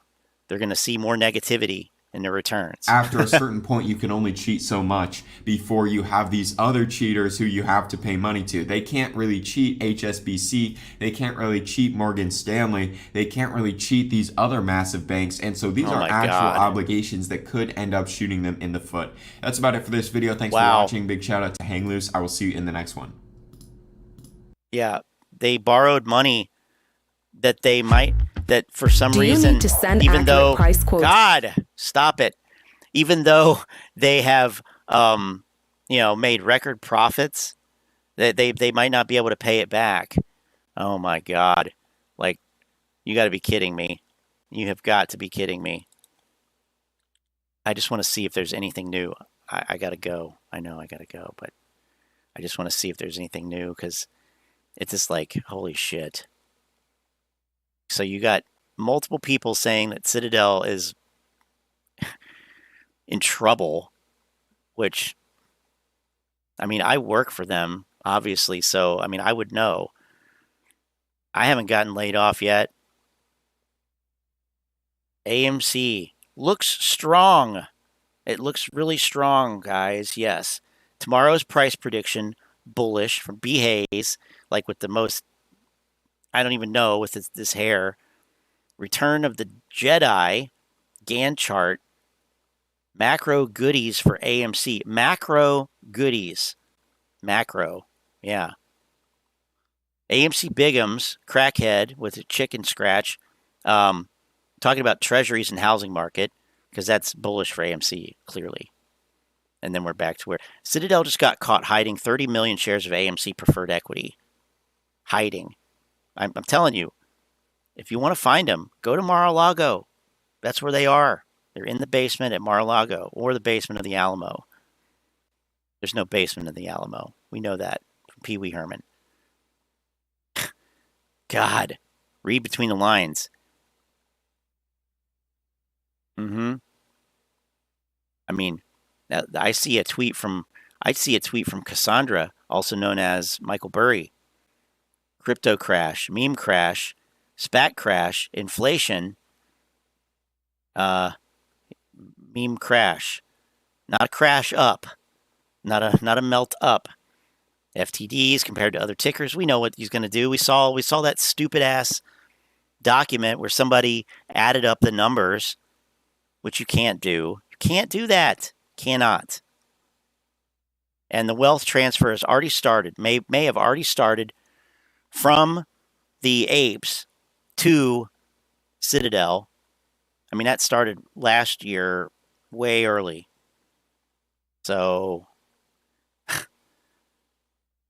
they're going to see more negativity in the returns. After a certain point, you can only cheat so much before you have these other cheaters who you have to pay money to. They can't really cheat HSBC. They can't really cheat Morgan Stanley. They can't really cheat these other massive banks. And so these are actual obligations that could end up shooting them in the foot. That's about it for this video. Thanks for watching. Big shout out to Hang Loose. I will see you in the next one. Yeah, they borrowed money that they might, that for some reason, even though, God, stop it. Even though they have, you know, made record profits, they might not be able to pay it back. Oh my God. Like, you got to be kidding me. You have got to be kidding me. I just want to see if there's anything new. I got to go. I know I got to go, but I just want to see if there's anything new because it's just like, holy shit. So you got multiple people saying that Citadel is in trouble, which, I mean, I work for them, obviously, so, I mean, I would know. I haven't gotten laid off yet. AMC looks strong. It looks really strong, guys, yes. Tomorrow's price prediction, bullish, from B. Hayes, like with the most, I don't even know, with this hair. Return of the Jedi, Gantt chart, macro goodies for AMC. Macro goodies. Macro, yeah. AMC Bigham's, crackhead with a chicken scratch. Talking about treasuries and housing market, because that's bullish for AMC, clearly. And then we're back to where Citadel just got caught hiding 30 million shares of AMC preferred equity. Hiding. I'm telling you, if you want to find them, go to Mar-a-Lago. That's where they are. They're in the basement at Mar-a-Lago or the basement of the Alamo. There's no basement in the Alamo. We know that from Pee Wee Herman. God, read between the lines. I mean, I see a tweet from Cassandra, also known as Michael Burry. Crypto crash, meme crash, SPAC crash, inflation, meme crash, not a crash up, not a melt up. FTDs compared to other tickers, we know what he's going to do. We saw that stupid ass document where somebody added up the numbers, which you can't do. You can't do that. Cannot. And the wealth transfer has already started. May have already started from the apes to Citadel. I mean, that started last year, way early. So,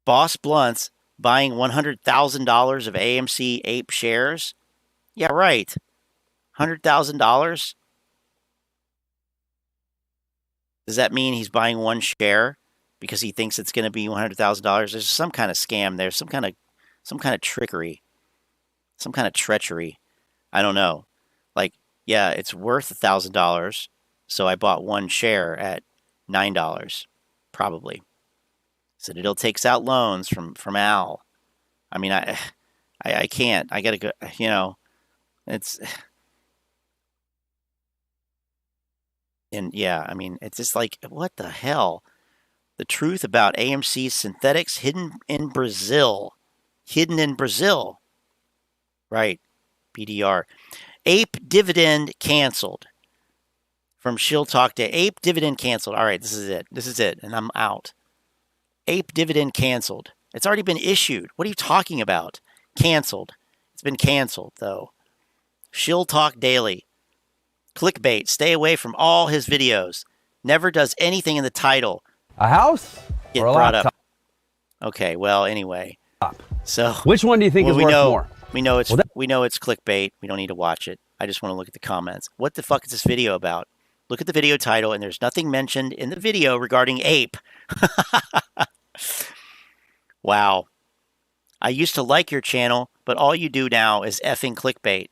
Boss Blunt's buying $100,000 of AMC ape shares? Yeah, right. $100,000? Does that mean he's buying one share because he thinks it's going to be $100,000? There's some kind of scam there, some kind of trickery, some kind of treachery. I don't know. Like, yeah, it's worth $1,000, so I bought one share at $9, probably. Citadel takes out loans from Al. I mean, I can't. I gotta go. You know, it's. And yeah, I mean, it's just like, what the hell? The truth about AMC synthetics hidden in Brazil. Hidden in Brazil. Right. BDR. Ape dividend canceled. From Shill Talk Day. Ape dividend canceled. All right, this is it. This is it. And I'm out. Ape dividend canceled. It's already been issued. What are you talking about? Canceled. It's been canceled, though. Shill Talk Daily. Clickbait. Stay away from all his videos. Never does anything in the title. A house Get or a brought laptop? Up. Okay, well, anyway. So which one do you think is worth more? We know it's clickbait. We don't need to watch it. I just want to look at the comments. What the fuck is this video about? Look at the video title, and there's nothing mentioned in the video regarding ape. Wow. I used to like your channel, but all you do now is effing clickbait.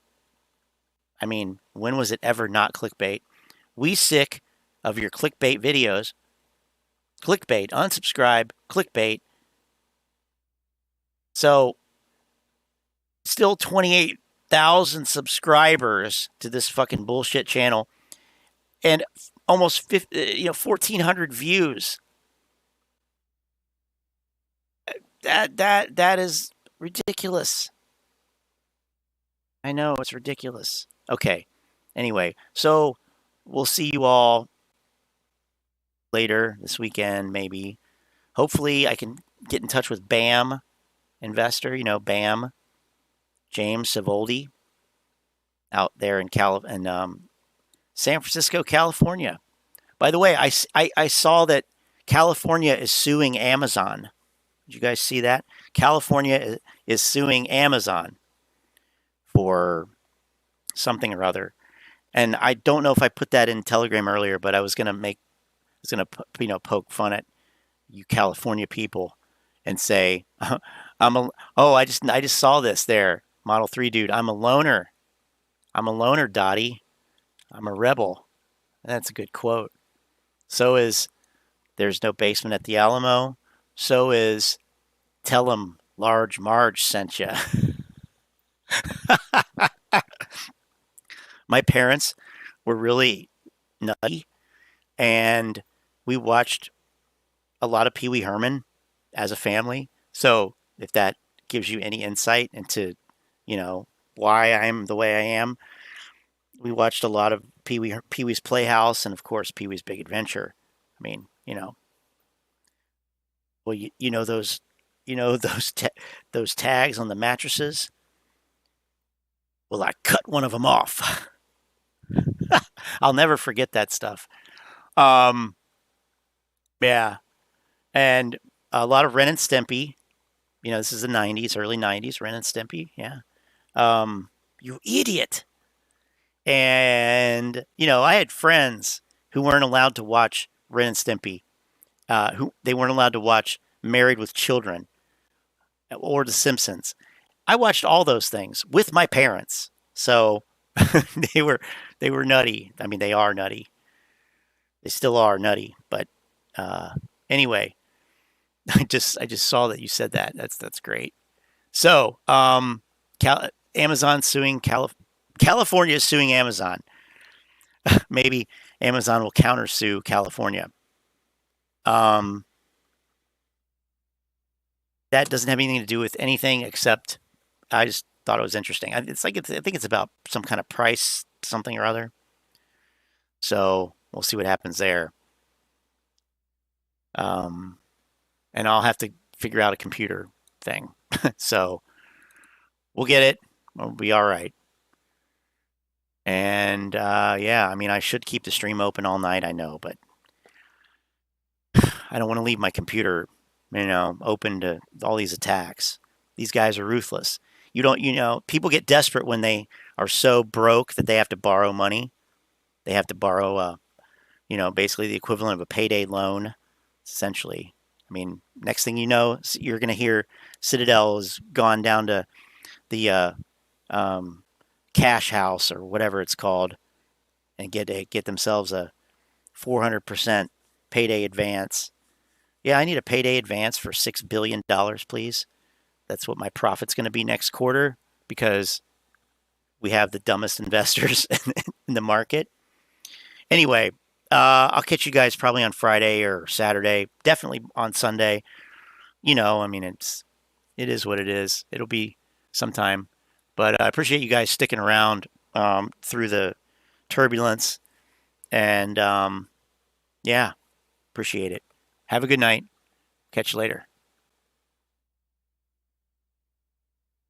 I mean, when was it ever not clickbait? We sick of your clickbait videos. Clickbait, unsubscribe, clickbait. So, still 28,000 subscribers to this fucking bullshit channel, and almost 1,400 views. That is ridiculous. I know, it's ridiculous. Okay. Anyway, so we'll see you all later this weekend, maybe. Hopefully, I can get in touch with BAM investor. You know, BAM, James Savoldi, out there in San Francisco, California. By the way, I saw that California is suing Amazon. Did you guys see that? California is suing Amazon for something or other. And I don't know if I put that in Telegram earlier, but I was going to poke fun at you California people and say, I just saw this there, Model 3 dude. I'm a loner. Dottie. I'm a rebel. That's a good quote. So is there's no basement at the Alamo. So is tell 'em Large Marge sent ya. My parents were really nutty, and we watched a lot of Pee Wee Herman as a family. So if that gives you any insight into, why I'm the way I am, we watched a lot of Pee Wee's Playhouse and, of course, Pee Wee's Big Adventure. I mean, well, those tags on the mattresses. Well, I cut one of them off. I'll never forget that stuff. Yeah, and a lot of Ren and Stimpy. This is the 90s, early 90s. Ren and Stimpy. Yeah. You idiot. And I had friends who weren't allowed to watch Ren and Stimpy. They weren't allowed to watch Married with Children or The Simpsons. I watched all those things with my parents. So they were nutty. I mean, they are nutty. They still are nutty. But anyway, I just saw that you said that. That's great. So Amazon suing California is suing Amazon. Maybe Amazon will countersue California. That doesn't have anything to do with anything except I just thought it was interesting. I think it's about some kind of price, something or other. So we'll see what happens there. And I'll have to figure out a computer thing. So we'll get it. We'll be all right. And yeah, I mean, I should keep the stream open all night, I know, but I don't want to leave my computer, open to all these attacks. These guys are ruthless. People get desperate when they are so broke that they have to borrow money. They have to borrow, basically the equivalent of a payday loan, essentially. I mean, next thing you know, you're going to hear Citadel has gone down to the cash house or whatever it's called and get themselves a 400% payday advance. Yeah, I need a payday advance for $6 billion, please. That's what my profit's going to be next quarter because we have the dumbest investors in the market. Anyway, I'll catch you guys probably on Friday or Saturday, definitely on Sunday. I mean, it is what it is. It'll be sometime. But I appreciate you guys sticking around through the turbulence. And, yeah, appreciate it. Have a good night. Catch you later.